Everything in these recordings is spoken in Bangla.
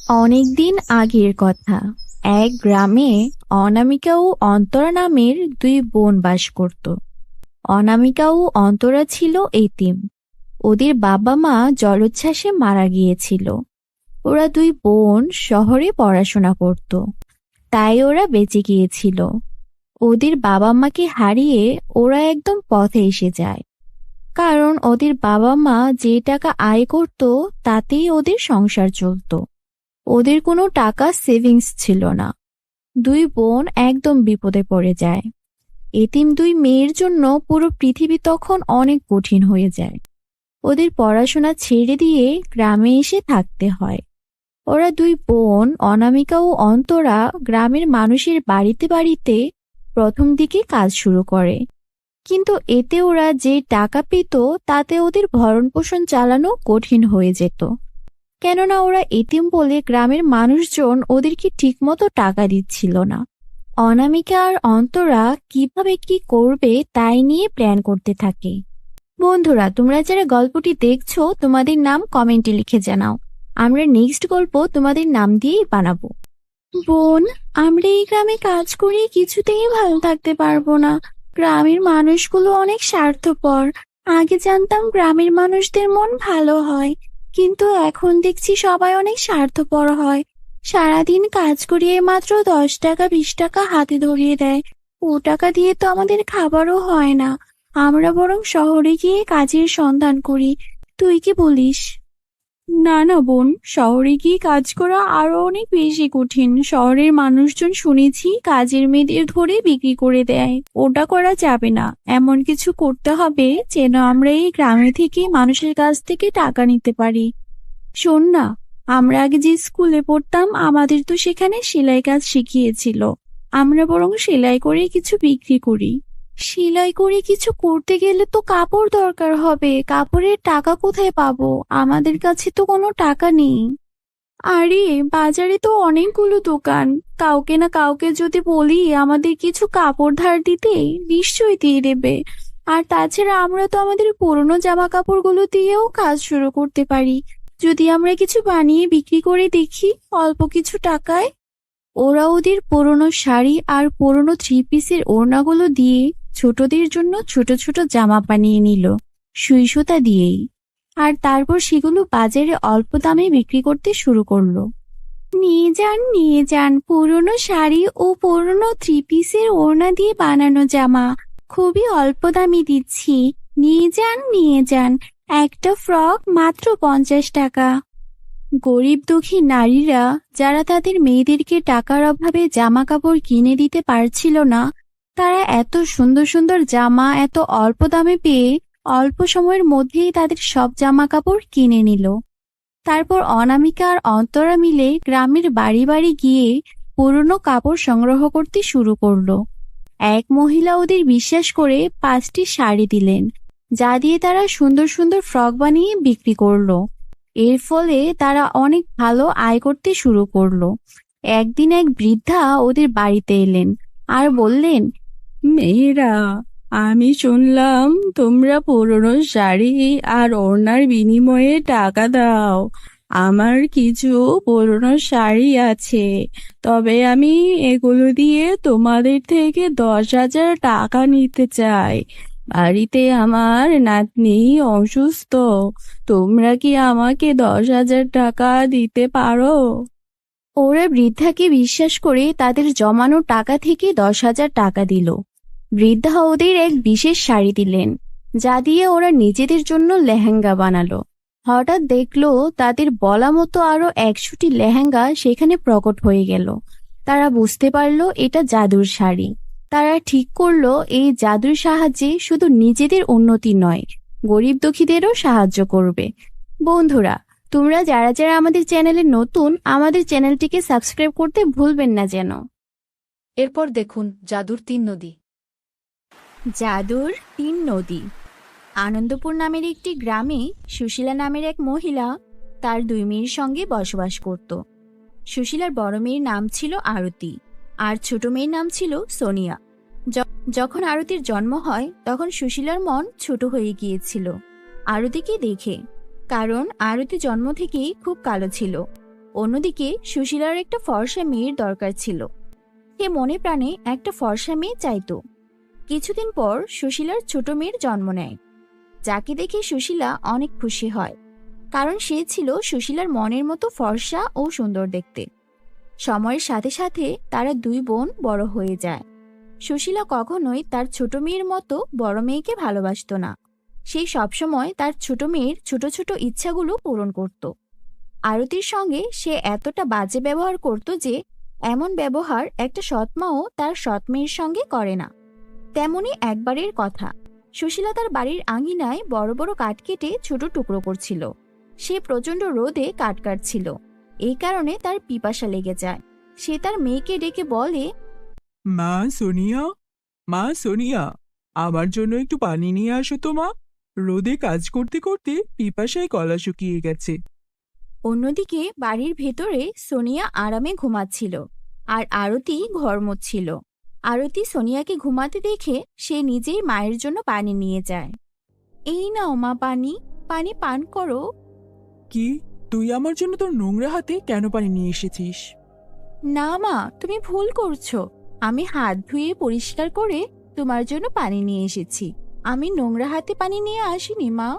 অনেকদিন আগের কথা। এক গ্রামে অনামিকা ও অন্তরা নামের দুই বোন বাস করত। অনামিকা ও অন্তরা ছিল এতিম। ওদের বাবা মা জলোচ্ছ্বাসে মারা গিয়েছিল। ওরা দুই বোন শহরে পড়াশোনা করত, তাই ওরা বেঁচে গিয়েছিল। ওদের বাবা মাকে হারিয়ে ওরা একদম পথে এসে যায়, কারণ ওদের বাবা মা যে টাকা আয় করত তাতেই ওদের সংসার চলত। ওদের কোনো টাকা সেভিংস ছিল না। দুই বোন একদম বিপদে পড়ে যায়। এতিম দুই মেয়ের জন্য পুরো পৃথিবী তখন অনেক কঠিন হয়ে যায়। ওদের পড়াশোনা ছেড়ে দিয়ে গ্রামে এসে থাকতে হয়। ওরা দুই বোন অনামিকা ও অন্তরা গ্রামের মানুষের বাড়িতে বাড়িতে প্রথম দিকে কাজ শুরু করে, কিন্তু এতে ওরা যে টাকা পেত তাতে ওদের ভরণ পোষণ চালানো কঠিন হয়ে যেত। কেননা ওরা এতিম বলে গ্রামের মানুষজন ওদেরকে ঠিকমতো টাকা দিচ্ছিল না। অনামিকা আর অন্তরা কিভাবে কি করবে তাই নিয়ে প্ল্যান করতে থাকে। বন্ধুরা, তোমরা যারা গল্পটি দেখছো তোমাদের নাম কমেন্টে লিখে জানাও। আমরা নেক্সট গল্প তোমাদের নাম দিয়েই বানাবো। বোন, আমরা এই গ্রামে কাজ করে কিছুতেই ভালো থাকতে পারবো না। গ্রামের মানুষগুলো অনেক স্বার্থপর। আগে জানতাম গ্রামের মানুষদের মন ভালো হয়, কিন্তু এখন দেখছি সবাই অনেক স্বার্থপর হয়। সারাদিন কাজ করিয়ে মাত্র 10 টাকা 20 টাকা হাতে ধরিয়ে দেয়। ও টাকা দিয়ে তো আমাদের খাবারও হয় না। আমরা বরং শহরে গিয়ে কাজের সন্ধান করি। তুই কি বলিস? না না বোন, শহরে গিয়ে কাজ করা আরো অনেক বেশি কঠিন। শহরের মানুষজন শুনেছি কাজের মেয়েদের ধরে বিক্রি করে দেয়। ওটা করা যাবে না। এমন কিছু করতে হবে যেন আমরা এই গ্রামে থেকে মানুষের কাছ থেকে টাকা নিতে পারি। শোন না, আমরা আগে যে স্কুলে পড়তাম আমাদের তো সেখানে সেলাই কাজ শিখিয়েছিল। আমরা বরং সেলাই করে কিছু বিক্রি করি। সেলাই করে কিছু করতে গেলে তো কাপড় দরকার হবে। কাপড়ের টাকা কোথায় পাবো? আমাদের কাছে তো কোনো টাকা নেই। আরে, বাজারে তো অনেকগুলো দোকান। কাউকে না কাউকে যদি বলি আমাদের কিছু কাপড় ধার দিতে, নিশ্চয়ই দিয়ে দেবে। আর তাছাড়া আমরা তো আমাদের পুরনো জামা কাপড়গুলো দিয়েও কাজ শুরু করতে পারি। যদি আমরা কিছু বানিয়ে বিক্রি করে দেখি অল্প কিছু টাকায়। ওরা ওদের পুরনো শাড়ি আর পুরনো 3 পিসের ওড়নাগুলো দিয়ে ছোটদের জন্য ছোট ছোট জামা বানিয়ে নিল, সুই সুতা দিয়েই। আর তারপর সেগুলো বাজারে অল্প দামে বিক্রি করতে শুরু করলো। নিয়ে যান, নিয়ে যান, পুরনো শাড়ি ও পুরনো 3 পিসের ওড়না দিয়ে বানানো জামা খুবই অল্প দামে দিচ্ছি। নিয়ে যান, নিয়ে যান। একটা ফ্রক মাত্র 50 টাকা। গরিব দুঃখী নারীরা যারা তাদের মেয়েদেরকে টাকার অভাবে জামা কাপড় কিনে দিতে পারছিল না, তারা এত সুন্দর সুন্দর জামা এত অল্প দামে পেয়ে অল্প সময়ের মধ্যেই তাদের সব জামা কাপড় কিনে নিল। তারপর অনামিকা আর অন্তরা মিলে গ্রামের বাড়ি বাড়ি গিয়ে পুরনো কাপড় সংগ্রহ করতে শুরু করলো। এক মহিলা ওদের বিশ্বাস করে 5টি শাড়ি দিলেন, যা দিয়ে তারা সুন্দর সুন্দর ফ্রক বানিয়ে বিক্রি করলো। এর ফলে তারা অনেক ভালো আয় করতে শুরু করলো। একদিন এক বৃদ্ধা ওদের বাড়িতে এলেন আর বললেন, মেয়েরা, আমি শুনলাম তোমরা পুরনো শাড়ি আর ওড়নার বিনিময়ে টাকা দাও। আমার কিছু পুরনো শাড়ি আছে, তবে আমি এগুলো দিয়ে তোমাদের থেকে 10,000 টাকা নিতে চাই। বাড়িতে আমার নাতনি অসুস্থ। তোমরা কি আমাকে 10,000 টাকা দিতে পারো? ওরা বৃদ্ধাকে বিশ্বাস করে তাদের জমানো টাকা থেকে 10,000 টাকা দিল। বৃদ্ধা ওদের এক বিশেষ শাড়ি দিলেন, যা দিয়ে ওরা নিজেদের জন্য লেহেঙ্গা বানালো। হঠাৎ দেখলো তাদের বলা মতো আরো 100টি লেহেঙ্গা সেখানে প্রকট হয়ে গেল। তারা বুঝতে পারলো এটা জাদুর শাড়ি। তারা ঠিক করলো এই জাদুর সাহায্যে শুধু নিজেদের উন্নতি নয়, গরিব দুঃখীদেরও সাহায্য করবে। বন্ধুরা, তোমরা যারা যারা আমাদের চ্যানেলে নতুন, আমাদের চ্যানেলটিকে সাবস্ক্রাইব করতে ভুলবেন না যেন। এরপর দেখুন জাদুর 3 নদী। জাদুর 3 নদী। আনন্দপুর নামের একটি গ্রামে সুশীলা নামের এক মহিলা তার 2 মেয়ের সঙ্গে বসবাস করত। সুশীলার বড় মেয়ের নাম ছিল আরতি, আর ছোট মেয়ের নাম ছিল সোনিয়া। যখন আরতির জন্ম হয় তখন সুশীলার মন ছোট হয়ে গিয়েছিল আরতিকে দেখে, কারণ আরতি জন্ম থেকেই খুব কালো ছিল। অন্যদিকে সুশীলার একটা ফর্সা মেয়ের দরকার ছিল। সে মনে প্রাণে একটা ফর্সা মেয়ে চাইতো। কিছুদিন পর সুশীলার ছোট মেয়ের জন্ম নেয়, যাকে দেখে সুশীলা অনেক খুশি হয়, কারণ সে ছিল সুশীলার মনের মতো ফর্সা ও সুন্দর দেখতে। সময়ের সাথে সাথে তারা দুই বোন বড় হয়ে যায়। সুশীলা কখনোই তার ছোট মেয়ের মতো বড় মেয়েকে ভালোবাসতো না। সে সবসময় তার ছোট মেয়ের ছোট ছোট ইচ্ছাগুলো পূরণ করত। আরতির সঙ্গে সে এতটা বাজে ব্যবহার করত যে এমন ব্যবহার একটা সৎমাও তার সৎ মেয়ের সঙ্গে করে না। তেমনি একবারের কথা, সুশীলা তার বাড়ির আঙিনায় বড় বড় কাঠ কেটে ছোট টুকরো করছিল। সে প্রচণ্ড রোদে কাঠ কাটছিল, এই কারণে তার পিপাসা লেগে যায়। সে তার মেয়েকে ডেকে বলে, মা সোনিয়া, মা সোনিয়া, আমার জন্য একটু পানি নিয়ে আসো তো মা। রোদে কাজ করতে করতে পিপাসায় গলা শুকিয়ে গেছে। অন্যদিকে বাড়ির ভেতরে সোনিয়া আরামে ঘুমাচ্ছিল আর আরতি ঘর মুছছিল। আরতি সোনিয়াকে ঘুমাতে দেখে সে নিজেই মায়ের জন্য পানি নিয়ে যায়। এই নাও মা পানি, পানি পান করো। কি, তুই আমার জন্য তোর নোংরা হাতে কেন পানি নিয়ে এসেছিস? না মা, তুমি ভুল করছো। আমি হাত ধুয়ে পরিষ্কার করে তোমার জন্য পানি নিয়ে এসেছি। আমি নোংরা হাতে পানি নিয়ে আসিনি মা।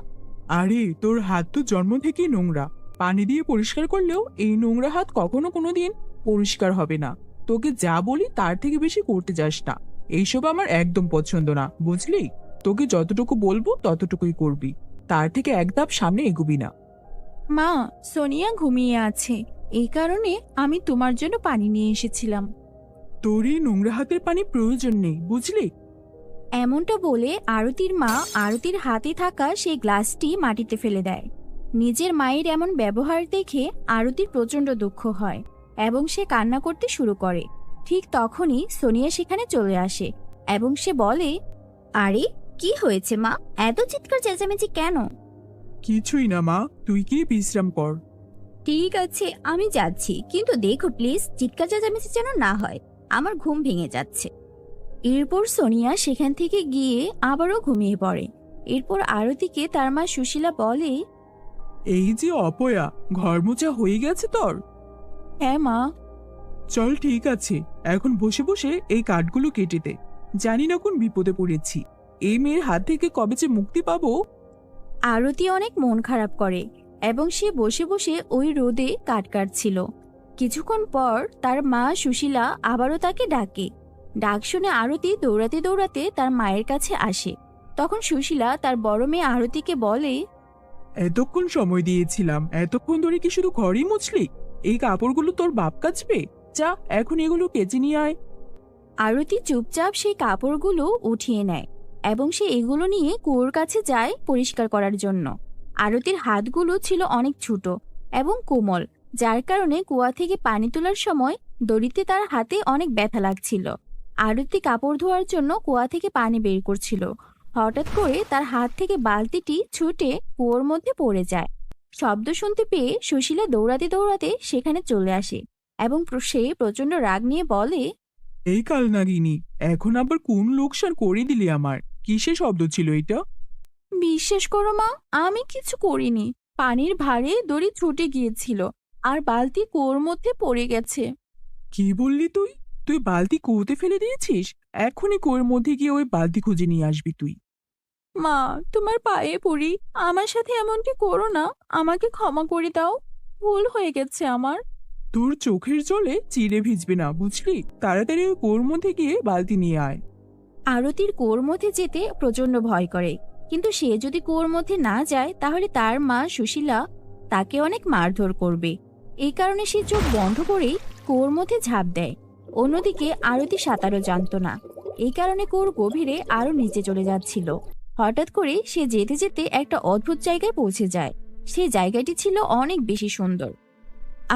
আরে, তোর হাত তো জন্ম থেকেই নোংরা। পানি দিয়ে পরিষ্কার করলেও এই নোংরা হাত কখনো কোনোদিন পরিষ্কার হবে না। তোকে যা বলি তার থেকে বেশি করতে যাস না। এইসব আমার একদম পছন্দ না, বুঝলি? তোকে যতটুকু বলবো ততটুকুই করবি, তার থেকে এক ধাপ সামনে এগোবি না। মা, সোনিয়া ঘুমিয়ে আছে, এই কারণে আমি তোমার জন্য পানি নিয়ে এসেছিলাম। তোর এই নোংরা হাতের পানি প্রয়োজন নেই, বুঝলি? এমনটা বলে আরতির মা আরতির হাতে থাকা সেই গ্লাসটি মাটিতে ফেলে দেয়। নিজের মায়ের এমন ব্যবহার দেখে আরতির প্রচণ্ড দুঃখ হয় এবং সে কান্না করতে শুরু করে। ঠিক তখনই সোনিয়া সেখানে চলে আসে এবং সে বলে, আরে কি হয়েছে মা, এত চিৎকার চেঁচামেচি কেন? কিছুই না মা, তুই কি বিশ্রাম কর। ঠিক আছে, আমি যাচ্ছি, কিন্তু দেখো প্লিজ চিৎকার চেঁচামেচি যেন না হয়, আমার ঘুম ভেঙে যাচ্ছে। এরপর সোনিয়া সেখান থেকে গিয়ে আবারও ঘুমিয়ে পড়ে। এরপর আরতিকে তার মা সুশীলা বলে, এই যে অপয়া, ঘর মোছা হয়ে গেছে তোর? হ্যাঁ মা। চল, ঠিক আছে, এখন বসে বসে এই কাঠগুলো কেটে দে। জানি না কোন বিপদে পড়েছি। এই মেয়ের হাত থেকে কবে যে মুক্তি পাবো। আরতি অনেক মন খারাপ করে এবং সে বসে বসে ওই রোদে কাঠ কাটছিল। কিছুক্ষণ পর তার মা সুশীলা আবারও তাকে ডাকে। ডাক শুনে আরতি দৌড়াতে দৌড়াতে তার মায়ের কাছে আসে। তখন সুশীলা তার বড় মেয়ে আরতিকে বলে, এতক্ষণ সময় দিয়েছিলাম, এতক্ষণ ধরে কি শুধু ঘরই মুছলি? এই কাপড়গুলো তোর বাপ কাচবে। যা, এখন এগুলো কেচে নিয়ে আয়। আরতি চুপচাপ সেই কাপড়গুলো উঠিয়ে নেয় এবং সে এগুলো নিয়ে কুয়োর কাছে যায় পরিষ্কার করার জন্য। আরতির হাতগুলো ছিল অনেক ছোট এবং কোমল, যার কারণে কুয়া থেকে পানি তোলার সময় দড়িতে তার হাতে অনেক ব্যথা লাগছিল। আরতি কাপড় ধোয়ার জন্য কুয়া থেকে পানি বের করছিল। হঠাৎ করে তার হাত থেকে বালতিটি ছুটে কুয়োর মধ্যে পড়ে যায়। শব্দ শুনতে পেয়ে সুশীলা দৌড়াতে দৌড়াতে সেখানে চলে আসে এবং সে প্রচন্ড রাগ নিয়ে বলে, এই কালনাগিনী, এখন আবার কোন লোকসান করে দিলি আমার? কিসের শব্দ ছিল এটা? বিশ্বাস করো মা, আমি কিছু করিনি। পানির ভারে দড়ি ছুটে গিয়েছিল আর বালতি কুয়োর মধ্যে পড়ে গেছে। কি বললি তুই? তুই বালতি কুয়োতে ফেলে দিয়েছিস? এখনই কুয়োর মধ্যে গিয়ে ওই বালতি খুঁজে নিয়ে আসবি তুই। মা, তোমার পায়ে পড়ি, আমার সাথে এমনটি করো না, আমাকে ক্ষমা করে দাও, ভুল হয়ে গেছে আমার। তোর চোখের জলে চিড়ে ভিজবে না, বুঝলি? তাড়াতাড়ি ওই কুয়োর মধ্যে গিয়ে বালতি নিয়ে আয়। আরতির কুয়োর মধ্যে যেতে প্রচন্ড ভয় করে, কিন্তু সে যদি কুয়োর মধ্যে না যায় তাহলে তার মা সুশীলা তাকে অনেক মারধর করবে। এই কারণে সে চোখ বন্ধ করেই কুয়োর মধ্যে ঝাঁপ দেয়। অন্যদিকে আরতি সাঁতারও জানত না, এই কারণে কুয়োর গভীরে আরো নিচে চলে যাচ্ছিল। হঠাৎ করে সে যেতে যেতে একটা অদ্ভুত জায়গায় পৌঁছে যায়। সেই জায়গাটি ছিল অনেক বেশি সুন্দর।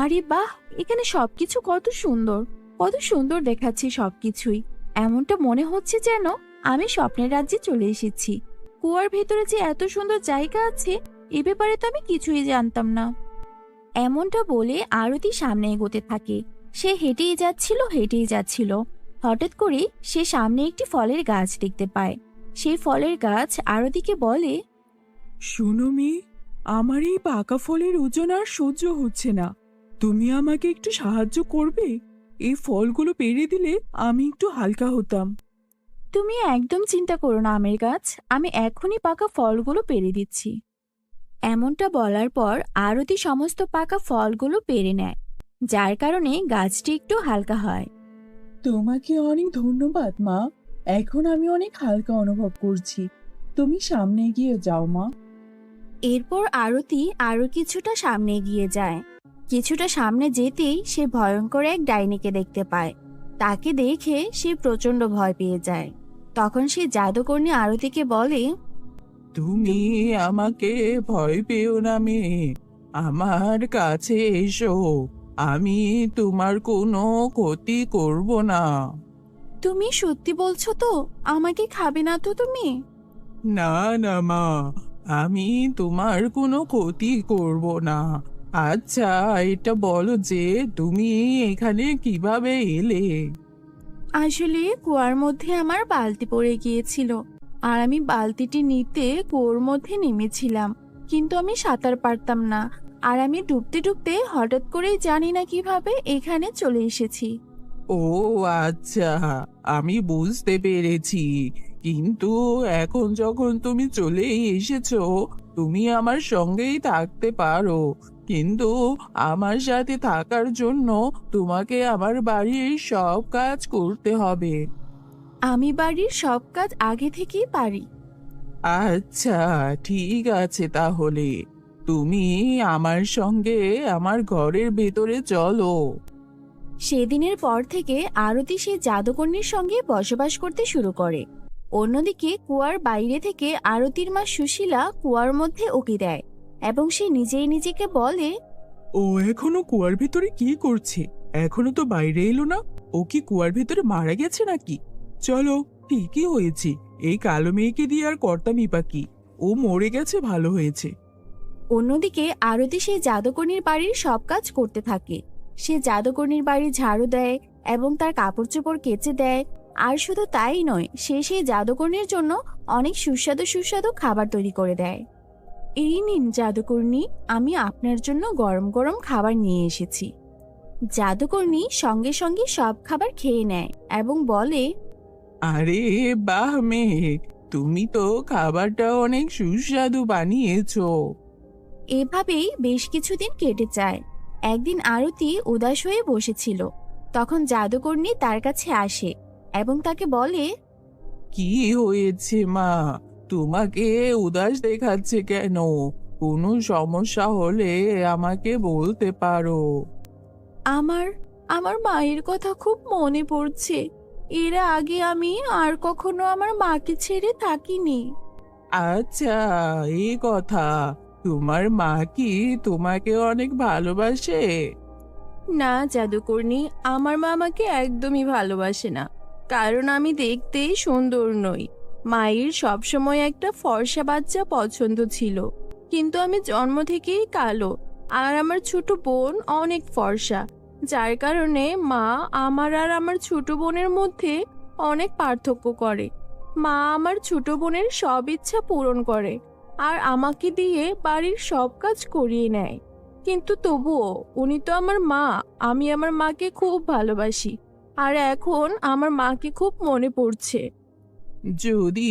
আরে বাহ, এখানে সবকিছু কত সুন্দর, কত সুন্দর দেখাচ্ছে সবকিছুই। এমনটা মনে হচ্ছে যেন আমি স্বপ্নের রাজ্যে চলে এসেছি। কুয়ার ভেতরে যে এত সুন্দর জায়গা আছে, এ ব্যাপারে তো আমি কিছুই জানতাম না। এমনটা বলে আরতি সামনে এগোতে থাকে। সে হেঁটেই যাচ্ছিল। হঠাৎ করে সে সামনে একটি ফলের গাছ দেখতে পায়। সেই ফলের গাছ আরতিকে বলে, শোনো মেয়ে, আমার এই পাকা ফলের ওজন আর সহ্য হচ্ছে না। তুমি আমাকে একটু সাহায্য করবে? এই ফলগুলো পেড়ে দিলে আমি একটু হালকা হতাম। তুমি একদম চিন্তা করো না আমের গাছ, আমি এখনই পাকা ফলগুলো পেড়ে দিচ্ছি। এমনটা বলার পর আরতি সমস্ত পাকা ফলগুলো পেড়ে নেয়, যার কারণে গাছটি একটু হালকা হয়। তোমাকে অনেক ধন্যবাদ মা, এখন আমি অনেক হালকা অনুভব করছি। তুমি সামনে এগিয়ে যাও মা। এরপর আরতি আরো কিছুটা সামনে এগিয়ে যায়। কিছুটা সামনে যেতেই সে ভয়ঙ্কর এক ডাইনিকে দেখতে পায়। তাকে দেখে সে প্রচন্ড ভয় পেয়ে যায়। তখন সে জাদুকর্ণী আরতিকে বলে, তুমি আমাকে ভয় পেও না মেয়ে, আমার কাছে এসো, আমি তোমার কোনো ক্ষতি করব না। তুমি সত্যি বলছো তো? আমাকে খাবে না তো তুমি? না না মা, আমি তোমার কোনো ক্ষতি করব না। আচ্ছা, এটা বলো যে তুমি এখানে কিভাবে এলে? আসলে কুয়ার মধ্যে আমার বালতি পড়ে গিয়েছিল, আর আমি বালতিটি নিতে কুয়োর মধ্যে নেমেছিলাম, কিন্তু আমি সাঁতার পারতাম না। আর আমি ডুবতে ডুবতে হঠাৎ করেই জানি না কিভাবে এখানে চলে এসেছি। ও আচ্ছা, আমি বুঝতে পেরেছি। কিন্তু এখন যখন তুমি চলেই এসেছো, তুমি আমার সঙ্গেই থাকতে পারো। কিন্তু আমার সাথে থাকার জন্য তোমাকে আমার বাড়ির সব কাজ করতে হবে। আমি বাড়ির সব কাজ আগে থেকেই পারি। আচ্ছা, ঠিক আছে তাহলে। তুমি আমার সঙ্গে আমার ঘরের ভেতরে চলো। সেদিনের পর থেকে আরতি সেই জাদুকর্ণীর সঙ্গে বসবাস করতে শুরু করে। অন্যদিকে কুয়ার বাইরে থেকে আরতির মা সুশীলা কুয়ার মধ্যে উকি দেয় এবং সে নিজেই নিজেকে বলে, ও এখনো কুয়ার ভিতরে কি করছে? এখনো তো বাইরে এলো না। ও কি কুয়ার ভিতরে মারা গেছে নাকি? চলো, ঠিকই হয়েছে। এই কালো মেয়েকে দিয়ে আর কর্তামি পাকি, ও মরে গেছে, ভালো হয়েছে। অন্যদিকে আরতি সেই জাদুকর্ণীর বাড়ির সব কাজ করতে থাকে। সে জাদুকর্ণীর বাড়ি ঝাড়ু দেয় এবং তার কাপড় চোপড় কেচে দেয়। আর শুধু তাই নয়, সে সেই জাদুকর্ণীর জন্য অনেক সুস্বাদু সুস্বাদু খাবার তৈরি করে দেয়। এই নিন জাদুকর্ণী, আমি আপনার জন্য গরম গরম খাবার নিয়ে এসেছি। জাদুকর্ণী সঙ্গে সঙ্গে সব খাবার খেয়ে নেয় এবং বলে, আরে বাহ মেয়ে, তুমি তো খাবারটা অনেক সুস্বাদু বানিয়েছো। এভাবেই বেশ কিছুদিন কেটে যায়। একদিন আরতি উদাস হয়ে বসেছিল। তখন জাদুকর্ণী তার কাছে আসে এবং তাকে বলে, কি হয়েছে মা? তোমাকে উদাস দেখাচ্ছে কেন? কোনো সমস্যা হলে আমাকে বলতে পারো। আমার আমার মায়ের কথা খুব মনে পড়ছে। এর আগে আমি আর কখনো আমার মাকে ছেড়ে থাকিনি। আচ্ছা, এই কথা। তোমার মা কি তোমাকে অনেক ভালোবাসে? না জাদুকর্ণী, আমার মা আমাকে একদমই ভালোবাসে না, কারণ আমি দেখতে সুন্দর নই। মায়ের সবসময় একটা ফর্সা বাচ্চা পছন্দ ছিল, কিন্তু আমি জন্ম থেকেই কালো, আর আমার ছোট বোন অনেক ফর্সা, যার কারণে মা আমার আর আমার ছোট বোনের মধ্যে অনেক পার্থক্য করে। মা আমার ছোট বোনের সব ইচ্ছা পূরণ করে আর আমাকে দিয়ে বাড়ির সব কাজ করিয়ে নেয়। কিন্তু তবুও উনি তো আমার মা, আমি আমার মাকে খুব ভালোবাসি, আর এখন আমার মাকে খুব মনে পড়ছে। যদি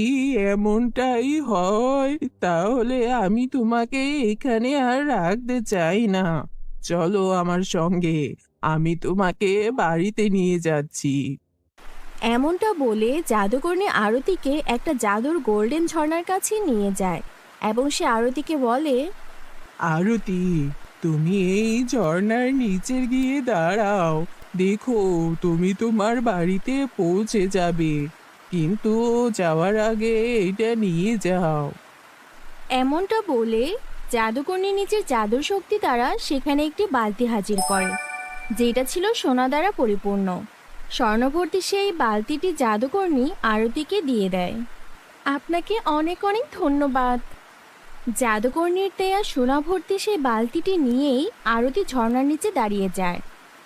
এমনটাই হয়, তাহলে আমি তোমাকে এখানে আর রাখতে চাই না। চলো আমার সঙ্গে, আমি তোমাকে বাড়িতে নিয়ে যাচ্ছি। এমনটা বলে জাদুকর্ণী আরতিকে একটা জাদুর গোল্ডেন ঝর্ণার কাছে নিয়ে যায় এবং সে আরতিকে বলে, আরতি, তুমি এই ঝর্ণার নিচে গিয়ে দাঁড়াও। দেখো, তুমি তোমার বাড়িতে পৌঁছে যাবে, কিন্তু যাওয়ার আগে এটা নিয়ে যাও। এমনটা বলে জাদুকর্ণী নিজের জাদুর শক্তি দ্বারা সেখানে একটি বালতি হাজির করে, যেটা ছিল সোনা দ্বারা পরিপূর্ণ। স্বর্ণভর্তি সেই বালতিটি জাদুকর্ণী আরতিকে দিয়ে দেয়। আপনাকে অনেক অনেক ধন্যবাদ। জাদুকর্ণীর দেয়া সোনা ভর্তি সেই বালতিটি নিয়েই আরতি ঝর্ণার নিচে দাঁড়িয়ে যায়।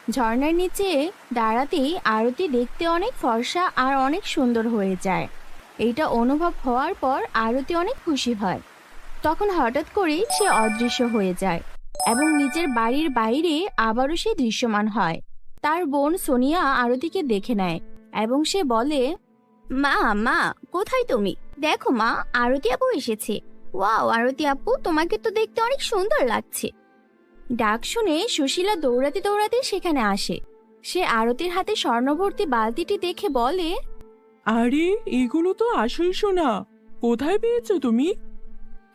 ঝর্ণার নিচে দাঁড়াতেই আরতি দেখতে অনেক ফর্সা আর অনেক সুন্দর হয়ে যায়। এইটা অনুভব হওয়ার পর আরতি অনেক খুশি হয়। তখন হঠাৎ করেই সে অদৃশ্য হয়ে যায় এবং নিজের বাড়ির বাইরে আবারও সে দৃশ্যমান হয়। তার বোন সোনিয়া আরতিকে দেখে নেয় এবং সে বলে, মা মা, কোথায় তুমি? দেখো মা, আরতি আপু এসেছে। ওয়াও আরতি আপু, তোমাকে তো দেখতে অনেক সুন্দর লাগছে। ডাক শুনে সুশীলা দৌড়াতে দৌড়াতে সেখানে আসে। সে আরতির হাতে স্বর্ণভর্তি বালতিটি দেখে বলে, আরে এগুলো তো আসল সোনা, কোথায় পেয়েছো তুমি?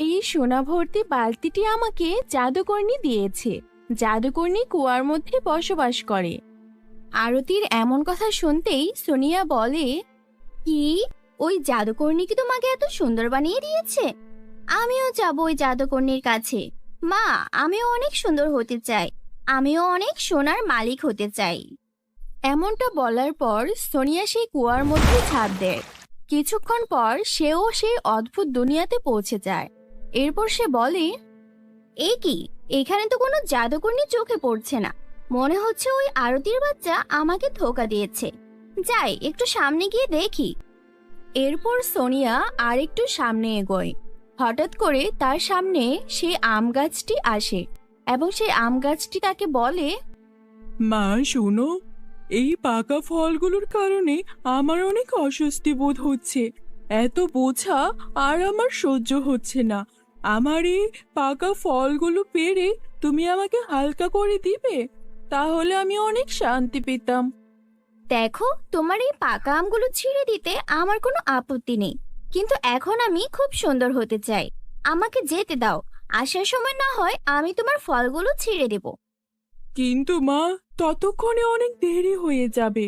এই সোনা ভর্তি বালতিটি আমাকে জাদুকর্ণী দিয়েছে। জাদুকর্ণী কুয়ার মধ্যে বসবাস করে। আরতির এমন কথা শুনতেই সোনিয়া বলে, কি, ওই জাদুকর্ণী কি তোমাকে এত সুন্দর বানিয়ে দিয়েছে? আমিও যাব ওই জাদুকর্ণীর কাছে। মা, আমিও অনেক সুন্দর হতে চাই। আমিও অনেক সোনার মালিক হতে চাই। এমনটা বলার পর সোনিয়া সেই কুয়ার মধ্যে ঝাঁপ দেয়। কিছুক্ষণ পর সেও সেই অদ্ভুত দুনিয়াতে পৌঁছে যায়। এরপর সে বলে, এ কি, এখানে তো কোনো জাদুকর্ণী চোখে পড়ছে না। মনে হচ্ছে ওই আরতির বাচ্চা আমাকে ধোঁকা দিয়েছে। যাই একটু সামনে গিয়ে দেখি। এরপর সোনিয়া আর একটু সামনে এগোয়। হঠাৎ করে তার সামনে সেই আম গাছটি আসে এবং সেই আম গাছটি তাকে বলে, মা শোনো, এই পাকা ফলগুলোর কারণে আমার অনেক অস্বস্তি বোধ হচ্ছে। এত বোঝা আর আমার সহ্য হচ্ছে না। আমার এই পাকা ফলগুলো পেড়ে তুমি আমাকে হালকা করে দিবে, তাহলে আমি অনেক শান্তি পেতাম। দেখো, তোমার এই পাকা আমগুলো ছিঁড়ে দিতে আমার কোনো আপত্তি নেই, কিন্তু এখন আমি খুব সুন্দর হতে চাই। আমাকে যেতে দাও। আসার সময় না হয় আমি তোমার ফলগুলো ছিঁড়ে দেব। কিন্তু মা, ততক্ষণে অনেক দেরি হয়ে যাবে।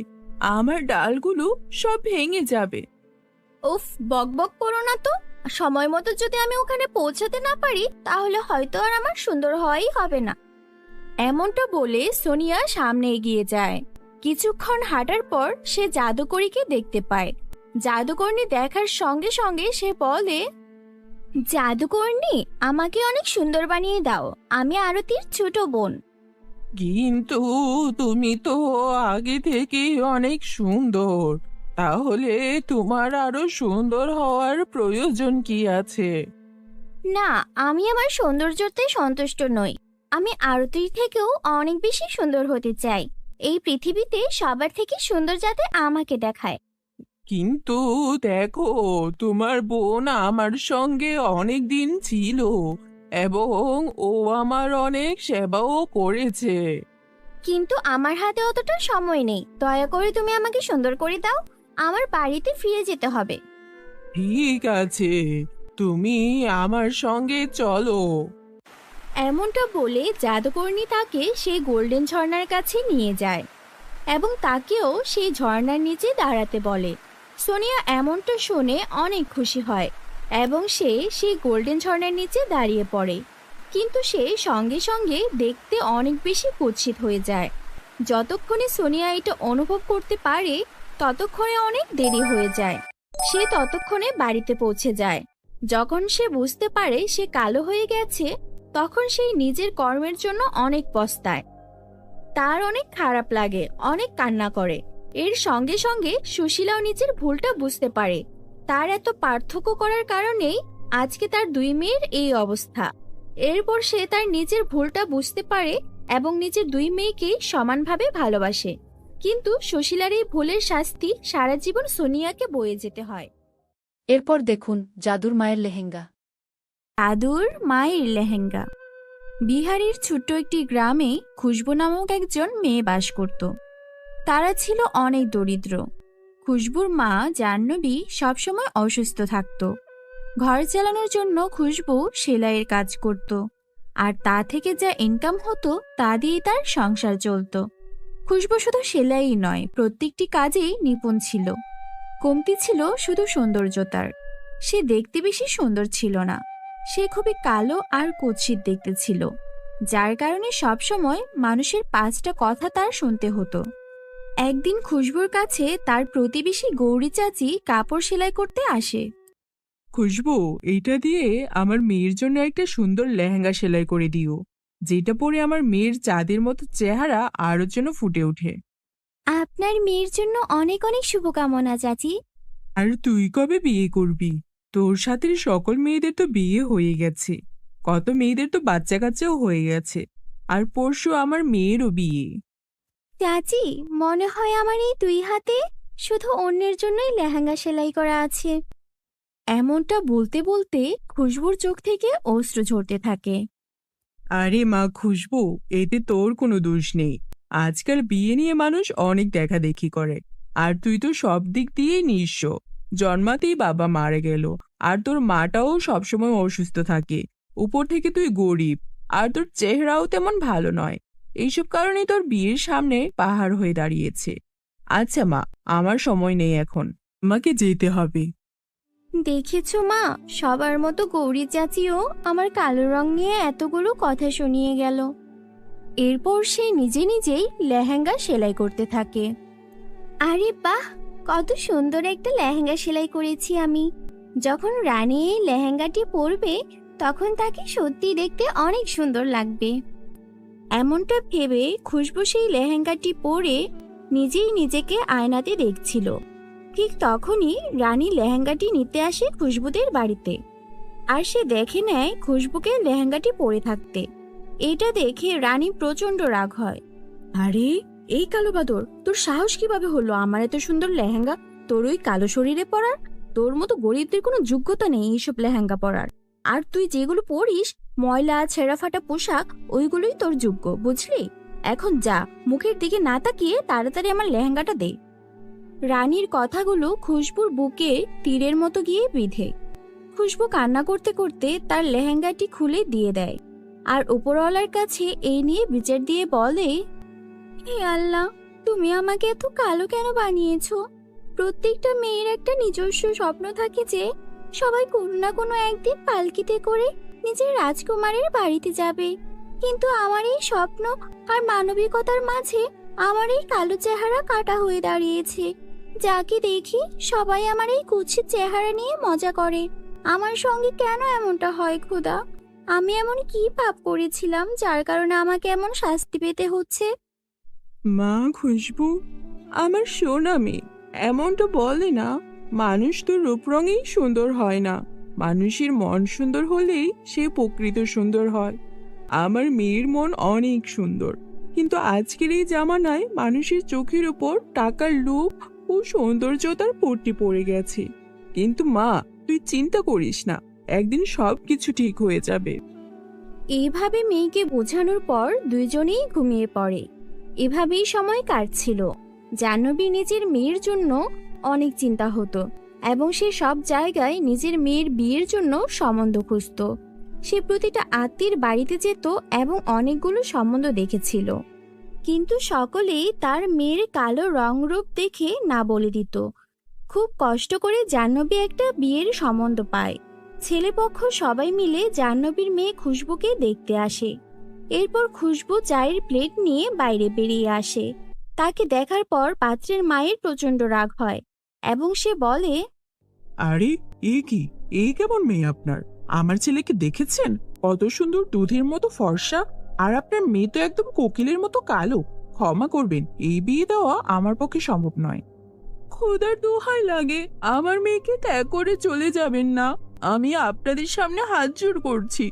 আমার ডালগুলো সব ভেঙে যাবে। উফ, বকবক করো না তো। সময় মতো যদি আমি ওখানে পৌঁছাতে না পারি তাহলে হয়তো আর আমার সুন্দর হওয়াই হবে না। এমনটা বলে সোনিয়া সামনে এগিয়ে যায়। কিছুক্ষণ হাঁটার পর সে জাদুকরীকে দেখতে পায়। জাদুকর্ণী দেখার সঙ্গে সঙ্গে সে বলে, জাদুকর্ণী, আমাকে অনেক সুন্দর বানিয়ে দাও। আমি আরতির ছোট বোন। কিন্তু তুমি তো আগে থেকে অনেক সুন্দর, তাহলে তোমার আরো সুন্দর হওয়ার প্রয়োজন কি আছে? না, আমি আমার সৌন্দর্যতে সন্তুষ্ট নই। আমি আরতির থেকেও অনেক বেশি সুন্দর হতে চাই। এই পৃথিবীতে সবার থেকে সুন্দর যাতে আমাকে দেখায়। কিন্তু দেখো, তোমার বোন আমার সঙ্গে অনেক দিন ছিল এবং ও আমার অনেক সেবাও করেছে। কিন্তু আমার হাতে অতটা সময় নেই। দয়া করে তুমি আমাকে সুন্দর করে দাও। আমার বাড়িতে ফিরে যেতে হবে। ঠিক আছে, তুমি আমার সঙ্গে চলো। এমনটা বলে জাদুকর্ণী তাকে সেই গোল্ডেন ঝর্ণার কাছে নিয়ে যায় এবং তাকেও সেই ঝর্ণার নিচে দাঁড়াতে বলে। সোনিয়া এমনটা শুনে অনেক খুশি হয় এবং সে সেই গোল্ডেন ঝর্ণার নিচে দাঁড়িয়ে পড়ে। কিন্তু সে সঙ্গে সঙ্গে দেখতে অনেক বেশি কুৎসিত হয়ে যায়। যতক্ষণে সোনিয়া এটা অনুভব করতে পারে ততক্ষণে অনেক দেরি হয়ে যায়। সে ততক্ষণে বাড়িতে পৌঁছে যায়। যখন সে বুঝতে পারে সে কালো হয়ে গেছে তখন সেই নিজের কর্মের জন্য অনেক পস্তায়। তার অনেক খারাপ লাগে, অনেক কান্না করে। এর সঙ্গে সঙ্গে সুশীলাও নিজের ভুলটা বুঝতে পারে। তার এত পার্থক্য করার কারণেই আজকে তার দুই মেয়ের এই অবস্থা। এরপর সে তার নিজের ভুলটা বুঝতে পারে এবং নিজের দুই মেয়েকে সমানভাবে ভালোবাসে। কিন্তু সুশীলার এই ভুলের শাস্তি সারা জীবন সোনিয়াকে বয়ে যেতে হয়। এরপর দেখুন জাদুর মায়ের লেহেঙ্গা। দাদুর মায়ের লেহেঙ্গা। বিহারের ছোট্ট একটি গ্রামে খুশবু নামক একজন মেয়ে বাস করত। তারা ছিল অনেক দরিদ্র। খুশবুর মা জাহ্নবী সবসময় অসুস্থ থাকত। ঘর চালানোর জন্য খুশবু সেলাইয়ের কাজ করত, আর তা থেকে যা ইনকাম হতো তা দিয়ে তার সংসার চলত। খুশবু শুধু সেলাই নয়, প্রত্যেকটি কাজেই নিপুণ ছিল। কমতি ছিল শুধু সৌন্দর্যতার। সে দেখতে বেশি সুন্দর ছিল না। সে খুবই কালো আর কুৎসিত দেখতে ছিল, যার কারণে সবসময় মানুষের পাঁচটা কথা তার শুনতে হতো। একদিন খুশবুর কাছে তার প্রতিবেশী গৌরী চাচি কাপড় সেলাই করতে আসে। খুশবু, এইটা দিয়ে আমার মেয়ের জন্য একটা সুন্দর লেহেঙ্গা সেলাই করে দিও, যেটা পরে আমার মেয়ের চাঁদের মতো চেহারা আরো যেন ফুটে ওঠে। আপনার মেয়ের জন্য অনেক অনেক শুভকামনা চাচি। আর তুই কবে বিয়ে করবি? তোর সাথে সকল মেয়েদের তো বিয়ে হয়ে গেছে। কত মেয়েদের তো বাচ্চা কাচ্চাও হয়ে গেছে, আর পরশু আমার মেয়েরও বিয়ে। চাচি, মনে হয় আমার এই দুই হাতে শুধু অন্যের জন্যই লেহেঙ্গা সেলাই করা আছে। এমনটা বলতে বলতে খুশবুর চোখ থেকে অশ্রু ঝরতে থাকে। আরে মা খুশবু, এতে তোর কোনো দোষ নেই। আজকাল বিয়ে নিয়ে মানুষ অনেক দেখাদেখি করে, আর তুই তো সব দিক দিয়েই নিঃস্ব। জন্মাতেই বাবা মারা গেল, আর তোর মাটাও সবসময় অসুস্থ থাকে। উপর থেকে তুই গরিব, আর তোর চেহারাও তেমন ভালো নয়। এইসব কারণে তোর বিয়ের সামনে পাহাড় হয়ে দাঁড়িয়েছে। আচ্ছা মা, আমার সময় নেই এখন, আমাকে যেতে হবে। দেখেছো মা, সবার মতো গৌরী চাচিও আমার কালো রং নিয়ে এতগুলো কথা শুনিয়ে গেল। এরপর সে নিজে নিজেই লেহেঙ্গা সেলাই করতে থাকে। আরে বাহ, কত সুন্দর একটা লেহেঙ্গা সেলাই করেছি আমি। যখন রানী এই লেহেঙ্গাটি পরবে তখন তাকে সত্যি দেখতে অনেক সুন্দর লাগবে। এমনটা ভেবে খুশবু সেই লেহেঙ্গাটি পরে নিজেই নিজেকে আয়নাতে দেখছিল। ঠিক তখনই রানী লেহেঙ্গাটি নিতে আসে খুশবুদের বাড়িতে, আর সে দেখে নেয় খুশবুকে লেহেঙ্গাটি পরে থাকতে। এটা দেখে রানী প্রচন্ড রাগ হয়। আরে এই কালো বাদর, তোর সাহস কিভাবে হলো আমার এত সুন্দর লেহেঙ্গা তোর ওই কালো শরীরে পরার? তোর মতো গরিবদের কোনো যোগ্যতা নেই এইসব লেহেঙ্গা পরার। আর তুই যেগুলো পরিস, ময়লা ছেঁড়া ফাটা পোশাক, ওইগুলোই তোর যোগ্য, বুঝলি? এখন যা, মুখের দিকে না তাকিয়ে তাড়াতাড়ি আমার লেহেঙ্গাটা দে। রানীর কথাগুলো খুশবুর বুকে তীরের মতো গিয়ে বিঁধে। খুশবু কান্না করতে করতে তার লেহেঙ্গাটি খুলে দিয়ে দেয়, আর উপরওয়ালার কাছে এই নিয়ে বিচার দিয়ে বলে, হে আল্লাহ, তুমি আমাকে এত কালো কেন বানিয়েছো? প্রত্যেকটা মেয়ের একটা নিজস্ব স্বপ্ন থাকে যে সবাই কোনো না কোনো একদিন পালকিতে করে নিজের রাজকুমারের বাড়িতে যাবে, কিন্তু আমার এই স্বপ্ন আর মানবিকতার মাঝে আমার এই কালো চেহারা কাটা হয়ে দাঁড়িয়েছে। যাকে দেখি সবাই আমার এই কুৎসিত চেহারা নিয়ে মজা করে। আমার সঙ্গে কেন এমনটা হয় খোদা? আমি এমন কি পাপ করেছিলাম যার কারণে আমাকে এমন শাস্তি পেতে হচ্ছে? মা খুশবু, আমার সোনা মেয়ে, এমনটা বলে না। মানুষ তো রূপ রঙেই সুন্দর হয় না, মানুষের মন সুন্দর হলেই সে প্রকৃত সুন্দর হয়। আমার মেয়ের মন অনেক সুন্দর, কিন্তু আজকের এই জামানায় মানুষের চোখের উপর টাকার লোভ ও সৌন্দর্যতার পট্টি পড়ে গেছে। কিন্তু মা, তুই চিন্তা করিস না, একদিন সব কিছু ঠিক হয়ে যাবে। এইভাবে মেয়েকে বোঝানোর পর দুইজনেই ঘুমিয়ে পড়ে। এভাবেই সময় কাটছিল। জাহ্নবী নিজের মেয়ের জন্য অনেক চিন্তা হতো, এবং সে সব জায়গায় নিজের মেয়ের বিয়ের জন্য সম্বন্ধ খুঁজত। সে প্রতিটা আত্মীয়ের বাড়িতে যেত এবং অনেকগুলো সম্বন্ধ দেখেছিল, কিন্তু সকলেই তার মেয়ের কালো রংরূপ দেখে না বলে দিত। খুব কষ্ট করে জাহ্নবী একটা বিয়ের সম্বন্ধ পায়। ছেলেপক্ষ সবাই মিলে জাহ্নবীর মেয়ে খুশবুকে দেখতে আসে। এরপর খুশবু চায়ের প্লেট নিয়ে বাইরে বেরিয়ে আসে। তাকে দেখার পর পাত্রের মায়ের প্রচন্ড রাগ হয় এবং সে বলে, আরে এ কি, এই কেমন মেয়ে আপনার? আমার ছেলেকে দেখেছেন? কত সুন্দর দুধের মতো ফর্সা, আর আপনার মেয়ে তো একদম কোকিলের মতো কালো। ক্ষমা করবেন, এই বিয়ে দেওয়া আমার পক্ষে সম্ভব নয়। খোদার দোহাই লাগে, আমার মেয়েকে ত্যাগ করে চলে যাবেন না। আমি আপনাদের সামনে হাত জোড় করছি।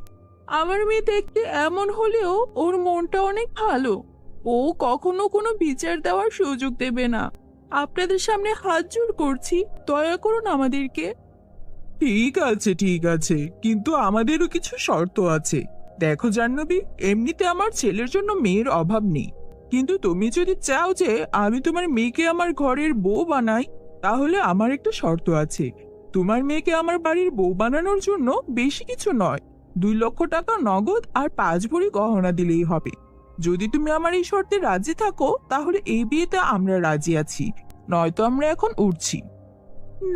আমার মেয়ে দেখতে এমন হলেও ওর মনটা অনেক ভালো। ও কখনো কোনো বিচার দেওয়ার সুযোগ দেবে না। আপনাদের সামনে হাত জোড় করছি, দয়া করুন আমাদেরকে। ঠিক আছে ঠিক আছে, কিন্তু আমাদেরও কিছু শর্ত আছে। দেখো জাহ্নবী, এমনিতে আমার ছেলের জন্য মেয়ের অভাব নেই, কিন্তু তুমি যদি চাও যে আমি তোমার মেয়েকে আমার ঘরের বউ বানাই, তাহলে আমার একটা শর্ত আছে। তোমার মেয়েকে আমার বাড়ির বউ বানানোর জন্য বেশি কিছু নয়, 2 লক্ষ টাকা নগদ আর 5 ভরি গহনা দিলেই হবে। যদি তুমি আমার এই শর্তে রাজি থাকো তাহলে এই বিয়েতে আমরা রাজি আছি, নয়তো আমরা এখন উঠছি।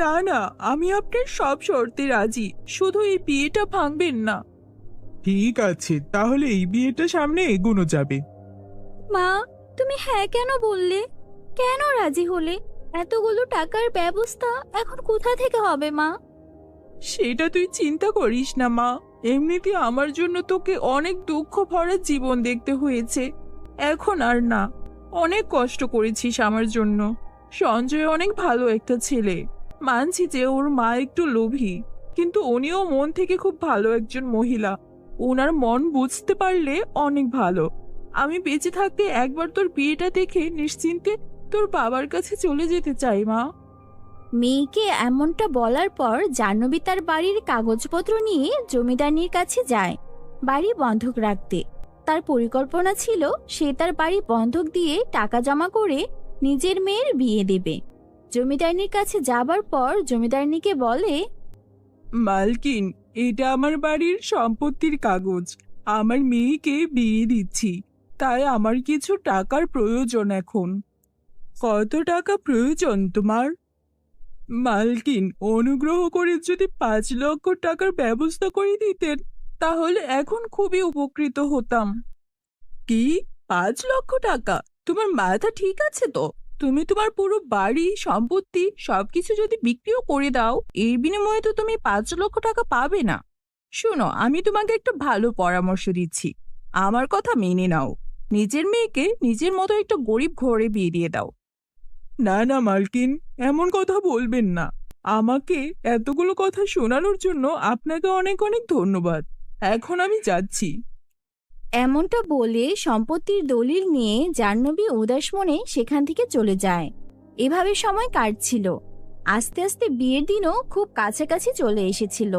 না না, আমি আপনার সব শর্তে রাজি, শুধু এই বিয়েটা ভাঙবেন না। ঠিক আছে, তাহলে এই বিয়েটা সামনে এগোনো যাবে। মা, তুমি হ্যাঁ কেন বললে? কেন রাজি হলে? এতগুলো টাকার ব্যবস্থা এখন কোথা থেকে হবে মা? সেটা তুই চিন্তা করিস না মা, এমনিতে আমার জন্য তোকে অনেক দুঃখ ভরা জীবন দেখতে হয়েছে। এখন আর না, অনেক কষ্ট করেছিস আমার জন্য। সঞ্জয় অনেক ভালো একটা ছেলে, মানছি যে ওর মা একটু লোভী, কিন্তু উনিও মন থেকে খুব ভালো একজন মহিলা। ওনার মন বুঝতে পারলে অনেক ভালো। আমি বেঁচে থাকতে একবার তোর বিয়েটা দেখে নিশ্চিন্তে তোর বাবার কাছে চলে যেতে চাই মা। মেয়েকে এমনটা বলার পর জাহ্নবী তার বাড়ির কাগজপত্র নিয়ে জমিদারনির কাছে যায় বাড়ি বন্ধক রাখতে। তার পরিকল্পনা ছিল সে তার বাড়ি বন্ধক দিয়ে টাকা জমা করে নিজের মেয়ের বিয়ে দেবে। জমিদারনির কাছে যাবার পর জমিদারনিকে বলে, মালকিন, এটা আমার বাড়ির সম্পত্তির কাগজ। আমার মেয়েকে বিয়ে দিচ্ছি, তাই আমার কিছু টাকার প্রয়োজন এখন। কত টাকা প্রয়োজন তোমার? মালকিন, অনুগ্রহ করে যদি 5 লক্ষ টাকার ব্যবস্থা করে দিতেন তাহলে এখন খুবই উপকৃত হতাম। কি, 5 লক্ষ টাকা? তোমার মাথা ঠিক আছে তো? তুমি তোমার পুরো বাড়ি সম্পত্তি সবকিছু যদি বিক্রিও করে দাও, এর বিনিময়ে তো তুমি 5 লক্ষ টাকা পাবে না। শোনো, আমি তোমাকে একটা ভালো পরামর্শ দিচ্ছি, আমার কথা মেনে নাও। নিজের মেয়েকে নিজের মতো একটা গরিব ঘরে বিয়ে দিয়ে দাও। না না মালকিন, এমন কথা বলবেন না। আমাকে এতগুলো কথা শোনানোর জন্য আপনাকে অনেক অনেক ধন্যবাদ। এখন আমি যাচ্ছি। এমনটা বলে সম্পত্তির দলিল নিয়ে জাহ্নবী উদাস মনে সেখান থেকে চলে যায়। এভাবে সময় কাটছিল। আস্তে আস্তে বিয়ের দিনও খুব কাছাকাছি চলে এসেছিল।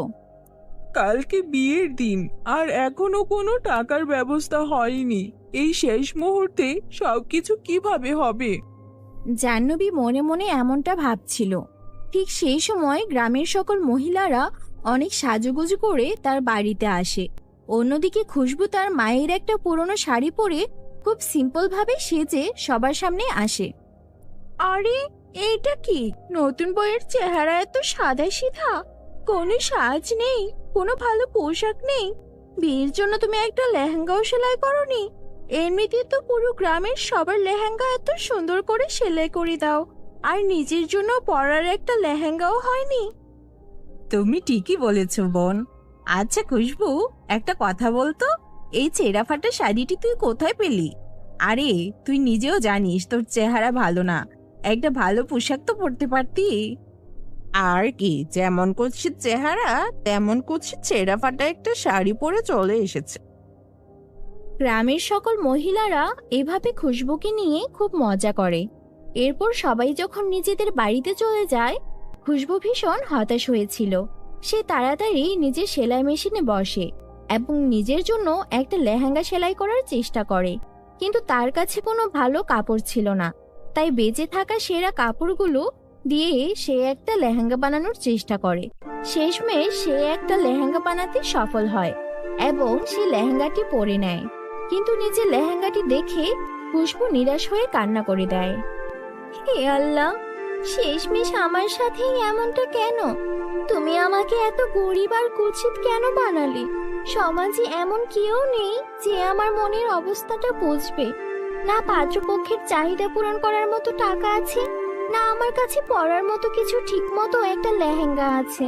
কালকে বিয়ের দিন, আর এখনো কোনো টাকার ব্যবস্থা হয়নি। এই শেষ মুহূর্তে সবকিছু কিভাবে হবে? জাহ্নবী মনে মনে এমনটা ভাবছিল। ঠিক সেই সময় গ্রামের সকল মহিলারা অনেক সাজুগুজু করে তার বাড়িতে আসে। অন্যদিকে খুশবু তার মায়ের একটা পুরনো শাড়ি পরে খুব সিম্পল ভাবে সেজে সবার সামনে আসে। আরে, এইটা কি? নতুন বউয়ের চেহারা এত সাদা সিধা, কোনো সাজ নেই, কোনো ভালো পোশাক নেই। বিয়ের জন্য তুমি একটা লেহেঙ্গাও সেলাই করনি? এমনিতে তো পুরো গ্রামের সবার লেহেঙ্গা এত সুন্দর করে সেলাই করে দাও, আর নিজের জন্য পরার একটা লেহেঙ্গাও হয়নি। তুমি ঠিকই বলেছ বোন। আচ্ছা খুশবু, একটা কথা বলতো, এই ছেঁড়া ফাটা শাড়িটি তুই কোথায় পেলি? আরে, তুই নিজেও জানিস তোর চেহারা ভালো না, একটা ভালো পোশাক তো পরতে পারতি। আর কি, যেমন কুৎসিত চেহারা তেমন কুৎসিত ছেঁড়া ফাটা একটা শাড়ি পরে চলে এসেছে। গ্রামের সকল মহিলারা এভাবে খুশবুকে নিয়ে খুব মজা করে। এরপর সবাই যখন নিজেদের বাড়িতে চলে যায়, খুশবু ভীষণ হতাশ হয়েছিল। সে তাড়াতাড়ি নিজের সেলাই মেশিনে বসে এবং নিজের জন্য একটা লেহেঙ্গা সেলাই করার চেষ্টা করে। কিন্তু তার কাছে কোনো ভালো কাপড় ছিল না, তাই বেঁচে থাকা সেরা কাপড়গুলো দিয়ে সে একটা লেহেঙ্গা বানানোর চেষ্টা করে। শেষমেশ সে একটা লেহেঙ্গা বানাতে সফল হয় এবং সে লেহেঙ্গাটি পরে নেয়। কিন্তু নিজের লেহেঙ্গাটি দেখে খুশবু নিরাশ হয়ে কান্না করে দেয়। হে আল্লাহ, শেষমেশ আমার সাথেই এমনটা কেন? তুমি আমাকে এত গরিব আর কুৎসিত কেন বানালে? সমাজে এমন কেউ নেই যে আমার মনের অবস্থাটা বুঝবে। না পাত্রপক্ষের চাহিদা পূরণ করার মতো টাকা আছে, না আমার কাছে পরার মতো কিছু ঠিক মতো একটা লেহেঙ্গা আছে।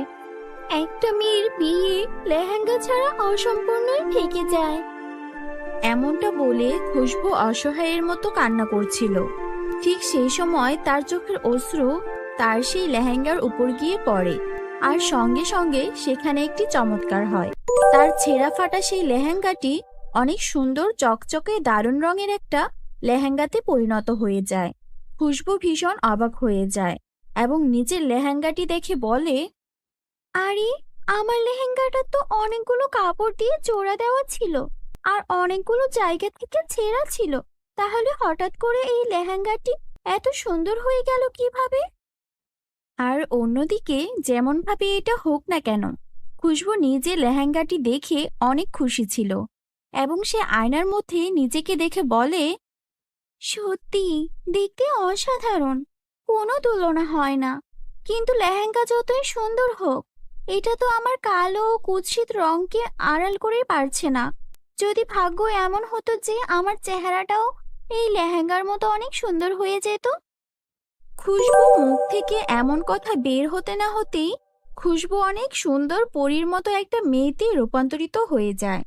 একটা মেয়ের বিয়ে লেহেঙ্গা ছাড়া অসম্পূর্ণই থেকে যায়। এমনটা বলে খুশবু অসহায়ের মতো কান্না করছিল। ঠিক সেই সময় তার চোখের অশ্রু তার সেই লেহেঙ্গার উপর গিয়ে পড়ে, আর সঙ্গে সঙ্গে সেখানে একটি চমৎকার হয়। তার ছেঁড়া ফাটা সেই লেহেঙ্গাটি অনেক সুন্দর চকচকে দারুণ রঙের একটা লেহেঙ্গাতে পরিণত হয়ে যায়। খুশবু ভীষণ অবাক হয়ে যায় এবং নিজের লেহেঙ্গাটি দেখে বলে, আরে, আমার লেহেঙ্গাটা তো অনেকগুলো কাপড় দিয়ে জোড়া দেওয়া ছিল আর অনেকগুলো জায়গা থেকে ছেঁড়া ছিল, তাহলে হঠাৎ করে এই লেহেঙ্গাটি এত সুন্দর হয়ে গেল কিভাবে? আর অন্যদিকে যেমন ভাবে এটা হোক না কেন, খুশবু নিজে লেহেঙ্গাটি দেখে অনেক খুশি ছিল এবং সে আয়নার মধ্যে নিজেকে দেখে বলে, সত্যি দেখতে অসাধারণ, কোনো তুলনা হয় না। কিন্তু লেহেঙ্গা যতই সুন্দর হোক, এটা তো আমার কালো ও কুৎসিত রংকে আড়াল করে পারছে না। যদি ভাগ্য এমন হতো যে আমার চেহারাটাও এই লেহেঙ্গার মতো অনেক সুন্দর হয়ে যেত। খুশবু মুখ থেকে এমন কথা বের হতে না হতেই খুশবু অনেক সুন্দর পরীর মতো একটা মেয়েতে রূপান্তরিত হয়ে যায়।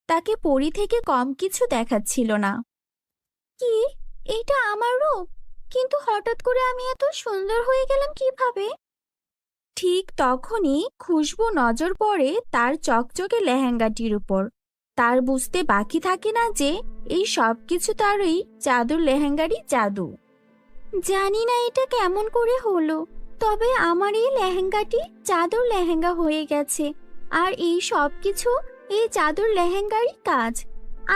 তাকে পরী থেকে কম কিছু দেখাচ্ছিল না। কি, এটা আমার রূপ? কিন্তু হঠাৎ করে আমি এত সুন্দর হয়ে গেলাম কিভাবে? ঠিক তখনই খুশবু নজর পড়ে তার চকচকে লেহেঙ্গাটির উপর। তার বুঝতে বাকি থাকে না যে এই সব কিছু তার ওই জাদুর লেহেঙ্গারই জাদু। জানি না এটা কেমন করে হলো, তবে আমার এই লেহেঙ্গাটি জাদুর লেহেঙ্গা হয়ে গেছে, আর এই সব কিছু এই জাদুর লেহেঙ্গারই কাজ।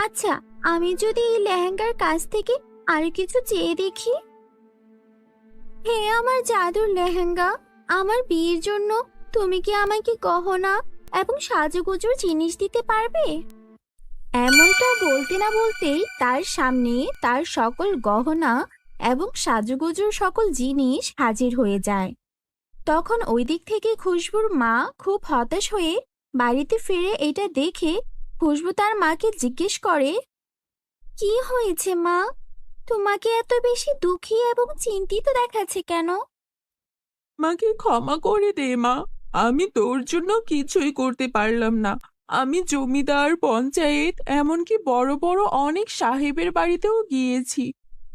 আচ্ছা, আমি যদি এই লেহেঙ্গার কাছ থেকে আর কিছু চেয়ে দেখি। হে আমার জাদুর লেহেঙ্গা, আমার বিয়ের জন্য তুমি কি আমাকে গহনা এবং সাজুগুজুর জিনিস দিতে পারবে? এমনটা বলতে না বলতেই তার সামনে তার সকল গহনা এবং সাজুগুজুর সকল জিনিস হাজির হয়ে যায়। তখন ওই দিক থেকে খুশবুর মা খুব হতাশ হয়ে বাড়িতে ফিরে এটা দেখে খুশবু তার মাকে জিজ্ঞেস করে, কি হয়েছে মা? তোমাকে এত বেশি দুঃখী এবং চিন্তিত দেখাচ্ছে কেন? আমাকে ক্ষমা করে দে মা, আমি তোর জন্য কিছুই করতে পারলাম না। আমি জমিদার, পঞ্চায়েত, এমনকি বড় বড় অনেক সাহেবের বাড়িতেও গিয়েছি,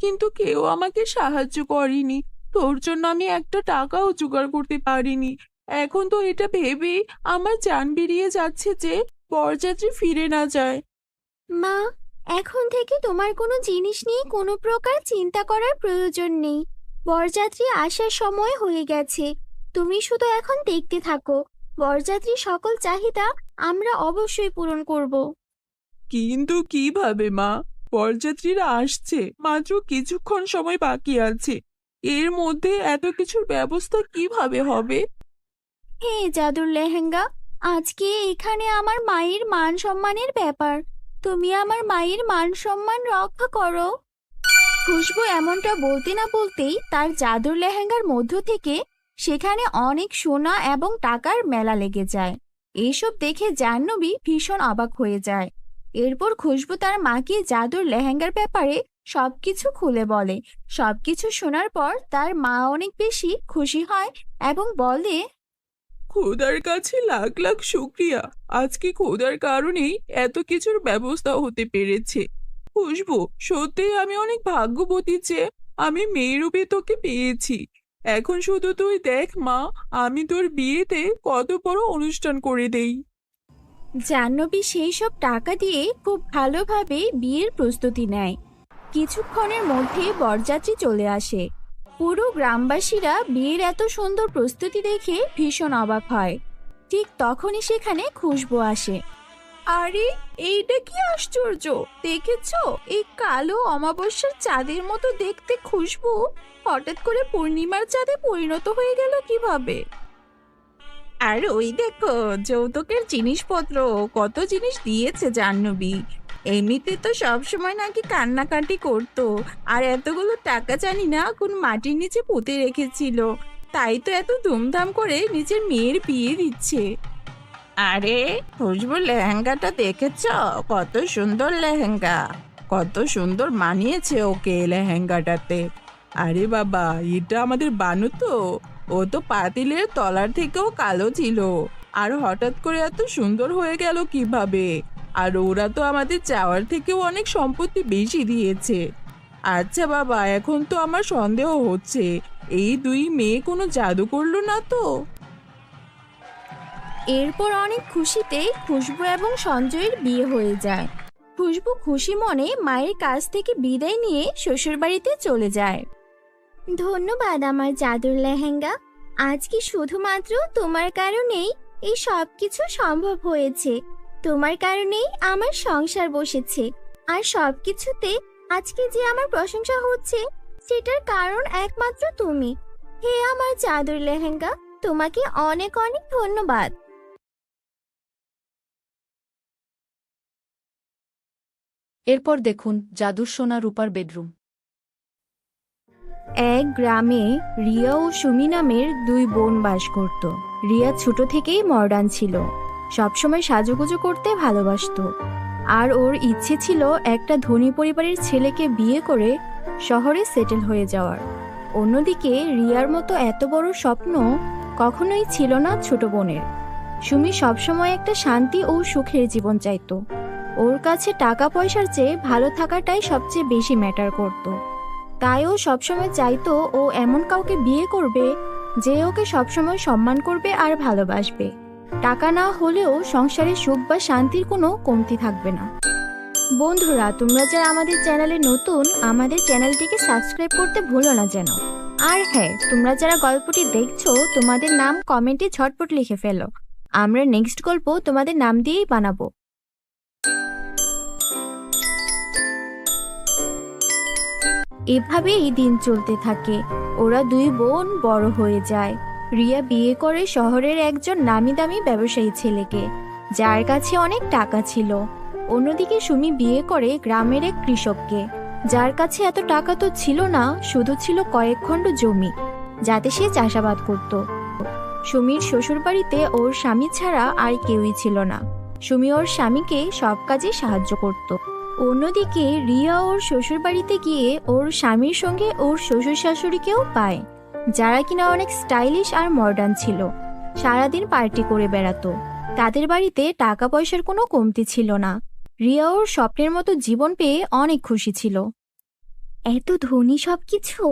কিন্তু কেউ আমাকে সাহায্য করেনি। তোর জন্য আমি একটা টাকাও জোগাড় করতে পারিনি। এখন তো এটা ভেবে আমার জান বেরিয়ে যাচ্ছে যে বরযাত্রী ফিরে না যায়। মা, এখন থেকে তোমার কোনো জিনিস নিয়ে কোনো প্রকার চিন্তা করার প্রয়োজন নেই। বরযাত্রী আসার সময় হয়ে গেছে, তুমি শুধু এখন দেখতে থাকো। বরযাত্রীর সকল চাহিদা আমরা অবশ্যই পূরণ করব। কিন্তু কিভাবে মা? বরযাত্রীরা আসছে, মাত্র কিছুক্ষণ সময় বাকি আছে, এর মধ্যে এত কিছুর ব্যবস্থা কিভাবে হবে? হে জাদুর লেহেঙ্গা, আজকে এখানে আমার মায়ের মান সম্মানের ব্যাপার, তুমি আমার মায়ের মান সম্মান রক্ষা করো। খুশবু এমনটা বলতে না বলতেই তার জাদুর লেহেঙ্গার মধ্য থেকে সেখানে অনেক সোনা এবং টাকার মেলা লেগে যায়। এইসব দেখে জাহ্নবী ভীষণ অবাক হয়ে যায়। এরপর খুশবু তার মাকে জাদুর লেহেঙ্গার ব্যাপারে সবকিছু খুলে বলে। সবকিছু শোনার পর তার মা অনেক বেশি খুশি হয় এবং বলে, খোদার কাছে লাখ লাখ শুক্রিয়া, আজকে খোদার কারণেই এত কিছুর ব্যবস্থা হতে পেরেছে। খুশবু, সত্যিই আমি অনেক ভাগ্যবতী যে আমি মেয়েরূপে তোকে পেয়েছি। এখন শুধু তুই দেখ মা, আমি তোর বিয়েতে কত বড় অনুষ্ঠান করে দেই। জাহ্নবী সেই সব টাকা দিয়ে খুব ভালোভাবে বিয়ের প্রস্তুতি নেয়। কিছুক্ষণের মধ্যে বরযাত্রী চলে আসে। পুরো গ্রামবাসীরা বিয়ের এত সুন্দর প্রস্তুতি দেখে ভীষণ অবাক হয়। ঠিক তখনই সেখানে খুশবু আসে। আরে, এইটা কি আশ্চর্য! দেখেছো, এই কালো অমাবস্যার চাঁদের মতো দেখতে খুশবু হঠাৎ করে পূর্ণিমার চাঁদে পরিণত হয়ে গেল কিভাবে? আর ওই দেখো, যৌতুকের জিনিসপত্র কত জিনিস দিয়েছে জাহ্নবী। এমনিতে তো সবসময় নাকি কান্নাকাটি করতো, আর এতগুলো টাকা জানি না কোন মাটির নিচে পুঁতে রেখেছিল, তাই তো এত ধুমধাম করে নিজের মেয়ের বিয়ে দিচ্ছে। আরে খুশবুর লেহেঙ্গাটা দেখেছ? কত সুন্দর লেহেঙ্গা, কত সুন্দর মানিয়েছে ওকে লেহেঙ্গাটাতে। আরে বাবা, এটা আমাদের বানু তো, ও তো পাতিলের তলার থেকেও কালো ছিল, আর হঠাৎ করে এত সুন্দর হয়ে গেল কিভাবে? আর ওরা তো আমাদের চাওয়ার থেকেও অনেক সম্পত্তি বেশি দিয়েছে। আচ্ছা বাবা, এখন তো আমার সন্দেহ হচ্ছে এই দুই মেয়ে কোনো জাদু করলো না তো? এরপর অনেক খুশিতে খুশবু এবং সঞ্জয়ের বিয়ে হয়ে যায়। খুশবু খুশি মনে মায়ের কাছ থেকে বিদায় নিয়ে শ্বশুরবাড়িতে চলে যায়। ধন্যবাদ আমার জাদুর লেহেঙ্গা, আজকে শুধুমাত্র তোমার কারণেই এই সব কিছু সম্ভব হয়েছে। তোমার কারণেই আমার সংসার বসেছে, আর সবকিছুতে আজকে যে আমার প্রশংসা হচ্ছে সেটার কারণ একমাত্র তুমি। হে আমার জাদুর লেহেঙ্গা, তোমাকে অনেক অনেক ধন্যবাদ। এরপর দেখুন জাদুর সোনা রূপার বেডরুম। এক গ্রামে রিয়া ও সুমি নামের দুই বোন বাস করত। রিয়া ছোট থেকেই মডার্ন ছিল, সবসময় সাজুগুজু করতে ভালোবাসতো, আর ওর ইচ্ছে ছিল একটা ধনী পরিবারের ছেলেকে বিয়ে করে শহরে সেটেল হয়ে যাওয়ার। অন্যদিকে রিয়ার মতো এত বড় স্বপ্ন কখনোই ছিল না ছোট বোনের। সুমি সবসময় একটা শান্তি ও সুখের জীবন চাইতো। ওর কাছে টাকা পয়সার চেয়ে ভালো থাকাটাই সবচেয়ে বেশি ম্যাটার করত। তাই ও সবসময় চাইতো ও এমন কাউকে বিয়ে করবে যে ওকে সবসময় সম্মান করবে আর ভালোবাসবে। টাকা না হলেও সংসারে সুখ বা শান্তির কোনো কমতি থাকবে না। বন্ধুরা, তোমরা যারা আমাদের চ্যানেলে নতুন, আমাদের চ্যানেলটিকে সাবস্ক্রাইব করতে ভুলো না যেন। আর হ্যাঁ, তোমরা যারা গল্পটি দেখছো তোমাদের নাম কমেন্টে ঝটপট লিখে ফেলো। আমরা নেক্সট গল্প তোমাদের নাম দিয়েই বানাবো। এভাবেই দিন চলতে থাকে। ওরা দুই বোন বড় হয়ে যায়। রিয়া বিয়ে করে শহরের একজন নামি দামি ব্যবসায়ী ছেলেকে, যার কাছে অনেক টাকা ছিল। অন্যদিকে সুমি বিয়ে করে গ্রামের এক কৃষককে, যার কাছে এত টাকা তো ছিল না, শুধু ছিল কয়েক খণ্ড জমি, যাতে সে চাষাবাদ করত। সুমির শ্বশুরবাড়িতে ওর স্বামী ছাড়া আর কেউই ছিল না। সুমি ওর স্বামীকে সব কাজে সাহায্য করত। অন্যদিকে রিয়া ওর শ্বশুরবাড়িতে গিয়ে ওর স্বামীর সঙ্গে ওর শ্বশুর শাশুড়িকেও পায়, যারা কিনা অনেক স্টাইলিশ আর মডার্ন ছিল। সারাদিন পার্টি করে বেড়াতো। তাদের বাড়িতে টাকা পয়সার কোনো কমতি ছিল না। রিয়া ওর স্বপ্নের মতো জীবন পেয়ে অনেক খুশি ছিল। এত ধনী সবকিছু,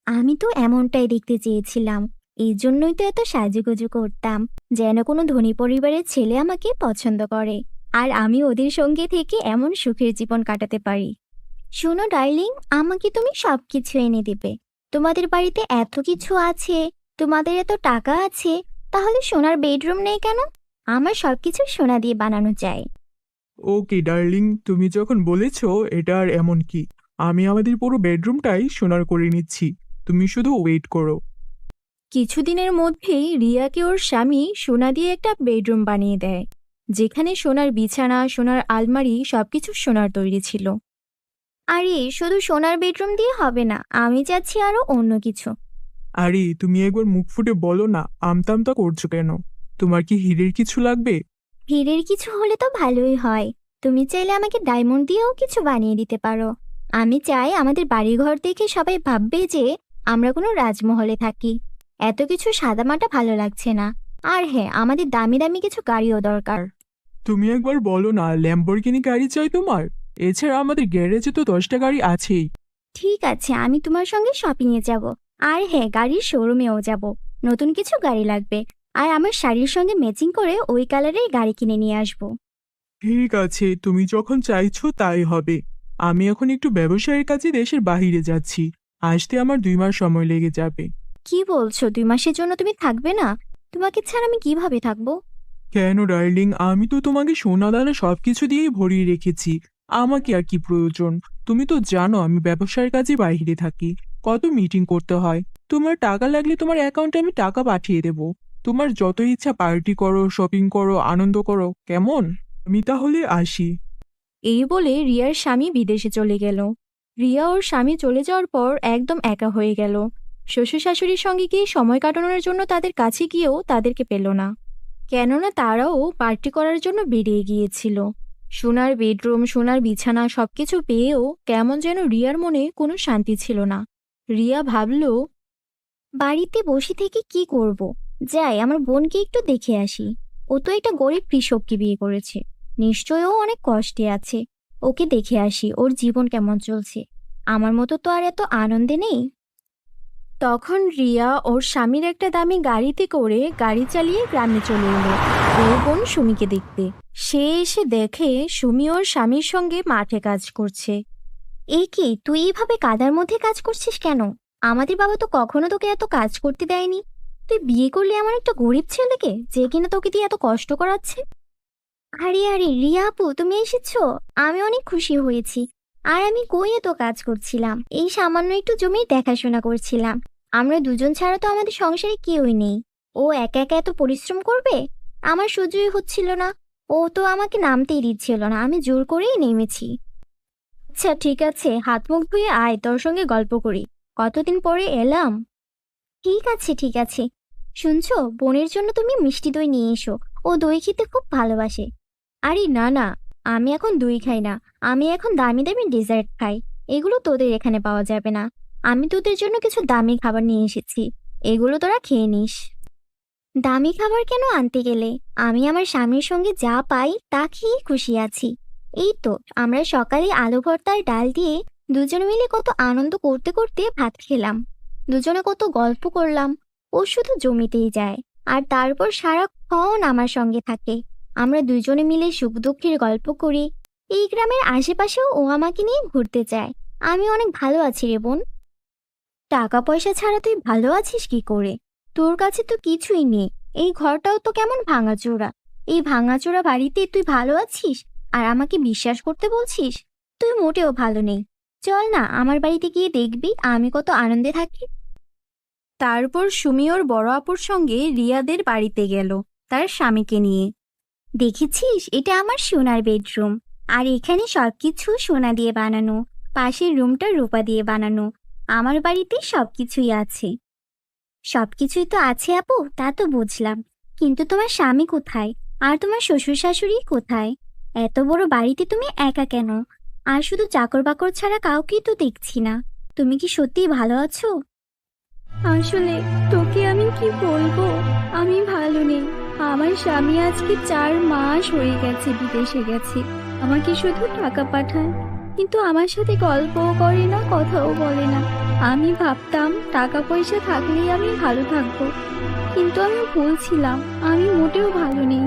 আমি তো এমনটাই দেখতে চেয়েছিলাম। এই জন্যই তো এত সাজুগুজু করতাম, যেন কোনো ধনী পরিবারের ছেলে আমাকে পছন্দ করে আর আমি ওদের সঙ্গে থেকে এমন সুখের জীবন কাটাতে পারি। শোনো ডার্লিং, আমাকে তুমি সবকিছু এনে দেবে। তোমাদের বাড়িতে এত কিছু আছে, তোমাদের এত টাকা আছে, তাহলে সোনার বেডরুম নেই কেন? আমার সবকিছু সোনা দিয়ে বানানো চাই। ওকে ডার্লিং, তুমি যখন বলেছো এটা আর এমন কি, আমি আমাদের পুরো বেডরুমটাই সোনার করে নিচ্ছি। তুমি শুধু ওয়েট করো। কিছুদিনের মধ্যেই রিয়াকে ওর স্বামী সোনা দিয়ে একটা বেডরুম বানিয়ে দেয়, যেখানে সোনার বিছানা, সোনার আলমারি, সবকিছু সোনার তৈরি ছিল। আরে শুধু সোনার বেডরুম দিয়ে হবে না, আমি চাচ্ছি আরো অন্য কিছু। আরে তুমি একবার মুখ ফুটে বলো না, আমতা আমতা করছো কেন? তোমার কি হীরের কিছু লাগবে? হীরের কিছু হলে তো ভালোই হয়। তুমি চাইলে আমাকে ডায়মন্ড দিয়েও কিছু বানিয়ে দিতে পারো। আমি চাই আমাদের বাড়িঘর দেখে সবাই ভাববে যে আমরা কোনো রাজমহলে থাকি। এত কিছু সাদামাটা ভালো লাগছে না। আর হ্যাঁ, আমাদের দামি দামি কিছু গাড়িও দরকার। তুমি একবার বলো না, ল্যাম্বরগিনি গাড়ি চাই তোমার? এছাড়া আমাদের গ্যারেজে তো 10টা গাড়ি আছেই। ঠিক আছে, আমি তোমার সঙ্গে শপিংয়ে যাব। আর হ্যাঁ, গাড়ির শোরুমেও যাব। নতুন কিছু গাড়ি লাগবে, আর আমার শাড়ির সঙ্গে ম্যাচিং করে ওই কালারের গাড়ি কিনে নিয়ে আসবো। ঠিক আছে, তুমি যখন চাইছো তাই হবে। আমি এখন একটু ব্যবসায়ের কাজে দেশের বাইরে যাচ্ছি। আসতে আমার 2 মাস সময় লেগে যাবে। কি বলছো? 2 মাসের জন্য তুমি থাকবে না? তোমাকে ছাড়া আমি কিভাবে থাকবো? কেন ডার্লিং, আমি তো তোমাকে সোনা দানা সবকিছু দিয়েই ভরিয়ে রেখেছি। আমাকে আর কি প্রয়োজন? তুমি তো জানো আমি ব্যবসার কাজে বাইরে থাকি, কত মিটিং করতে হয়। তোমার টাকা লাগলে তোমার অ্যাকাউন্টে আমি টাকা পাঠিয়ে দেব। তোমার যত ইচ্ছা পার্টি করো, শপিং করো, আনন্দ করো, কেমন? আমি তাহলে আসি। এই বলে রিয়ার স্বামী বিদেশে চলে গেল। রিয়া ওর স্বামী চলে যাওয়ার পর একদম একা হয়ে গেল। শ্বশুর শাশুড়ির সঙ্গে গিয়ে সময় কাটানোর জন্য তাদের কাছে গিয়েও তাদেরকে পেল না, কেননা তারাও পার্টি করার জন্য বেরিয়ে গিয়েছিল। সোনার বেডরুম, সোনার বিছানা সবকিছু পেয়েও কেমন যেন রিয়ার মনে কোনো শান্তি ছিল না। রিয়া ভাবল, বাড়িতে বসে থেকে কি করব? যাই, আমার বোনকে একটু দেখে আসি। ও তো একটা গরিব কৃষককে বিয়ে করেছে, নিশ্চয়ই ও অনেক কষ্টে আছে। ওকে দেখে আসি, ওর জীবন কেমন চলছে। আমার মতো তো আর এত আনন্দে নেই। তখন রিয়া ওর স্বামীর একটা দামি গাড়িতে করে গাড়ি চালিয়ে গ্রামে চলে এলো ওর বোন সুমিকে দেখতে। সে এসে দেখে সুমি ওর স্বামীর সঙ্গে মাঠে কাজ করছে। এই কি, তুই এইভাবে কাদার মধ্যে কাজ করছিস কেন? আমাদের বাবা তো কখনো তোকে এত কাজ করতে দেয়নি। তুই বিয়ে করলি এমন একটা গরিব ছেলেকে, যে কিনা তোকে দিয়ে এত কষ্ট করাচ্ছে। আরে আরে রিয়া আপু, তুমি এসেছো? আমি অনেক খুশি হয়েছি। আর আমি কই এত কাজ করছিলাম, এই সামান্য একটু জমির দেখাশোনা করছিলাম। আমরা দুজন ছাড়া তো আমাদের সংসারে কেউই নেই। ও একা একা এত পরিশ্রম করবে, আমার সহ্যই হচ্ছিল না। ও তো আমাকে নামতেই দিচ্ছিল না, আমি জোর করেই নেমেছি। আচ্ছা ঠিক আছে, হাত মুখ ধুয়ে আয়, তোর সঙ্গে গল্প করি। কতদিন পরে এলাম। ঠিক আছে ঠিক আছে। শুনছো, বোনের জন্য তুমি মিষ্টি দই নিয়ে এসো, ও দই খেতে খুব ভালোবাসে। আরে না না, আমি এখন দই খাই না, আমি এখন দামি দামি ডেজার্ট খাই। এগুলো তোদের এখানে পাওয়া যাবে না। আমি তোদের জন্য কিছু দামি খাবার নিয়ে এসেছি, এগুলো তোরা খেয়ে নিস। দামি খাবার কেন আনতে গেলে? আমি আমার স্বামীর সঙ্গে যা পাই তা খেয়ে খুশি আছি। এই তো আমরা সকালে আলু ভর্তা আর ডাল দিয়ে দুজনে মিলে কত আনন্দ করতে করতে ভাত খেলাম। দুজনে কত গল্প করলাম। ও শুধু জমিতেই যায়, আর তারপর সারা কখন আমার সঙ্গে থাকে। আমরা দুজনে মিলে সুখ দুঃখের গল্প করি। এই গ্রামের আশেপাশেও ও আমাকে নিয়ে ঘুরতে চায়। আমি অনেক ভালো আছি রে বোন। টাকা পয়সা ছাড়া তুই ভালো আছিস কি করে? তোর কাছে তো কিছুই নেই। এই ঘরটাও তো কেমন ভাঙাচোরা। এই ভাঙাচোরা বাড়িতে তুই ভালো আছিস আর আমাকে বিশ্বাস করতে বলছিস? তুই মোটেও ভালো নেই। চল না আমার বাড়িতে গিয়ে দেখবি আমি কত আনন্দে থাকি। তারপর সুমি ওর বড় আপুর সঙ্গে রিয়াদের বাড়িতে গেল তার স্বামীকে নিয়ে। দেখেছিস, এটা আমার সোনার বেডরুম। আর এখানে সবকিছু সোনা দিয়ে বানানো। পাশের রুমটা রূপা দিয়ে বানানো। আমার বাড়িতে সবকিছুই আছে। সবকিছুই তো আছে আপু, তা তো বুঝলাম, কিন্তু তোমার স্বামী কোথায়? আর তোমার শ্বশুর শাশুড়ি কোথায়? এত বড় বাড়িতে তুমি একা কেন? আর শুধু চাকর বাকর ছাড়া কাউকেই তো দেখছি না। তুমি কি সত্যিই ভালো আছো? আসলে তোকে আমি কি বলবো, আমি ভালো নেই। আমার স্বামী আজকে 4 মাস হয়ে গেছে বিদেশে গেছে। আমাকে শুধু টাকা পাঠায়, কিন্তু আমার সাথে গল্পও করে না, কথাও বলে না। আমি ভাবতাম টাকা পয়সা থাকলেই আমি ভালো থাকবো, কিন্তু আমি ভুল ছিলাম। আমি মোটেও ভালো নেই।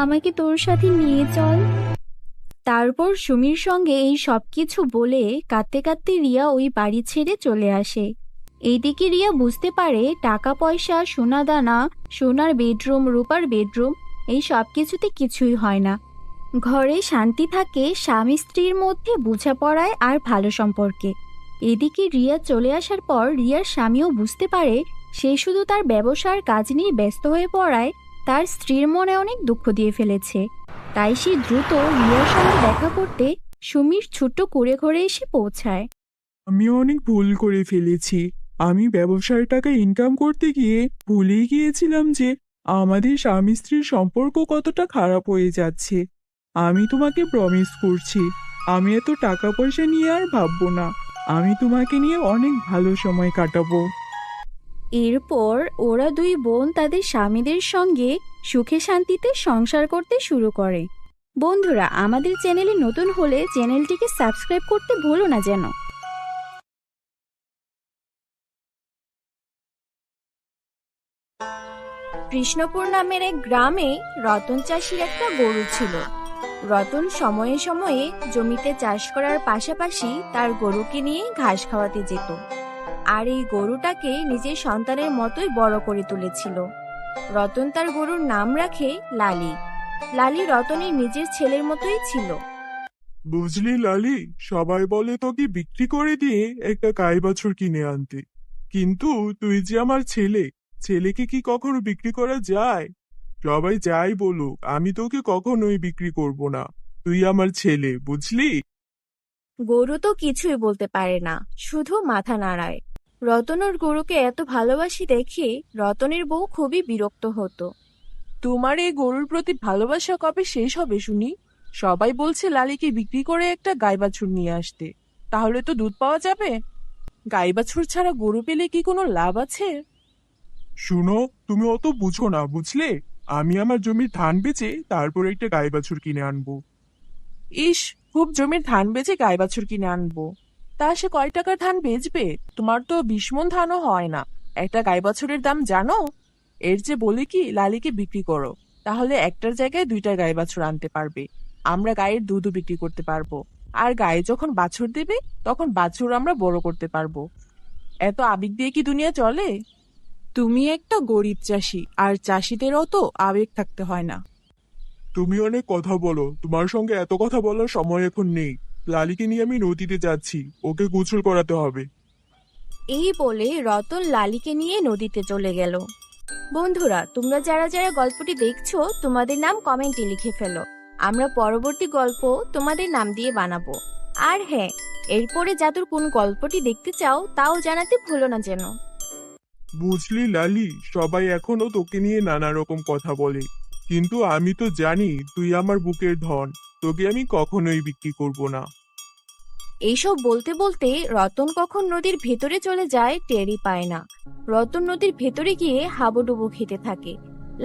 আমাকে তোর সাথে নিয়ে চল। তারপর সুমির সঙ্গে এই সব কিছু বলে কাঁদতে কাঁদতে রিয়া ওই বাড়ি ছেড়ে চলে আসে। এইদিকে রিয়া বুঝতে পারে টাকা পয়সা, সোনা দানা, সোনার বেডরুম, রূপার বেডরুম, এই সব কিছুতে কিছুই হয় না। ঘরে শান্তি থাকে স্বামী স্ত্রীর মধ্যে বোঝাপড়ায় আর ভালো সম্পর্কে। এদিকে রিয়া চলে আসার পর রিয়ার স্বামীও বুঝতে পারে সে শুধু তার ব্যবসার কাজ নিয়ে ব্যস্ত হয়ে পড়ায় তার স্ত্রীর মনে অনেক দুঃখ দিয়ে ফেলেছে। তাই সে দ্রুত রিয়ার সঙ্গে দেখা করতে সুমির ছোট্ট কুঁড়ে ঘরে এসে পৌঁছায়। আমি অনেক ভুল করে ফেলেছি। আমি ব্যবসার টাকা ইনকাম করতে গিয়ে ভুলেই গিয়েছিলাম যে আমাদের স্বামী স্ত্রীর সম্পর্ক কতটা খারাপ হয়ে যাচ্ছে। আমি তোমাকে প্রমিস করছি, আমি এত টাকা পয়সা নিয়ে আর ভাববো না। আমি তোমাকে নিয়ে অনেক ভালো সময় কাটাবো। এরপর ওরা দুই বোন তাদের স্বামীদের সঙ্গে সুখে শান্তিতে সংসার করতে শুরু করে। বন্ধুরা, আমাদের চ্যানেলে নতুন হলে চ্যানেলটিকে সাবস্ক্রাইব করতে ভুলো না যেন। কৃষ্ণপুর নামের এক গ্রামে রতন চাষির একটা গরু ছিল। রতন সময়ে সময়ে জমিতে চাষ করার পাশাপাশি তার গরুকে নিয়ে ঘাস খাওয়াতে যেত। আর এই গরুটাকে নিজের সন্তানের মতোই বড় করে তুলেছিল। রতন তার গরুর নাম রাখে লালি। লালি রতনের নিজের ছেলের মতোই ছিল। বুঝলি লালি, সবাই বলে তোকে বিক্রি করে দিয়ে একটা গাই বাছুর কিনে আনতে, কিন্তু তুই যে আমার ছেলে, ছেলেকে কি কখনো বিক্রি করা যায়? সবাই যাই বলুক, আমি তোকে কখনোই বিক্রি করব না। তুই আমার ছেলে, বুঝলি? গরু তো কিছুই বলতে পারে না, শুধু মাথা নাড়ায়। রতন ওর গরুকে এত ভালোবাসি দেখে রতনের বউ খুবই বিরক্ত হতো। তোমার এই গরুর প্রতি ভালোবাসা কবে শেষ হবে শুনি? সবাই বলছে লালিকে বিক্রি করে একটা গাই বাছুর নিয়ে আসতে, তাহলে তো দুধ পাওয়া যাবে। গাই বাছুর ছাড়া গরু পেলে কি কোনো লাভ আছে? শুনো, তুমি অত বুঝো না, বুঝলে? আমি আমার জমির ধান বেচে তারপর একটা গাই বাছুর কিনে আনবো। ইস, খুব জমির ধান বেচে গাই বাছুর কিনে আনবো? তা সে কয় টাকার ধান বেচবে? তোমার তো 20 মণ ধানও হয় না। একটা গাই বাছুরের দাম জানো? এর যে বলি কি লালিকে বিক্রি করো, তাহলে একটার জায়গায় 2টা গাই বাছুর আনতে পারবে। আমরা গায়ের দুধও বিক্রি করতে পারবো, আর গায়ে যখন বাছুর দেবে তখন বাছুর আমরা বড় করতে পারবো। এত আবেগ দিয়ে কি দুনিয়া চলে? তুমি একটা গরিব চাষি, আর চাষিদেরও তো আবেগ থাকতে হয় না। তুমি অনেক কথা বলো, তোমার সঙ্গে এত কথা বলার সময় এখন নেই। লালিকে নিয়ে আমি নদীতে যাচ্ছি, ওকে গোসল করাতে হবে। এই বলে রতন লালিকে নিয়ে নদীতে চলে গেল। বন্ধুরা, তোমরা যারা যারা গল্পটি দেখছো তোমাদের নাম কমেন্টে লিখে ফেলো। আমরা পরবর্তী গল্প তোমাদের নাম দিয়ে বানাবো। আর হ্যাঁ, এরপরে জাদুর কোন গল্পটি দেখতে চাও তাও জানাতে ভুলো না যেন। বুঝলি লালি, সবাই এখনো তোকে নিয়ে নানা রকম কথা বলে, কিন্তু আমি তো জানি তুই আমার বুকের ধন। তোকে আমি কখনোই বিক্রি করব না। এইসব বলতে বলতে রতন কখন নদীর ভেতরে চলে যায় টেরই পায় না। রতন নদীর ভেতরে গিয়ে হাবুডুবু খেতে থাকে।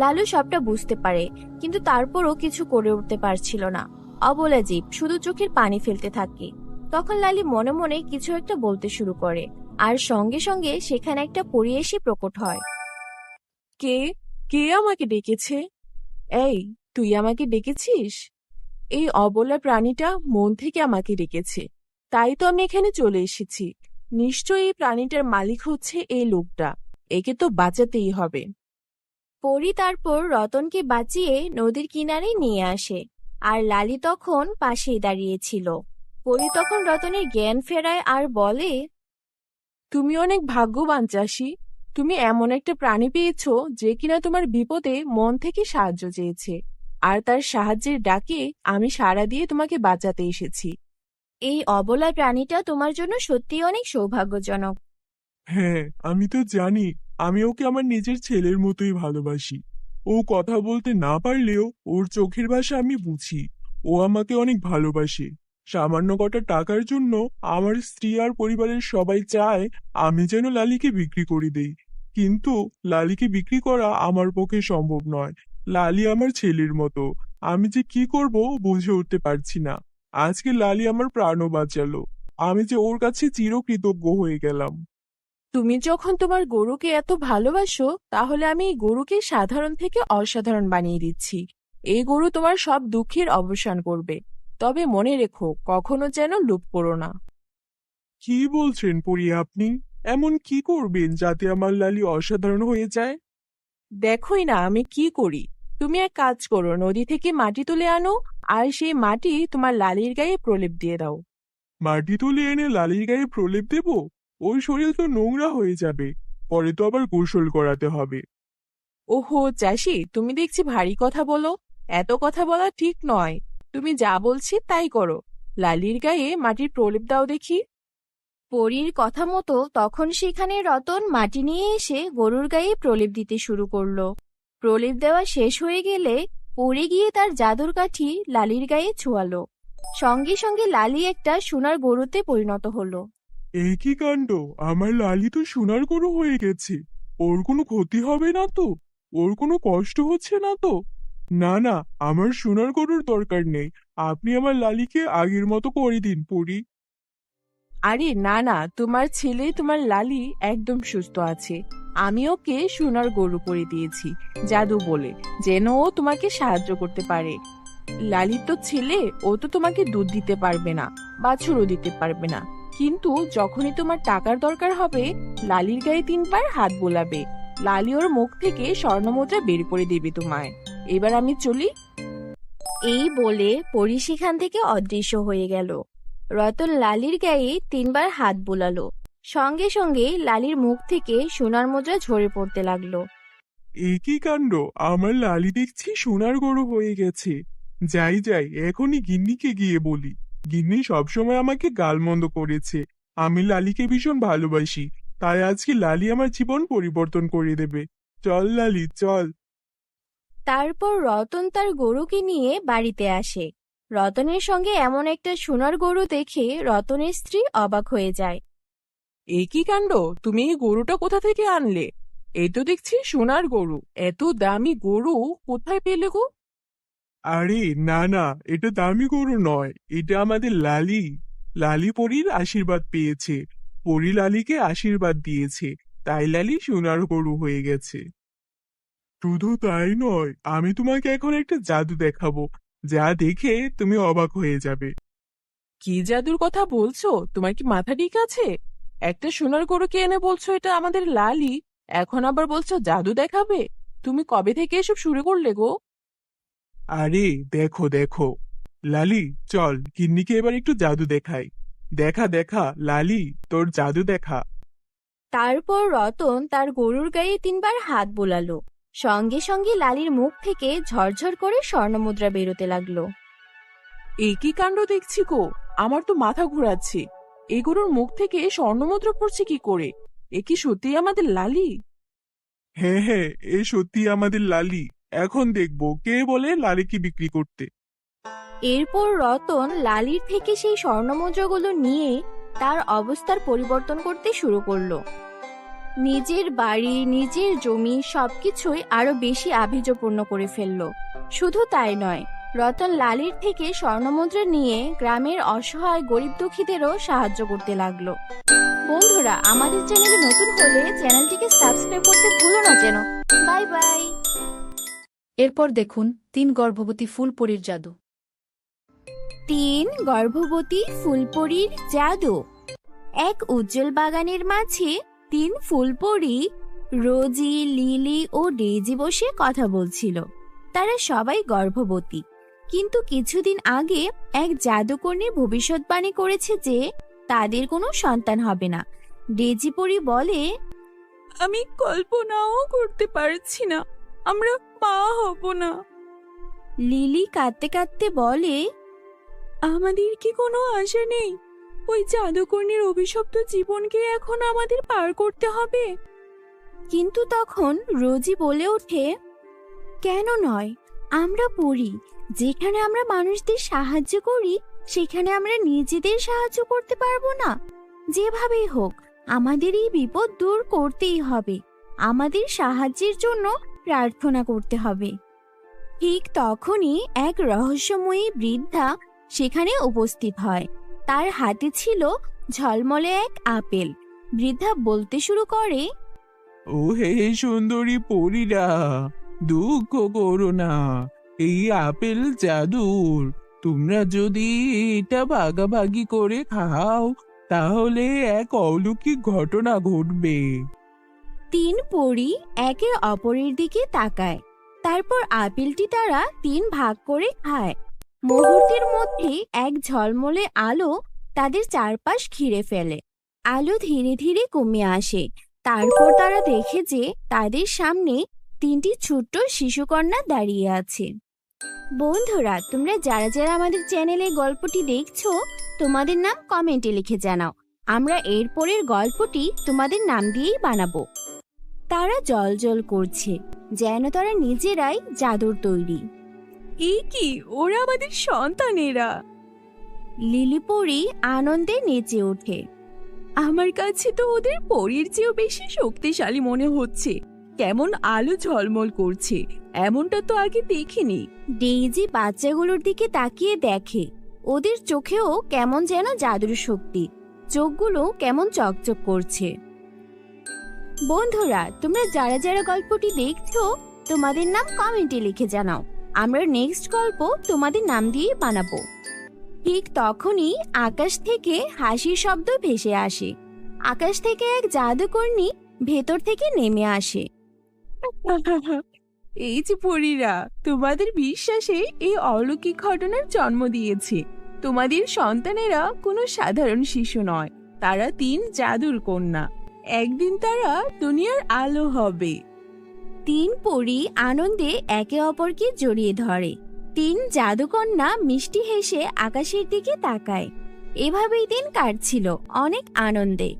লালু সবটা বুঝতে পারে, কিন্তু তারপরও কিছু করে উঠতে পারছিল না। অবলা জীব শুধু চোখের পানি ফেলতে থাকে। তখন লালি মনে মনে কিছু একটা বলতে শুরু করে, আর সঙ্গে সঙ্গে সেখানে একটা পরী এসে প্রকট হয়। কে কে আমাকে ডেকেছে? এই, তুই আমাকে ডেকেছিস? এই অবলা প্রাণীটা মন থেকে আমাকে ডেকেছে, তাই তো আমি এখানে চলে এসেছি। নিশ্চয়ই এই প্রাণীটার মালিক হচ্ছে এই লোকটা, একে তো বাঁচাতেই হবে। পরী তারপর রতনকে বাঁচিয়ে নদীর কিনারে নিয়ে আসে, আর লালি তখন পাশেই দাঁড়িয়েছিল। পরী তখন রতনের জ্ঞান ফেরায় আর বলে, তুমি অনেক ভাগ্যবান চাষি, তুমি এমন একটা প্রাণী পেয়েছো যে কিনা তোমার বিপদে মন থেকে সাহায্য চেয়েছে, আর তার সাহায্যের ডাকে আমি সাড়া দিয়ে তোমাকে বাঁচাতে এসেছি। এই অবলা প্রাণীটা তোমার জন্য সত্যিই অনেক সৌভাগ্যজনক। হ্যাঁ, আমি তো জানি। আমি ওকে আমার নিজের ছেলের মতোই ভালোবাসি। ও কথা বলতে না পারলেও ওর চোখের ভাষা আমি বুঝি। ও আমাকে অনেক ভালোবাসে। সামান্য কটা টাকার জন্য আমার স্ত্রী আর পরিবারের সবাই চায় আমি যেন লালিকে বিক্রি করে দেই, কিন্তু লালিকে বিক্রি করা আমার পক্ষে সম্ভব নয়। লালি আমার ছেলের মতো। আমি যে কি করব বুঝে উঠতে পারছি না। আজকে লালি আমার প্রাণও বাঁচালো। আমি যে ওর কাছে চিরকৃতজ্ঞ হয়ে গেলাম। তুমি যখন তোমার গরুকে এত ভালোবাসো, তাহলে আমি এই গরুকে সাধারণ থেকে অসাধারণ বানিয়ে দিচ্ছি। এই গরু তোমার সব দুঃখের অবসান করবে। তবে মনে রেখো, কখনো যেন লোভ করো না। কি বলছেন পরি আপনি? এমন কি করবেন যাতে আমার লালি অসাধারণ হয়ে যায়? দেখোই না আমি কি করি। তুমি এক কাজ করো, নদী থেকে মাটি তুলে আনো, আর সেই মাটি তোমার লালির গায়ে প্রলেপ দিয়ে দাও। মাটি তুলে এনে লালির গায়ে প্রলেপ দেব? ওই শরীর তো নোংরা হয়ে যাবে। পরে তো আবার গোসল করাতে হবে। ওহো চাষি, তুমি দেখছি ভারী কথা বলো। এত কথা বলা ঠিক নয়। তুমি যা বলছি তাই করো। লালির গায়ে মাটির প্রলেপ দাও দেখি। পরীর কথা মতো তখন সেখানে রতন মাটি নিয়ে এসে গরুর গায়ে প্রলেপ দিতে শুরু করলো। প্রলেপ দেওয়া শেষ হয়ে গেলে পরী গিয়ে তার জাদুর কাঠি লালির গায়ে ছোঁয়ালো। সঙ্গে সঙ্গে লালি একটা সোনার গরুতে পরিণত হলো। এই কি কাণ্ড! আমার লালি তো সোনার গরু হয়ে গেছে। ওর কোনো ক্ষতি হবে না তো? ওর কোনো কষ্ট হচ্ছে না তো? না না, আমার সোনার গরুর দরকার নেই। আপনি আমার লালিকে আগের মতো করে দিন পরি। আরে না না, তোমার ছেলে তোমার লালি একদম সুস্থ আছে। আমি ওকে সোনার গরু করে দিয়েছি জাদু বলে, যেন ও তোমাকে সাহায্য করতে পারে। লালি তো ছেলে, ও তো তোমাকে দুধ দিতে পারবে না, বাছুরও দিতে পারবে না। কিন্তু যখনই তোমার টাকার দরকার হবে, লালির গায়ে 3 বার হাত বোলাবে। লালি ওর মুখ থেকে স্বর্ণমুদ্রা বের করে দেবে তোমায়। এবার আমি চলি। এই বলে পরী সেখান থেকে অদৃশ্য হয়ে গেল। রতন লালির গায়ে 3 বার হাত বুলালো। সঙ্গে সঙ্গে লালির মুখ থেকে সোনার মুদ্রা ঝরে পড়তে লাগলো। এই কি কাণ্ড! আমার লালি দেখছি সোনার গরু হয়ে গেছে। যাই যাই, এখনই গিন্নিকে গিয়ে বলি। গিন্নি সবসময় আমাকে গালমন্দ করেছে। আমি লালিকে ভীষণ ভালোবাসি, তাই আজকে লালি আমার জীবন পরিবর্তন করে দেবে। চল লালি, চল। তারপর রতন তার গরুকে নিয়ে বাড়িতে আসে। রতনের সঙ্গে এমন একটা সোনার গরু দেখে রতনের স্ত্রী অবাক হয়ে যায়। এই কি কাণ্ড! তুমি এই গরুটা কোথা থেকে আনলে? এই তো দেখছি সোনার গরু। এত দামি গরু কোথায় পেলে গো? আরে না না, এটা দামি গরু নয়, এটা আমাদের লালি। লালি পরীর আশীর্বাদ পেয়েছে। পরী লালিকে আশীর্বাদ দিয়েছে, তাই লালি সোনার গরু হয়ে গেছে। শুধু তাই নয়, আমি তোমাকে এখন একটা জাদু দেখাবো, যা দেখে তুমি অবাক হয়ে যাবে। কি জাদুর কথা বলছো? তোমার কি মাথা ঠিক আছে? একটা সোনার গরুকে এনে বলছো এটা আমাদের লালি, এখন আবার বলছো জাদু দেখাবে? তুমি কবে থেকে এসব শুরু করলে গো? আরে দেখো দেখো, লালি চল গিন্নিকে এবার একটু জাদু দেখাই। দেখা দেখা লালি, তোর জাদু দেখা। তারপর রতন তার গরুর গায়ে 3 বার হাত বোলালো। সঙ্গে সঙ্গে লালির মুখ থেকে ঝরঝর করে স্বর্ণমুদ্রা বেরোতে লাগলো। এই কি কাণ্ড দেখছি গো! আমার তো মাথা ঘোরাচ্ছে। এই গরুর মুখ থেকে স্বর্ণমুদ্রা পড়ছে কি করে? এ কি সত্যি আমাদের লালি? হ্যাঁ হ্যাঁ, এ সত্যি আমাদের লালি। এখন দেখবো কে বলে লালিকে বিক্রি করতে। এরপর রতন লালির থেকে সেই স্বর্ণমুদ্রাগুলো নিয়ে তার অবস্থার পরিবর্তন করতে শুরু করলো। নিজের বাড়ি, নিজের জমি সবকিছুই আরো বেশি আভিজাত্যপূর্ণ করে ফেললো। শুধু তাই নয়, রতন লালির থেকে স্বর্ণমুদ্রা নিয়ে গ্রামের অসহায় গরিব দুঃখীদেরও সাহায্য করতে লাগলো। বন্ধুরা, আমাদের চ্যানেলে নতুন হলে চ্যানেলটিকে সাবস্ক্রাইব করতে ভুলো না যেন। Bye bye. এরপর দেখুন 3 গর্ভবতী ফুলপরীর জাদু। 3 গর্ভবতী ফুলপরীর জাদু। এক উজ্জ্বল বাগানের মাঝে 3 ফুলপরী রোজি, লিলি ও ডেইজি বসে কথা বলছিল। তারা সবাই গর্ভবতী, কিন্তু কিছুদিন আগে এক জাদুকর্ণী ভবিষ্যৎবাণী করেছে যে তাদের কোনো সন্তান হবে না। ডেইজি পরী বলে, আমি কল্পনাও করতে পারছি না আমরা মা হব না। লিলি কাঁদতে কাঁদতে বলে, আমাদের কি কোনো আশা নেই? ওই জাদুকর্ণীর অভিশপ্ত জীবনকে এখন আমাদের পার করতে হবে। কিন্তু তখন রোজি বলে ওঠে, কেন নয়, আমরা পড়ি, যেখানে আমরা মানুষদের সাহায্য করি সেখানে আমরা নিজেদের সাহায্য করতে পারবো না? যেভাবেই হোক আমাদের এই বিপদ দূর করতেই হবে, আমাদের সাহায্যের জন্য প্রার্থনা করতে হবে। ঠিক তখনই এক রহস্যময়ী বৃদ্ধা সেখানে উপস্থিত হয়। তার হাতে ছিল ঝলমলে এক আপেল। বৃদ্ধা বলতে শুরু করে, ও হে সুন্দরী পরীরা, দুঃখ করো না, এই আপেল জাদুর। তোমরা যদি এটা ভাগাভাগি করে খাও তাহলে এক অলৌকিক ঘটনা ঘটবে। 3 পরী একে অপরের দিকে তাকায়। তারপর আপেলটি তারা 3 ভাগ করে খায়। মুহূর্তের মধ্যে এক ঝলমলে আলো তাদের চারপাশ ঘিরে ফেলে। আলো ধীরে ধীরে কমে আসে। তারপর তারা দেখে যে তাদের সামনে 3টি ছোট্ট শিশুকন্যা দাঁড়িয়ে আছে। বন্ধুরা, তোমরা যারা যারা আমাদের চ্যানেলে গল্পটি দেখছো, তোমাদের নাম কমেন্টে লিখে জানাও। আমরা এরপরের গল্পটি তোমাদের নাম দিয়েই বানাবো। তারা জ্বলজ্বল করছে, যেন তারা নিজেরাই জাদুর তৈরি। এই কি, ওরা আমাদের সন্তানেরা! লিলি পরী আনন্দে নেচে ওঠে। আমার কাছে তো ওদের পরীর চেয়েও বেশি শক্তিশালী মনে হচ্ছে। কেমন আলো ঝলমল করছে, এমনটা তো আগে দেখিনি। ডেইজি বাচ্চাগুলোর দিকে তাকিয়ে দেখে, ওদের চোখেও কেমন যেন জাদুর শক্তি, চোখগুলো কেমন চকচক করছে। বন্ধুরা, তোমরা যারা যারা গল্পটি দেখছো, তোমাদের নাম কমেন্টে লিখে জানাও। আমরা নেক্সট গল্প তোমাদের নাম দিয়ে বানাবো। ঠিক তখনই আকাশ থেকে হাসির শব্দ ভেসে আসে। আকাশ থেকে এক জাদুকর্ণী ভেতর থেকে নেমে আসে। এই যে পরীরা, তোমাদের বিশ্বাসে এই অলৌকিক ঘটনার জন্ম দিয়েছে। তোমাদের সন্তানেরা কোনো সাধারণ শিশু নয়, তারা 3 জাদুর কন্যা। একদিন তারা দুনিয়ার আলো হবে। 3 পরী আনন্দে একে অপরকে জড়িয়ে ধরে। 3 জাদুকন্যা মিষ্টি হেসে আকাশের দিকে তাকায়। এভাবেই দিন কাটছিল অনেক আনন্দে।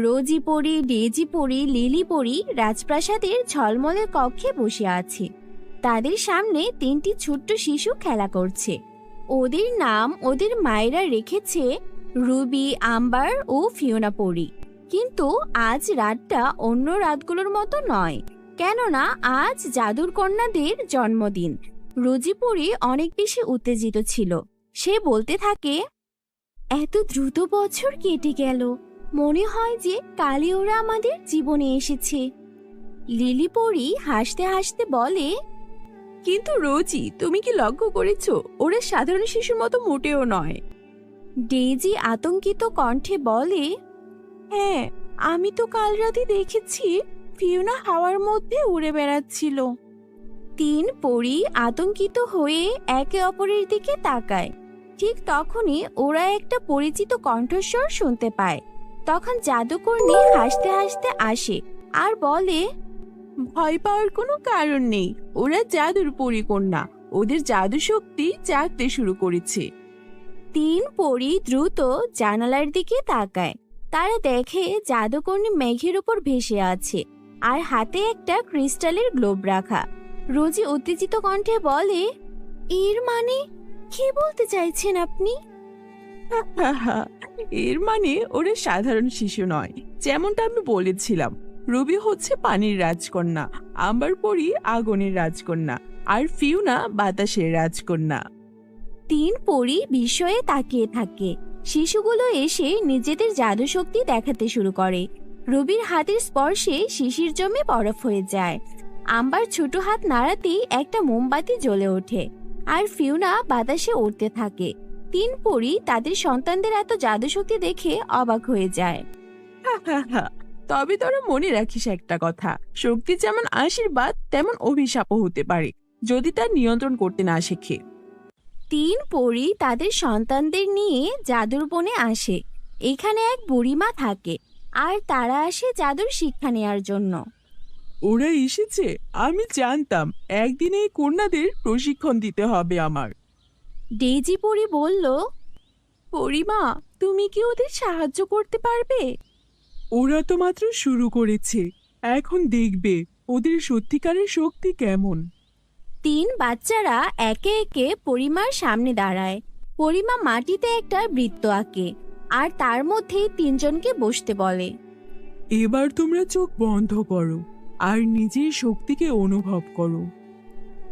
রোজি পরী, ডেইজি পরী, লিলি পরী রাজপ্রাসাদের ঝলমলে কক্ষে বসে আছে। তাদের সামনে 3টি ছোট্ট শিশু খেলা করছে। ওদের নাম ওদের মায়েরা রেখেছে রুবি, আম্বার ও ফিওনা পরী। কিন্তু আজ রাতটা অন্য রাতগুলোর মতো নয়, কেননা আজ জাদুর কন্যাদের জন্মদিন। রোজি পরী অনেক বেশি উত্তেজিত ছিল। সে বলতে থাকে, এত দ্রুত বছর কেটে গেল, মনে হয় যে কালই ওরা আমাদের জীবনে এসেছে। লিলি পরী হাসতে হাসতে বলে, কিন্তু রোজি, তুমি কি লক্ষ্য করেছো, ওরা সাধারণ শিশুর মতো মোটেও নয়। ডেইজি আতঙ্কিত কণ্ঠে বলে, হ্যাঁ, আমি তো কাল রাতে দেখেছি ফিওনা হাওয়ার মধ্যে উড়ে বেড়াচ্ছিল। 3 পরী আতঙ্কিত হয়ে একে অপরের দিকে তাকায়। ঠিক তখনই ওরা একটা পরিচিত কণ্ঠস্বর শুনতে পায়। তখন জাদুকর্ণী হাসতে হাসতে আসে আর বলে, ভয় পাওয়ার কোনো কারণ নেই, ওরা জাদুর পরীকন্যা, ওদের জাদু শক্তি জাগতে শুরু করেছে। 3 পরী দ্রুত জানালার দিকে তাকায়। তারা দেখে জাদুকর্ণী মেঘের উপর ভেসে আছে আর হাতে একটা ক্রিস্টালের গ্লোব রাখা। রোজি উত্তেজিত কণ্ঠে বলে, এর মানে কি বলতে চাইছেন আপনি? এর মানে ওরা সাধারণ শিশু নয়। যেমনটা আমি বলেছিলাম, রবি হচ্ছে পানির রাজকন্যা, আম্বার পরী আগুনের রাজকন্যা, আর ফিওনা বাতাসের রাজকন্যা। 3 পরী বিস্ময়ে তাকিয়ে থাকে। শিশুগুলো এসে নিজেদের জাদু শক্তি দেখাতে শুরু করে। রবির হাতের স্পর্শে শিশির জমে বরফ হয়ে যায়। আম্বার ছোট হাত নাড়াতেই একটা মোমবাতি জ্বলে ওঠে আর ফিওনা বাতাসে উড়তে থাকে। 3 পরী তাদের সন্তানদের এত জাদুশক্তি দেখে অবাক হয়ে যায়। তবে তোরা মনে রাখিস একটা কথা, শক্তি যেমন আশীর্বাদ তেমন অভিশাপও হতে পারে যদি তার নিয়ন্ত্রণ করতে না শেখে। 3 পরী তাদের সন্তানদের নিয়ে জাদুর বনে আসে। এখানে এক বুড়িমা থাকে আর তারা আসে জাদুর শিক্ষা নেয়ার জন্য। ওরা এসেছে, আমি জানতাম একদিন এই কন্যাদের প্রশিক্ষণ দিতে হবে আমার। ডেইজি পরী বলল, পরিমা, তুমি কি ওদের সাহায্য করতে পারবে? ওরা তো মাত্র শুরু করেছে, এখন দেখবে ওদের সত্যিকারের শক্তি কেমন। 3 বাচ্চারা একে একে পরিমার সামনে দাঁড়ায়। পরিমা মাটিতে একটা বৃত্ত আঁকে আর তার মধ্যে 3 জনকে বসতে বলে। এবার তোমরা চোখ বন্ধ করো আর নিজের শক্তিকে অনুভব করো।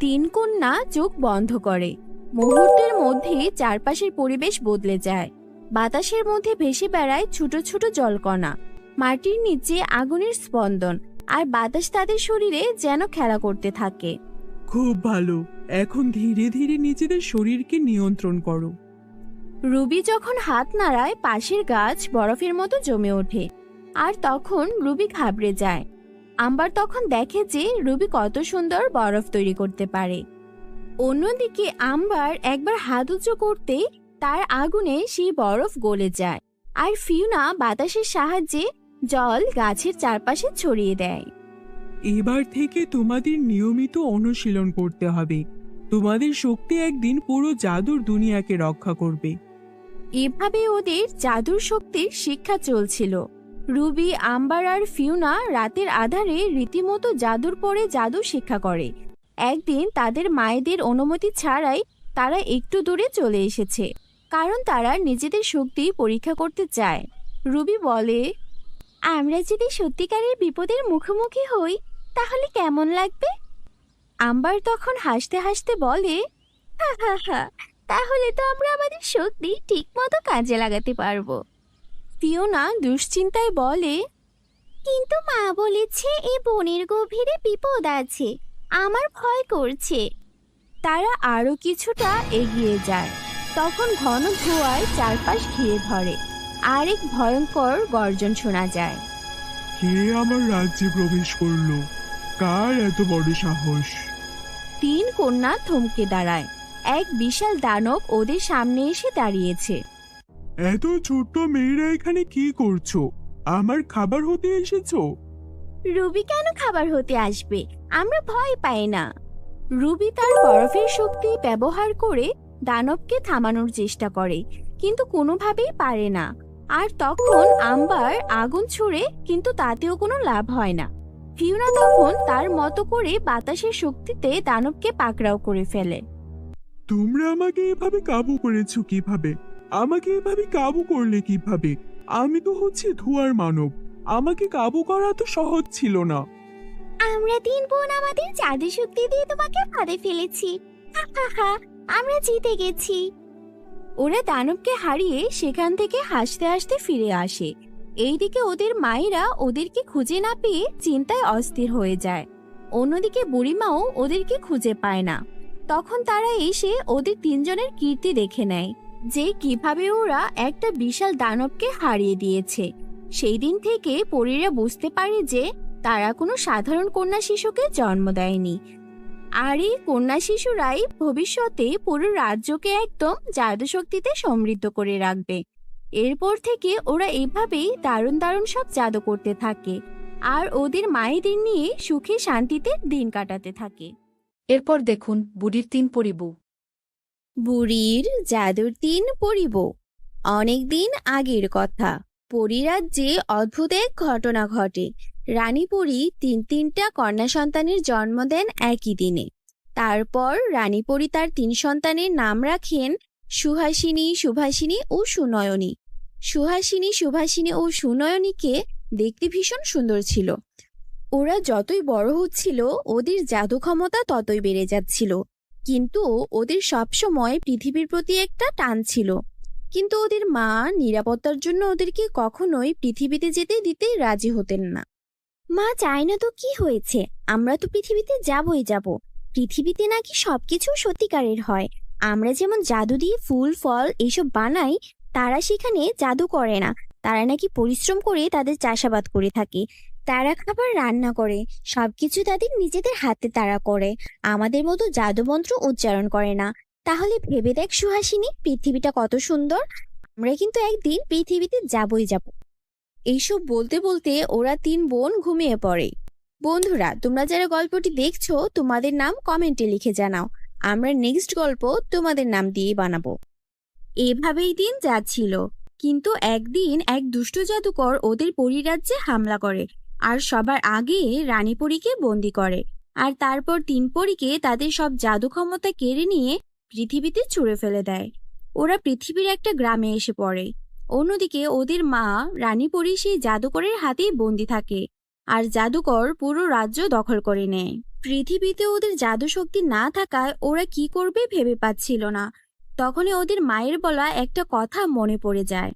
3 কন্যা চোখ বন্ধ করে। মুহূর্তের মধ্যে চারপাশের পরিবেশ বদলে যায়। বাতাসের মধ্যে ভেসে বেড়ায় ছোট ছোট জলকণা, মাটির নিচে আগুনের স্পন্দন, আর বাতাস তাদের শরীরে যেন খেলা করতে থাকে। খুব ভালো, এখন ধীরে ধীরে নিজেদের শরীরকে নিয়ন্ত্রণ করো। রুবি যখন হাত নাড়ায় পাশের গাছ বরফের মতো জমে ওঠে, আর তখন রুবি ঘাবড়ে যায়। আম্বার তখন দেখে যে রুবি কত সুন্দর বরফ তৈরি করতে পারে। অন্যদিকে আম্বার একবার হাত উঁচু করতেই তার আগুনে সেই বরফ গলে যায়, আর ফিওনা বাতাসের সাহায্যে জল গাছের চারপাশে ছড়িয়ে দেয়। এবার থেকে তোমাদের নিয়মিত অনুশীলন করতে হবে, তোমাদের শক্তি একদিন পুরো জাদুর দুনিয়াকে রক্ষা করবে। এভাবে ওদের জাদুর শক্তির শিক্ষা চলছিল। রুবি, আম্বার আর ফিওনা রাতের আধারে রীতিমতো জাদুর পরে জাদু শিক্ষা করে। একদিন তাদের মায়েদের অনুমতি ছাড়াই তারা একটু দূরে চলে এসেছে, কারণ তারা নিজেদের শক্তি পরীক্ষা করতে চায়। রুবি বলে, আমরা যদি সত্যিকারের বিপদের মুখোমুখি হই তাহলে কেমন লাগবে? আম্বার তখন হাসতে হাসতে বলে, হা হা হা, তাহলে তো আমরা আমাদের শক্তি ঠিকমতো কাজে লাগাতে পারবো। ফিওনা দুশ্চিন্তায় বলে, কিন্তু মা বলেছে এই বনের গভীরে বিপদ আছে, আমার ভয় করছে। তারা আরো কিছুটা এগিয়ে যায়। তখন ঘন ধোঁয়ায় চারপাশ ঘিরে ধরে, আর এক ভয়ঙ্কর গর্জন শোনা যায়। কে আমার রাজ্যে প্রবেশ করলো? কার এত বড় সাহস? 3 কন্যা থমকে দাঁড়ায়। এক বিশাল দানব ওদের সামনে এসে দাঁড়িয়েছে। এত ছোট্ট মেয়েরা এখানে কি করছো? আমার খাবার হতে এসেছো? রুবি কেন খাবার হতে আসবে? আমরা ভয় পাই না। রুবি তার বরফের শক্তি ব্যবহার করে দানবকে থামানোর চেষ্টা করে, কিন্তু কোনোভাবেই পারে না। আর তখন আম্বার আগুন ছুড়ে, কিন্তু তাতেও কোনো লাভ হয় না। ফিওনা তখন তার মতো করে বাতাসের শক্তিতে দানবকে পাকড়াও করে ফেলে। তোমরা আমাকে এভাবে কাবু করেছো কিভাবে? আমাকে এভাবে কাবু করলে কিভাবে? আমি তো হচ্ছে ধোঁয়ার মানব, আমাকে কাবু করা তো সহজ ছিল না। আমরা 3 বোন আমাদের জাদু শক্তি দিয়ে তোমাকে ফাঁদে ফেলেছি। আমরা জিতে গেছি। ওরা দানবকে হারিয়ে সেখান থেকে হাসতে হাসতে ফিরে আসে। এইদিকে ওদের মায়েরা ওদেরকে খুঁজে না পেয়ে চিন্তায় অস্থির হয়ে যায়। অন্যদিকে বুড়িমাও ওদেরকে খুঁজে পায় না। তখন তারা এসে ওদের 3 জনের কীর্তি দেখে নেয়, যে কিভাবে ওরা একটা বিশাল দানবকে হারিয়ে দিয়েছে। সেই দিন থেকে পরীরা বুঝতে পারে যে তারা কোনো সাধারণ কন্যা শিশুকে জন্ম দেয়নি, আর এই কন্যা শিশুরাই ভবিষ্যতে পুরো রাজ্যকে একদম জাদুশক্তিতে সমৃদ্ধ করে রাখবে। এরপর থেকে ওরা এইভাবেই দারুণ দারুণ সব জাদু করতে থাকে, আর ওদের মায়েদের নিয়ে সুখে শান্তিতে দিন কাটাতে থাকে। এরপর দেখুন বুড়ির 3 পরিবউ। বুড়ির জাদুর 3 পরিবউ। অনেকদিন আগের কথা, পরীরাজ্যে অদ্ভুত এক ঘটনা ঘটে। রানী পরী 3টা কন্যা সন্তানের জন্ম দেন একই দিনে। তারপর রানী পরী তার 3 সন্তানের নাম রাখেন সুহাসিনী, সুভাষিনী ও সুনয়নী। সুহাসিনী, সুভাষিনী ও সুনয়নীকে দেখতে ভীষণ সুন্দর ছিল। ওরা যতই বড় হচ্ছিল ওদের জাদু ক্ষমতা ততই বেড়ে যাচ্ছিল, কিন্তু ওদের সবসময় পৃথিবীর প্রতি একটা টান ছিল। কিন্তু ওদের মা নিরাপত্তার জন্য ওদেরকে কখনোই পৃথিবীতে যেতে দিতে রাজি হতেন না। মা চাই না তো কি হয়েছে, আমরা তো পৃথিবীতে যাবই যাব। পৃথিবীতে নাকি সবকিছু সত্যিকারের হয়। আমরা যেমন জাদু দিয়ে ফুল ফল এইসব বানাই, তারা সেখানে জাদু করে না। তারা নাকি পরিশ্রম করে তাদের চাষাবাদ করে থাকে। তারা খাবার রান্না করে, সবকিছু তাদের নিজেদের হাতে তারা করে। আমাদের মতো জাদুমন্ত্র উচ্চারণ করে না। তাহলে ভেবে দেখ সুহাসিনী, পৃথিবীটা কত সুন্দর। আমরা কিন্তু একদিন পৃথিবীতে যাবই যাব। এইসব বলতে বলতে ওরা 3 বোন ঘুমিয়ে পড়ে। বন্ধুরা, তোমরা যারা গল্পটি দেখছো তোমাদের নাম কমেন্টে লিখে জানাও। আমরা নেক্সট গল্প তোমাদের নাম দিয়ে বানাবো। এভাবেই দিন যাচ্ছিল, কিন্তু একদিন এক দুষ্ট জাদুকর ওদের পরিরাজ্যে হামলা করে আর সবার আগে রানী পরীকে বন্দি করে। আর তারপর 3 পরীকে তাদের সব জাদু ক্ষমতা কেড়ে নিয়ে পৃথিবীতে ছুঁড়ে ফেলে দেয়। ওরা পৃথিবীর একটা গ্রামে এসে পড়ে। অন্যদিকে ওদের মা রানী পরী সেই জাদুকরের হাতেই বন্দি থাকে, আর জাদুকর পুরো রাজ্য দখল করে নেয়। পৃথিবীতে ওদের জাদু শক্তি না থাকায় ওরা কি করবে ভেবে পাচ্ছিল না। তখনই ওদের মায়ের বলা একটা কথা মনে পড়ে যায়।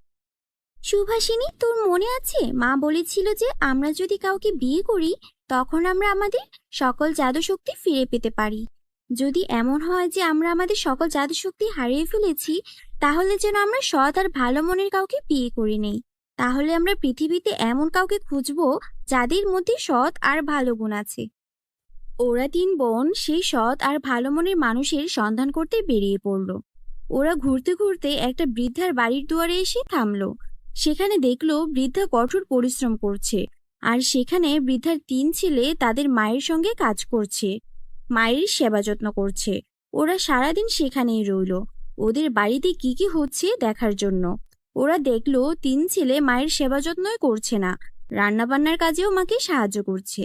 সুভাষিনী, তোর মনে আছে মা বলেছিল যে আমরা যদি কাউকে বিয়ে করি তখন আমরা আমাদের সকল জাদু শক্তি ফিরে পেতে পারি। যদি এমন হয় যে আমরা আমাদের সকল জাদু শক্তি হারিয়ে ফেলেছি, তাহলে যেন আমরা সৎ আর ভালো মনের কাউকে বিয়ে করে নেই। তাহলে আমরা পৃথিবীতে এমন কাউকে খুঁজবো যাদের মধ্যে সৎ আর ভালো গুণ আছে। ওরা 3 বোন সেই সৎ আর ভালো মনের মানুষের সন্ধান করতে বেরিয়ে পড়ল। ওরা ঘুরতে ঘুরতে একটা বৃদ্ধার বাড়ির দুয়ারে এসে থামলো। সেখানে দেখলো বৃদ্ধা কঠোর পরিশ্রম করছে, আর সেখানে বৃদ্ধার 3 ছেলে তাদের মায়ের সঙ্গে কাজ করছে, মায়ের সেবা যত্ন করছে। ওরা সারাদিন সেখানেই রইল ওদের বাড়িতে কি কি হচ্ছে দেখার জন্য। ওরা দেখলো 3 ছেলে মায়ের সেবা যত্নই করছে না, রান্নাবান্নার কাজেও মাকে সাহায্য করছে।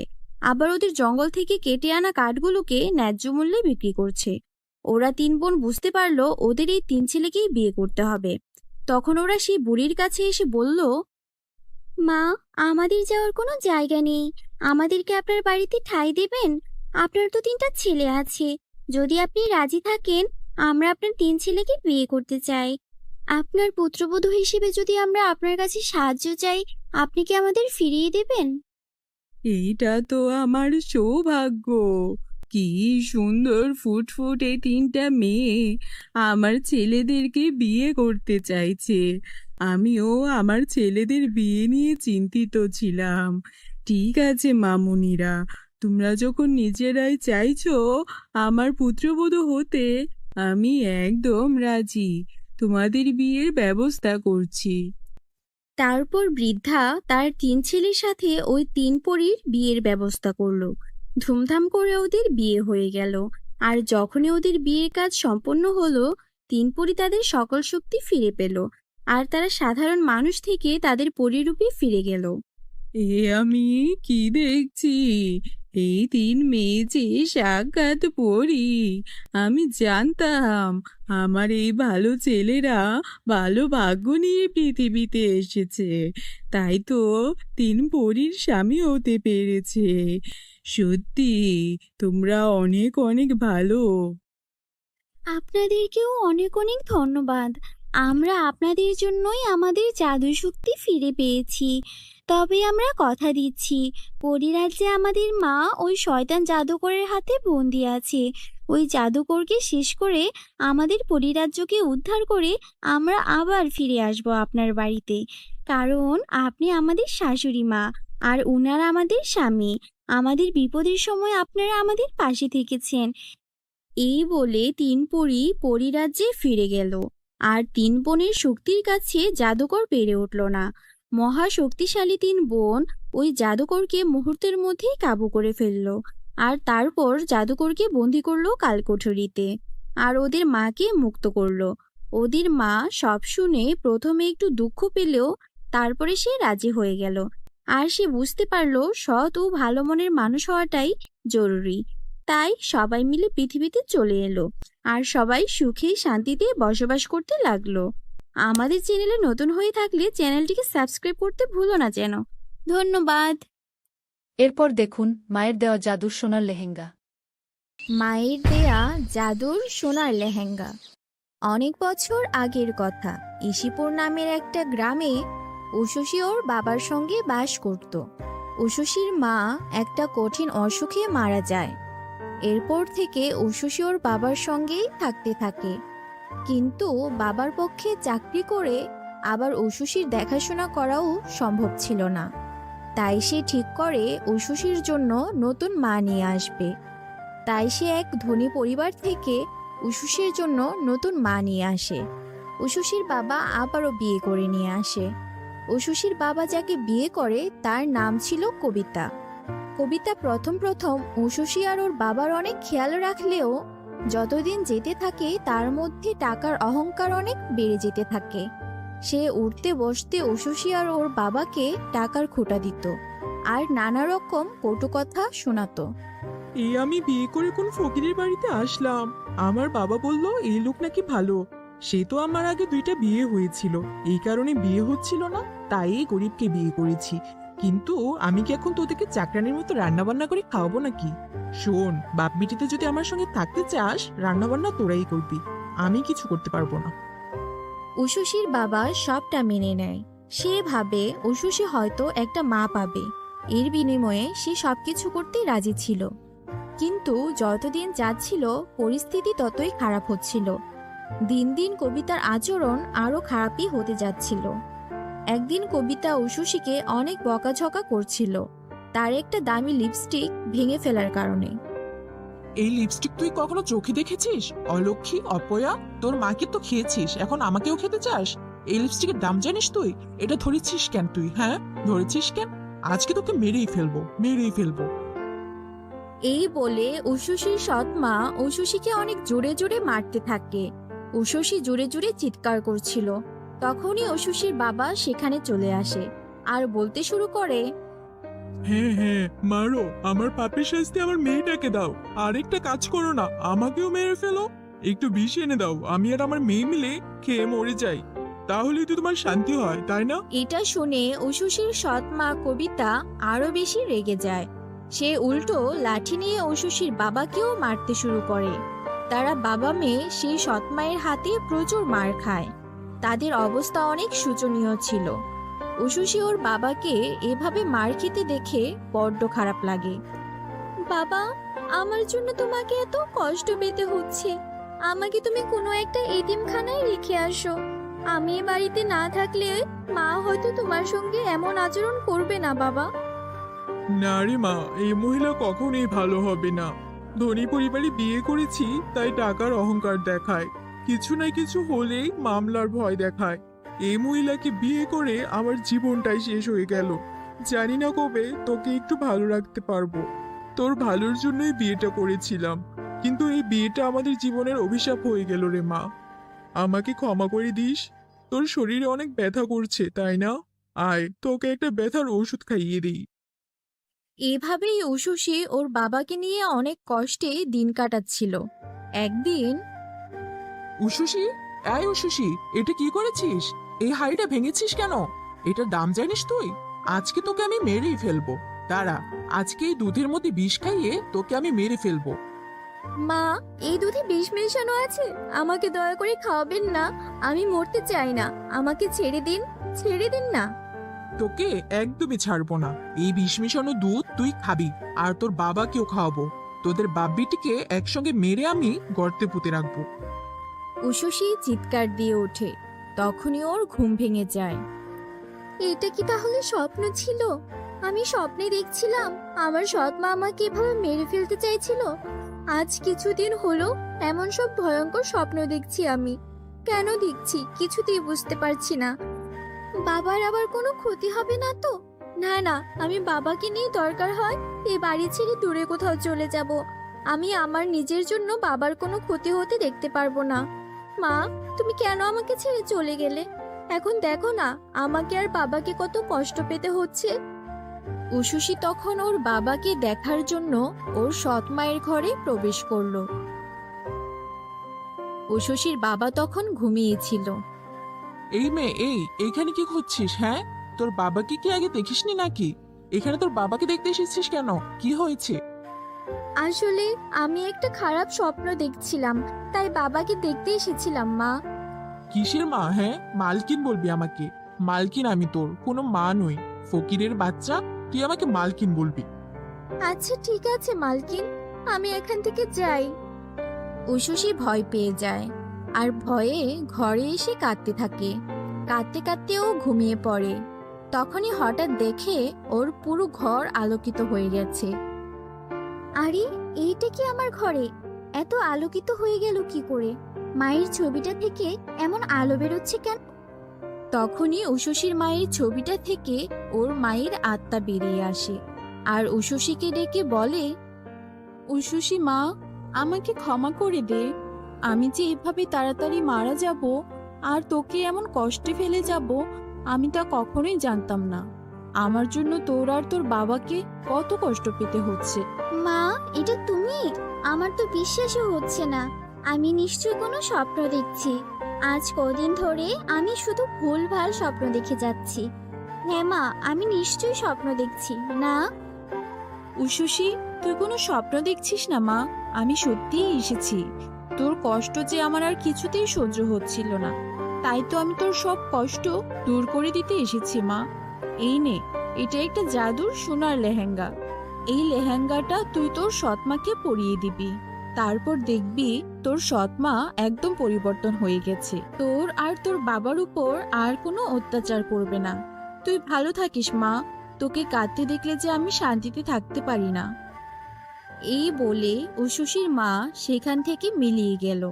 আবার ওদের জঙ্গল থেকে কেটে আনা কাঠগুলোকে ন্যায্য মূল্যে বিক্রি করছে। ওরা 3 বোন বুঝতে পারলো ওদের এই 3 ছেলেকেই বিয়ে করতে হবে। তখন ওরা সেই বুড়ির কাছে এসে বলল, মা, আমাদের যাওয়ার কোনো জায়গা নেই, আমাদেরকে আপনার বাড়িতে ঠাঁই দেবেন? আপনার তো 3টা ছেলে আছে, যদি আপনি রাজি থাকেন আমরা আপনার 3 ছেলেকে বিয়ে করতে চাই। আপনার পুত্রবধূ হিসেবে যদি আমরা আপনার কাছে সাহায্য চাই, আপনি কি আমাদের ফিরিয়ে দেবেন? এইটা তো আমার সৌভাগ্য। কি সুন্দর ফুটফুট এই 3টা মেয়ে আমার ছেলেদেরকে বিয়ে করতে চাইছে। আমিও আমার ছেলেদের বিয়ে নিয়ে চিন্তিত ছিলাম। ঠিক আছে মামুনিরা, তোমরা যখন নিজেরাই চাইছো আমার পুত্রবধূ হতে, আমি একদম রাজি। তোমাদের বিয়ের ব্যবস্থা করছি। তারপর বৃদ্ধা তার 3 ছেলের সাথে ওই 3 পরীর বিয়ের ব্যবস্থা করলো। ধুমধাম করে ওদের বিয়ে হয়ে গেল। আর যখনই ওদের বিয়ের কাজ সম্পন্ন হলো, 3 পরী তাদের সকল শক্তি ফিরে পেল, আর তারা সাধারণ মানুষ থেকে তাদের পরীরূপে ফিরে গেল। এ আমি কি দেখছি? এই 3 মেয়ে যে সাক্ষাৎ পরী। আমি জানতাম আমার এই ভালো ছেলেরা ভালো ভাগ্য নিয়ে পৃথিবীতে এসেছে, তাই তো 3 পরীর স্বামী হতে পেরেছে। সত্যি তোমরা অনেক অনেক ভালো। আপনাদেরকেও অনেক অনেক ধন্যবাদ। আমরা আপনাদের জন্যই আমাদের জাদু শক্তি ফিরে পেয়েছি। তবে আমরা কথা দিচ্ছি, পরিরাজ্যে আমাদের মা ওই শয়তান জাদুকরের হাতে বন্দি আছে। ওই জাদুকরকে শেষ করে আমাদের পরিরাজ্যকে উদ্ধার করে আমরা আবার ফিরে আসব আপনার বাড়িতে। কারণ আপনি আমাদের শাশুড়ি মা, আর উনারা আমাদের স্বামী। আমাদের বিপদের সময় আপনারা আমাদের পাশে থেকেছেন। এই বলে 3 পরী পরিরাজ্যে ফিরে গেল। আর 3 বোনের শক্তির কাছে জাদুকর পেরে উঠল না। মহা শক্তিশালী 3 বোন ওই জাদুকরকে মুহূর্তের মধ্যেই কাবু করে ফেলল, আর তারপর জাদুকরকে বন্দি করলো কালকোঠরিতে, আর ওদের মাকে মুক্ত করলো। ওদের মা সব শুনে প্রথমে একটু দুঃখ পেলেও তারপরে সে রাজি হয়ে গেল, আর সে বুঝতে পারলো সৎ ও ভালো মনের মানুষ হওয়াটাই জরুরি। তাই সবাই মিলে পৃথিবীতে চলে এলো, আর সবাই সুখে শান্তিতে বসবাস করতে লাগলো। আমাদের চ্যানেলে নতুন হয়ে থাকলে চ্যানেলটিকে সাবস্ক্রাইব করতে ভুলো না যেন। ধন্যবাদ। এরপর দেখুন মায়ের দেওয়া জাদুর সোনার লেহেঙ্গা। মায়ের দেয়া জাদুর সোনার লেহেঙ্গা। অনেক বছর আগের কথা, ইসিপুর নামের একটা গ্রামে উষসী ওর বাবার সঙ্গে বাস করত। উষসীর মা একটা কঠিন অসুখে মারা যায়। এরপর থেকে উষসী ওর বাবার সঙ্গেই থাকতে থাকে। কিন্তু বাবার পক্ষে চাকরি করে আবার উষসীর দেখাশোনা করাও সম্ভব ছিল না। তাই সে ঠিক করে উষসীর জন্য নতুন মা নিয়ে আসবে। তাই সে এক ধনী পরিবার থেকে উষসীর জন্য নতুন মা নিয়ে আসে। উষসীর বাবা আবারও বিয়ে করে নিয়ে আসে। উষসীর বাবা যাকে বিয়ে করে তার নাম ছিল কবিতা। কবিতা প্রথম প্রথম উষসী আর ওর বাবার অনেক খেয়াল রাখলেও যতদিন যেতে থাকে তার মধ্যে টাকার অহংকার অনেক বেড়ে যেতে থাকে। সে উঠতে বসতে উষসী আর ওর বাবাকে টাকার খোঁটা দিত আর নানা রকম কটু কথা শোনাতো। এই আমি বিয়ে করে কোন ফকিরের বাড়িতে আসলাম? আমার বাবা বলল এই লোক নাকি ভালো। সে তো আমার আগে 2টা বিয়ে হয়েছিল, এই কারণে বিয়ে হচ্ছিল না, তাই এই গরিবকে বিয়ে করেছি। কিন্তু আমি কি এখন তোদেরকে চাকরানির মতো রান্না বান্না করে খাওয়াবো নাকি? শোন, বাপ বিটিতে যদি আমার সঙ্গে থাকতে চাস রান্না বান্না তোরাই করবি, আমি কিছু করতে পারবো না। উষসীর বাবা সবটা মেনে নেয়। সে ভাবে উষসী হয়তো একটা মা পাবে, এর বিনিময়ে সে সবকিছু করতে রাজি ছিল। কিন্তু যতদিন যাচ্ছিল পরিস্থিতি ততই খারাপ হচ্ছিল। দিন দিন কবিতার আচরণ আরো খারাপই হতে যাচ্ছিল। একদিন কবিতা উষসীকে অনেক বকাঝকা করছিল তার একটা দামি লিপস্টিক ভেঙে ফেলার কারণে। এই লিপস্টিক তুই কখনো চোখে দেখেছিস? অলক্ষী, অপয়া, তোর মাকে তো খেয়েছিস, এখন আমাকেও খেতে চাস? এই লিপস্টিকের দাম জানিস তুই? এটা ধরেছিস কেন তুই? হ্যাঁ, ধরেছিস কেন? আজকে তোকে মেরেই ফেলবো, মেরেই ফেলবো। এই বলে উষসীর সৎ মা উষসীকে অনেক জোরে জোরে মারতে থাকে। উষসী জোরে জোরে চিৎকার করছিল। তখনই উষসীর বাবা সেখানে চলে আসে আর বলতে শুরু করে, হ্যাঁ হ্যাঁ, মারো, আমার পাপের শাস্তি আমার মেয়েটাকে দাও। আরেকটা কাজ করো না, আমাকেও মেরে ফেলো। একটু বিষ এনে দাও, আমি আর আমার মেয়ে মিলে খেয়ে মরে যাই, তাহলেই তো তোমার শান্তি হয়, তাই না? এটা শুনে উষসীর সৎ মা কবিতা আরো বেশি রেগে যায়। সে উল্টো লাঠি নিয়ে উষসীর বাবাকেও মারতে শুরু করে। তারা বাবা মেয়ে সেই সৎ মায়ের হাতে প্রচুর মার খায়। তাদের অবস্থা অনেক শোচনীয় ছিল। উষসী ওর বাবাকে এভাবে মার খেতে দেখে বড্ড খারাপ লাগে। বাবা, আমার জন্য তোমাকে এত কষ্ট পেতে হচ্ছে। আমাকে তুমি কোনো একটা এতিমখানায় রেখে আসো। আমি এ বাড়িতে না থাকলে মা হয়তো তোমার সঙ্গে এমন আচরণ করবে না বাবা। না রে মা, এই মহিলা কখনোই ভালো হবে না। ধনী পরিবারে বিয়ে করেছি তাই টাকার অহংকার দেখায়, কিছু না কিছু হলেই মামলার ভয় দেখায়। এই মহিলাকে বিয়ে করে আমার জীবনটাই শেষ হয়ে গেল। জানি না কবে তোকে একটু ভালো রাখতে পারবো। তোর ভালোর জন্যই বিয়েটা করেছিলাম, কিন্তু এই বিয়েটা আমাদের জীবনের অভিশাপ হয়ে গেল রে মা। আমাকে ক্ষমা করে দিস। তোর শরীরে অনেক ব্যথা করছে তাই না? আয়, তোকে একটা ব্যথার ওষুধ খাইয়ে দিই। এভাবেই উষসী ওর বাবাকে নিয়ে অনেক কষ্টে দিন কাটাচ্ছিল। একদিন, উষসী, এই উষসী, এটা কি করেছিস? এই হাড়িটা ভেঙেছিস কেন? এটার দাম জানিস তুই? আজকে তোকে আমি মেরেই ফেলবো। দাঁড়া, আজকে এই দুধের মধ্যে বিষ খাইয়ে তোকে আমি মেরে ফেলবো। মা, এই দুধে বিষ মেশানো আছে, আমাকে দয়া করে খাওয়াবেন না। আমি মরতে চাই না, আমাকে ছেড়ে দিন, ছেড়ে দিন না। তোকে একদমই ছাড়বো না। এই বিষ মিশানো দুধ তুই খাবি, আর তোর বাবাকেও খাওয়াবো। তোদের বাপ বিটিকে একসঙ্গে মেরে আমি গর্তে পুঁতে রাখবো। উষসী চিৎকার দিয়ে ওঠে। তখনই ওর ঘুম ভেঙে যায়। এটা কি তাহলে স্বপ্ন ছিল? আমি স্বপ্নে দেখছিলাম আমার সৎ মা আমাকে এভাবে মেরে ফেলতে চাইছিল। আজ কিছুদিন হলো এমন সব ভয়ঙ্কর স্বপ্ন দেখছি আমি। কেন দেখছি কিছুতেই বুঝতে পারছি না। বাবার আবার কোনো ক্ষতি হবে না তো? না না, আমি বাবাকে নিয়ে দরকার হয় এ বাড়ি ছেড়ে দূরে কোথাও চলে যাব। আমি আমার নিজের জন্য বাবার কোনো ক্ষতি হতে দেখতে পারবো না। মা, তুমি কেন আমাকে ছেড়ে চলে গেলে? এখন দেখো না আমাকে আর বাবাকে কত কষ্ট পেতে হচ্ছে। উষসী তখন ওর বাবাকে দেখার জন্য ওর সৎ মায়ের ঘরে প্রবেশ করলো। উষসীর বাবা তখন ঘুমিয়েছিল। এই মেয়ে, এইখানে কি করছিস? হ্যাঁ, তোর বাবাকে কি আগে দেখিসনি নাকি? এখানে তোর বাবাকে দেখতে এসেছিস কেন? কি হয়েছে? আসলে আমি একটা খারাপ স্বপ্ন দেখছিলাম, তাই বাবাকে দেখতে এসেছিলাম মা। কিসের মা? হ্যাঁ, মালকিন বলবি আমাকে? মালকিন আমি তোর, কোনো মা নই। ফকিরের বাচ্চা, তুই আমাকে মালকিন বলবি। আচ্ছা ঠিক আছে মালকিন, আমি এখান থেকে যাই। উশুশি ভয় পেয়ে যায় আর ভয়ে ঘরে এসে কাঁদতে থাকে। কাঁদতে কাঁদতে ও ঘুমিয়ে পড়ে। তখনই হঠাৎ দেখে ওর পুরো ঘর আলোকিত হয়ে গেছে। আরে এইটা কি আমার ঘরে এত আলোকিত হয়ে গেল কি করে? মায়ের ছবিটা থেকে এমন আলো বেরোচ্ছে কেন? তখনই উশুশির মায়ের ছবিটা থেকে ওর মায়ের আত্মা বেরিয়ে আসে আর উশুশিকে ডেকে বলে, উশুশি মা, আমাকে ক্ষমা করে দে। আমি যে এভাবে তাড়াতাড়ি মারা যাব আর তোকে এমন কষ্টে ফেলে যাব, আমি তা কখনোই জানতাম না। আমার জন্য তোর আর তোর বাবাকে কত কষ্ট পেতে হচ্ছে। মা, এটা তুমি? আমার তো বিশ্বাসই হচ্ছে না। আমি নিশ্চয়ই কোনো স্বপ্ন দেখছি। আজ কদিন ধরে আমি শুধু ভুলভাল স্বপ্ন দেখে যাচ্ছি। হ্যাঁ মা, আমি নিশ্চয়ই স্বপ্ন দেখছি না। উশুশি, তুই কোনো স্বপ্ন দেখছিস না মা, আমি সত্যিই এসেছি। তোর কষ্ট যে আমার আর কিছুতেই সহ্য হচ্ছিল না, তাই তো আমি তোর সব কষ্ট দূর করে দিতে এসেছি মা। এই নে, এটা একটা জাদুর সোনার লেহেঙ্গা। এই লেহেঙ্গাটা তুই তোর সৎমাকে পরিয়ে দিবি। তারপর দেখবি তোর সৎমা একদম পরিবর্তন হয়ে গেছে। তোর আর তোর বাবার উপর আর কোনো অত্যাচার করবে না। তুই ভালো থাকিস মা, তোকে কাঁদতে দেখলে যে আমি শান্তিতে থাকতে পারি না। এই বলে উশুশির মা সেখান থেকে মিলিয়ে গেল।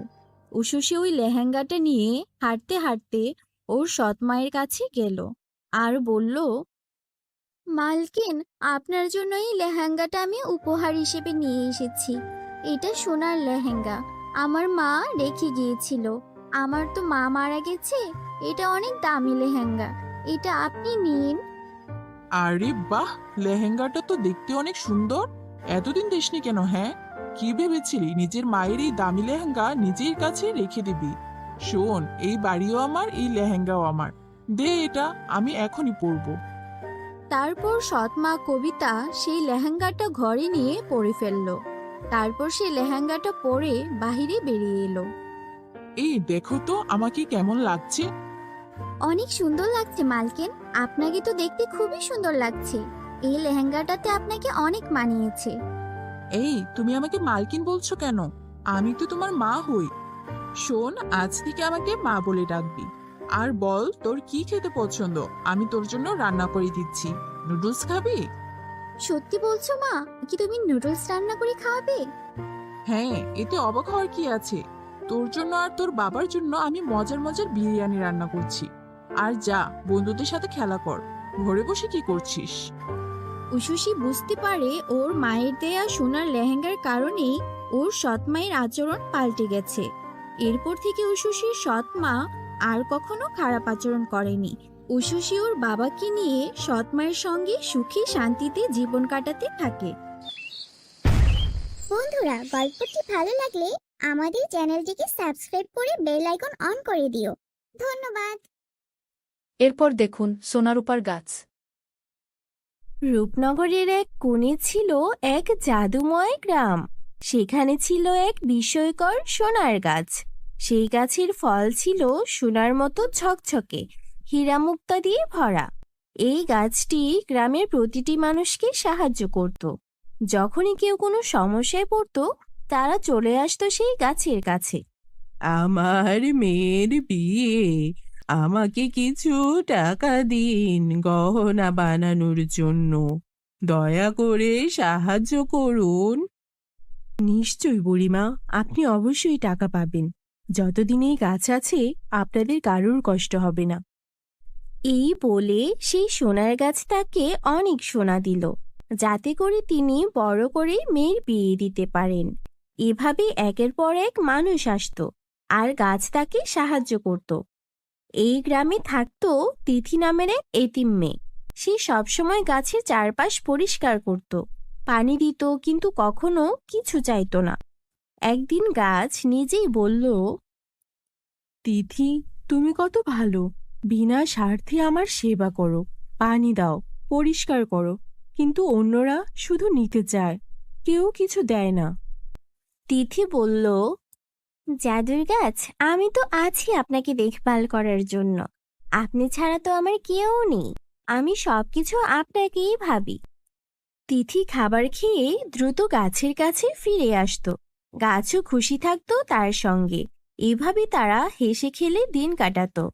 উশুশি ওই লেহেঙ্গাটা নিয়ে হাঁটতে হাঁটতে ওর সৎ মায়ের কাছে গেল আর বলল, মালকিন, আপনার জন্য এই লেহেঙ্গাটা আমি উপহার হিসেবে নিয়ে এসেছি। এটা সোনার লেহেঙ্গা, আমার মা রেখে গিয়েছিল। আমার তো মা মারা গেছে। এটা অনেক দামি লেহেঙ্গা, এটা আপনি নিন। আরে বাহ, লেহেঙ্গাটা তো দেখতে অনেক সুন্দর। এতদিন দেশনি কেন? হ্যাঁ, কি ভেবেছিলি নিজের মায়ের এই দামি লেহেঙ্গা নিজের কাছে রেখে দিবি? শোন, এই বাড়িও আমার, এই লেহেঙ্গাও আমার। দে এটা, আমি এখনই পরবো। তারপর সৎমা কবিতা সেই লেহেঙ্গাটা ঘরে নিয়ে পরে ফেলল। তারপর সেই লেহেঙ্গাটা পরে বাহিরে বেরিয়ে এলো। এই দেখো তো আমাকে কেমন লাগছে। অনেক সুন্দর লাগছে মালকিন, আপনাকে তো দেখতে খুবই সুন্দর লাগছে। এই লেহেঙ্গাটাতে আপনাকে অনেক মানিয়েছে। এই, তুমি আমাকে মালকিন বলছো কেন? আমি তো তোমার মা হই। শোন, আজ থেকে আমাকে মা বলে ডাকবি। আর বল, তোর কি খেতে পছন্দ? আমি তোর জন্য রান্না করে দিচ্ছি। নুডলস খাবি? সত্যি বলছো মা? কি তুমি নুডলস রান্না করে খাওয়াবে? হ্যাঁ, এতে অবাক হওয়ার কি আছে? তোর জন্য আর তোর বাবার জন্য আমি মজার মজার বিরিয়ানি রান্না করছি। আর যা, বন্ধুদের সাথে খেলা কর। ঘরে বসে কি করছিস? উশুশি বুঝতে পারে ওর মায়ের দেয়া সোনার লেহেঙ্গার কারণেই ওর সৎ মায়ের আচরণ পাল্টে গেছে। এরপর থেকে উশুশির সৎ মা আর কখনো খারাপ আচরণ করেনি। উশুশি ওর বাবাকে নিয়ে সৎ মায়ের সঙ্গে সুখী শান্তিতে জীবন কাটাতে থাকে। বন্ধুরা, গল্পটি ভালো লাগলে আমাদের চ্যানেলটিকে সাবস্ক্রাইব করে বেল আইকন অন করে দিও। ধন্যবাদ। এরপর দেখুন সোনারূপার গাছ। রূপনগরের এক কোণে ছিল এক জাদুময় গ্রাম। সেখানে ছিল এক বিস্ময়কর সোনার গাছ। সেই গাছের ফল ছিল সোনার মতো ঝকঝকে, হীরামুক্তা দিয়ে ভরা। এই গাছটি গ্রামের প্রতিটি মানুষকে সাহায্য করত। যখনই কেউ কোনো সমস্যায় পড়ত, তারা চলে আসতো সেই গাছের কাছে। আমার মেয়ের বিয়ে, আমাকে কিছু টাকা দিন গহনা বানানোর জন্য। দয়া করে সাহায্য করুন। নিশ্চয়ই বুড়িমা, আপনি অবশ্যই টাকা পাবেন। যতদিন এই গাছ আছে, আপনাদের কারোর কষ্ট হবে না। এই বলে সেই সোনার গাছ তাকে অনেক সোনা দিল, যাতে করে তিনি বড় করে মেয়ের বিয়ে দিতে পারেন। এভাবে একের পর এক মানুষ আসতো আর গাছ তাকে সাহায্য করত। এই গ্রামে থাকতো তিথি নামের এক এতিম মেয়ে। সে সবসময় গাছের চারপাশ পরিষ্কার করত, পানি দিত, কিন্তু কখনো কিছু চাইতো না। একদিন গাছ নিজেই বলল, তিথি, তুমি কত ভালো। বিনা স্বার্থে আমার সেবা করো, পানি দাও, পরিষ্কার করো, কিন্তু অন্যরা শুধু নিতে চায়, কেউ কিছু দেয় না। তিথি বলল, জাদুর গাছ, আমি তো আছি আপনাকে দেখভাল করার জন্য। আপনি ছাড়া তো আমার কেউ নেই। আমি সবকিছু আপনাকেই ভাবি। তিথি খাবার খেয়ে দ্রুত গাছের কাছে ফিরে আসতো। গাছও খুশি থাকতো তার সঙ্গে। এভাবে তারা হেসে খেলে দিন কাটাতো।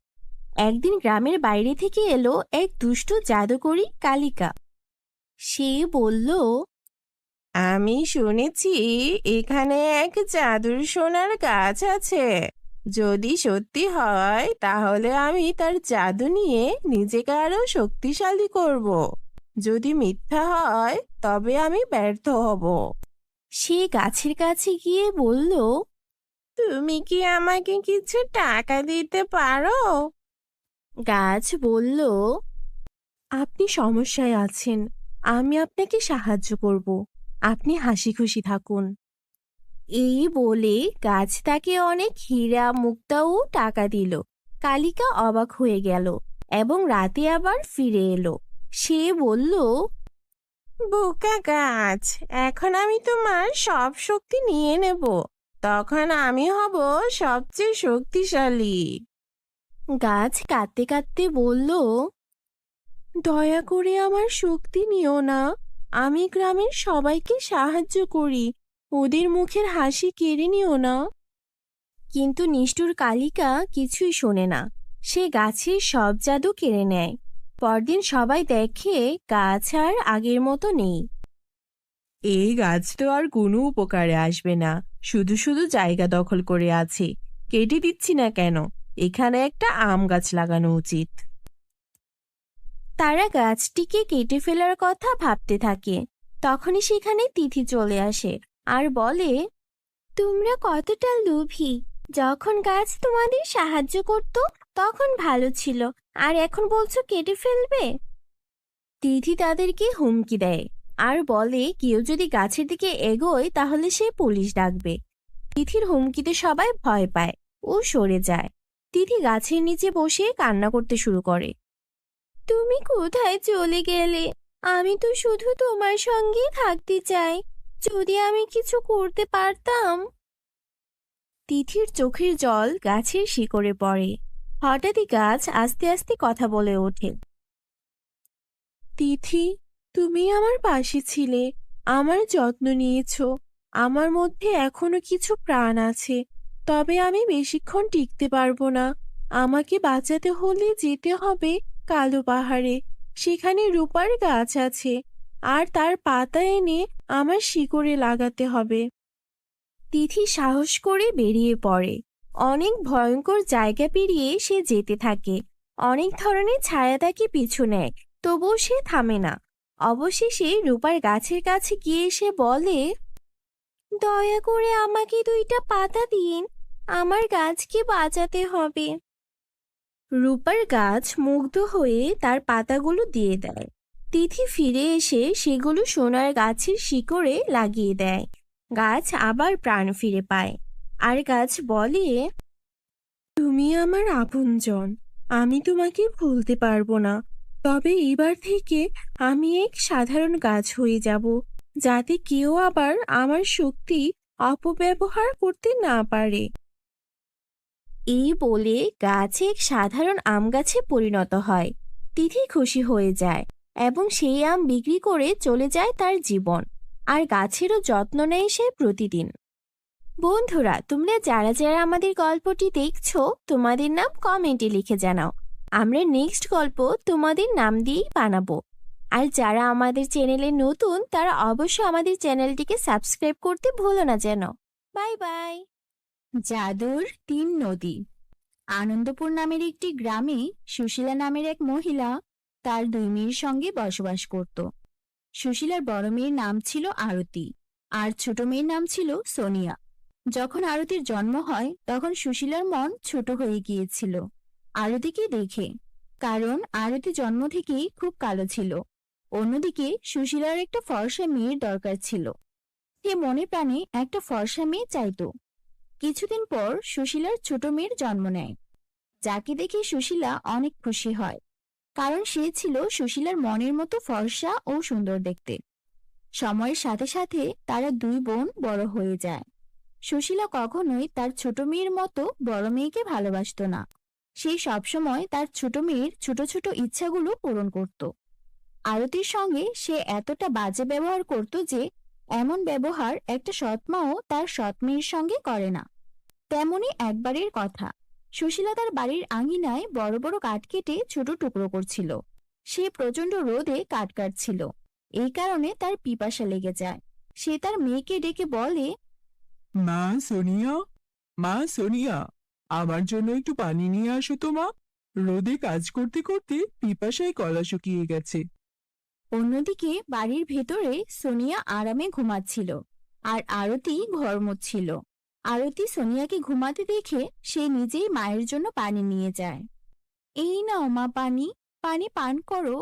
একদিন গ্রামের বাইরে থেকে এলো এক দুষ্টু জাদুকরী কালিকা। সে বলল, আমি শুনেছি এখানে এক জাদুর সোনার গাছ আছে। যদি সত্যি হয় তাহলে আমি তার জাদু নিয়ে নিজেকে আরো শক্তিশালী করব। যদি মিথ্যা হয় তবে আমি ব্যর্থ হব। সে গাছের কাছে গিয়ে বলল, তুমি কি আমাকে কিছু টাকা দিতে পারো? গাছ বলল, আপনি সমস্যায় আছেন, আমি আপনাকে সাহায্য করব। আপনি হাসি খুশি থাকুন। এই বলে গাছ তাকে অনেক হীরা মুক্তা ও টাকা দিল। কালিকা অবাক হয়ে গেল এবং রাতে আবার ফিরে এলো। সে বলল, বোকা গাছ, এখন আমি তোমার সব শক্তি নিয়ে নেব। তখন আমি হব সবচেয়ে শক্তিশালী। গাছ কাঁদতে কাঁদতে বলল, দয়া করে আমার শক্তি নিও না। আমি গ্রামের সবাইকে সাহায্য করি, ওদের মুখের হাসি কেড়ে নিও না। কিন্তু নিষ্ঠুর কালিকা কিছুই শোনে না। সে গাছের সব জাদু কেড়ে নেয়। পরদিন সবাই দেখে গাছ আর আগের মতো নেই। এই গাছ তো আর কোনো উপকারে আসবে না, শুধু শুধু জায়গা দখল করে আছে। কেটে দিচ্ছি না কেন? এখানে একটা আম গাছ লাগানো উচিত। তারা গাছটিকে কেটে ফেলার কথা ভাবতে থাকে। তখনই সেখানে তিথি চলে আসে আর বলে, তোমরা কতটা লোভী! যখন গাছ তোমাদের সাহায্য করত তখন ভালো ছিল, আর এখন বলছো কেটে ফেলবে। তিথি তাদেরকে হুমকি দেয় আর বলে কেউ যদি গাছের দিকে এগোয় তাহলে সে পুলিশ ডাকবে। তিথির হুমকিতে সবাই ভয় পায় ও সরে যায়। তিথি গাছের নিচে বসে কান্না করতে শুরু করে। তুমি কোথায় চলে গেলে? আমি তো শুধু তোমার সঙ্গে থাকতে চাই। যদি আমি কিছু করতে পারতাম। তিথির চোখের জল গাছের শিকড়ে পড়ে। হঠাৎই গাছ আস্তে আস্তে কথা বলে ওঠে। তিথি, তুমি আমার পাশে ছিলে, আমার যত্ন নিয়েছো। আমার মধ্যে এখনো কিছু প্রাণ আছে, তবে আমি বেশিক্ষণ টিকতে পারবো না। আমাকে বাঁচাতে হলে যেতে হবে কালো পাহাড়ে। সেখানে রূপার গাছ আছে, আর তার পাতা এনে আমার শিকড়ে লাগাতে হবে। তিথি সাহস করে বেরিয়ে পড়ে। অনেক ভয়ঙ্কর জায়গা পেরিয়ে সে যেতে থাকে। অনেক ধরনের ছায়া তাকে পিছু নেয়, তবুও সে থামে না। অবশেষে রূপার গাছের কাছে গিয়ে সে বলে, দয়া করে আমাকে 2টা পাতা দিন, আমার গাছকে বাঁচাতে হবে। রূপার গাছ মুগ্ধ হয়ে তার পাতাগুলো দিয়ে দেয়। তিথি ফিরে এসে সেগুলো সোনার গাছের শিকড়ে লাগিয়ে দেয়। গাছ আবার প্রাণ ফিরে পায় আর গাছ বলে, তুমি আমার আপনজন, আমি তোমাকে ভুলতে পারবো না। তবে এবার থেকে আমি এক সাধারণ গাছ হয়ে যাব, যাতে কেউ আবার আমার শক্তি অপব্যবহার করতে না পারে। এই বলে গাছ এক সাধারণ আম গাছে পরিণত হয়। তিথি খুশি হয়ে যায় এবং সেই আম বিক্রি করে চলে যায় তার জীবন। আর গাছেরও যত্ন নেয় সে প্রতিদিন। বন্ধুরা, তোমরা যারা যারা আমাদের গল্পটি দেখছো, তোমাদের নাম কমেন্টে লিখে জানাও। আমরা নেক্সট গল্প তোমাদের নাম দিয়েই বানাবো। আর যারা আমাদের চ্যানেলে নতুন, তারা অবশ্যই আমাদের চ্যানেলটিকে সাবস্ক্রাইব করতে ভুলো না যেন। Bye bye. জাদুর 3 নদী। আনন্দপুর নামের একটি গ্রামে সুশীলা নামের এক মহিলা তার 2 মেয়ের সঙ্গে বসবাস করত। সুশীলার বড় মেয়ের নাম ছিল আরতি আর ছোট মেয়ের নাম ছিল সোনিয়া। যখন আরতির জন্ম হয় তখন সুশীলার মন ছোট হয়ে গিয়েছিল আরতিকে দেখে, কারণ আরতি জন্ম থেকেই খুব কালো ছিল। অন্যদিকে সুশীলার একটা ফর্সা মেয়ের দরকার ছিল। সে মনে প্রাণে একটা ফর্সা মেয়ে চাইতো। কিছুদিন পর সুশীলার ছোট মেয়ের জন্ম নেয়, যাকে দেখে সুশীলা অনেক খুশি হয়, কারণ সে ছিল সুশীলার মনের মতো ফর্সা ও সুন্দর দেখতে। সময়ের সাথে সাথে তারা 2 বোন বড় হয়ে যায়। সুশীলা কখনোই তার ছোট মেয়ের মতো বড় মেয়েকে ভালোবাসতো না। সে সবসময় তার ছোট মেয়ের ছোট ছোট ইচ্ছাগুলো পূরণ করত। আরতির সঙ্গে সে এতটা বাজে ব্যবহার করত যে এমন ব্যবহার একটা সৎ মাও তার সৎ মেয়ের সঙ্গে করে না। তেমনি একবারের কথা, সুশীলা তার বাড়ির আঙিনায় বড় বড় কাঠ কেটে ছোট টুকরো করছিল। সে প্রচন্ড রোদে কাঠ কাটছিল, এই কারণে তার পিপাসা লেগে যায়। সে তার মেয়েকে ডেকে বলে, মা সোনিয়া, মা সোনিয়া, আমার জন্য একটু পানি নিয়ে আসো তো মা। রোদে কাজ করতে করতে পিপাসায় গলা শুকিয়ে গেছে। অন্যদিকে বাড়ির ভেতরে সোনিয়া আরামে ঘুমাচ্ছিল আর আরতি ঘর মুছছিল। আরতি সোনিয়াকে ঘুমাতে দেখে সে নিজেই মায়ের জন্য পানি নিয়ে যায়। এই নাও মা পানি, পানি পান করো।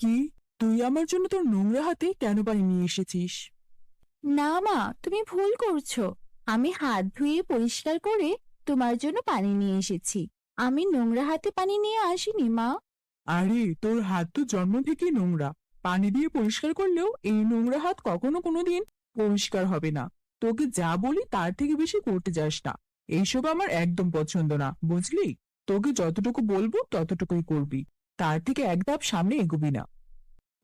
কি, তুই আমার জন্য তোর নোংরা হাতে কেন পানি নিয়ে এসেছিস? না মা, তুমি ভুল করছো। আমি হাত ধুয়ে পরিষ্কার করে তোমার জন্য পানি নিয়ে এসেছি। আমি নোংরা হাতে পানি নিয়ে আসিনি মা। আরে, তোর হাত তো জন্ম থেকেই নোংরা। পানি দিয়ে পরিষ্কার করলেও এই নোংরা হাত কখনো কোনোদিন পরিষ্কার হবে না। তোকে যা বলি তার থেকে বেশি করতে যাস না। এইসব আমার একদম পছন্দ না, বুঝলি? তোকে যতটুকু বলবো ততটুকুই করবি, তার থেকে এক ধাপ সামনে এগোবি না।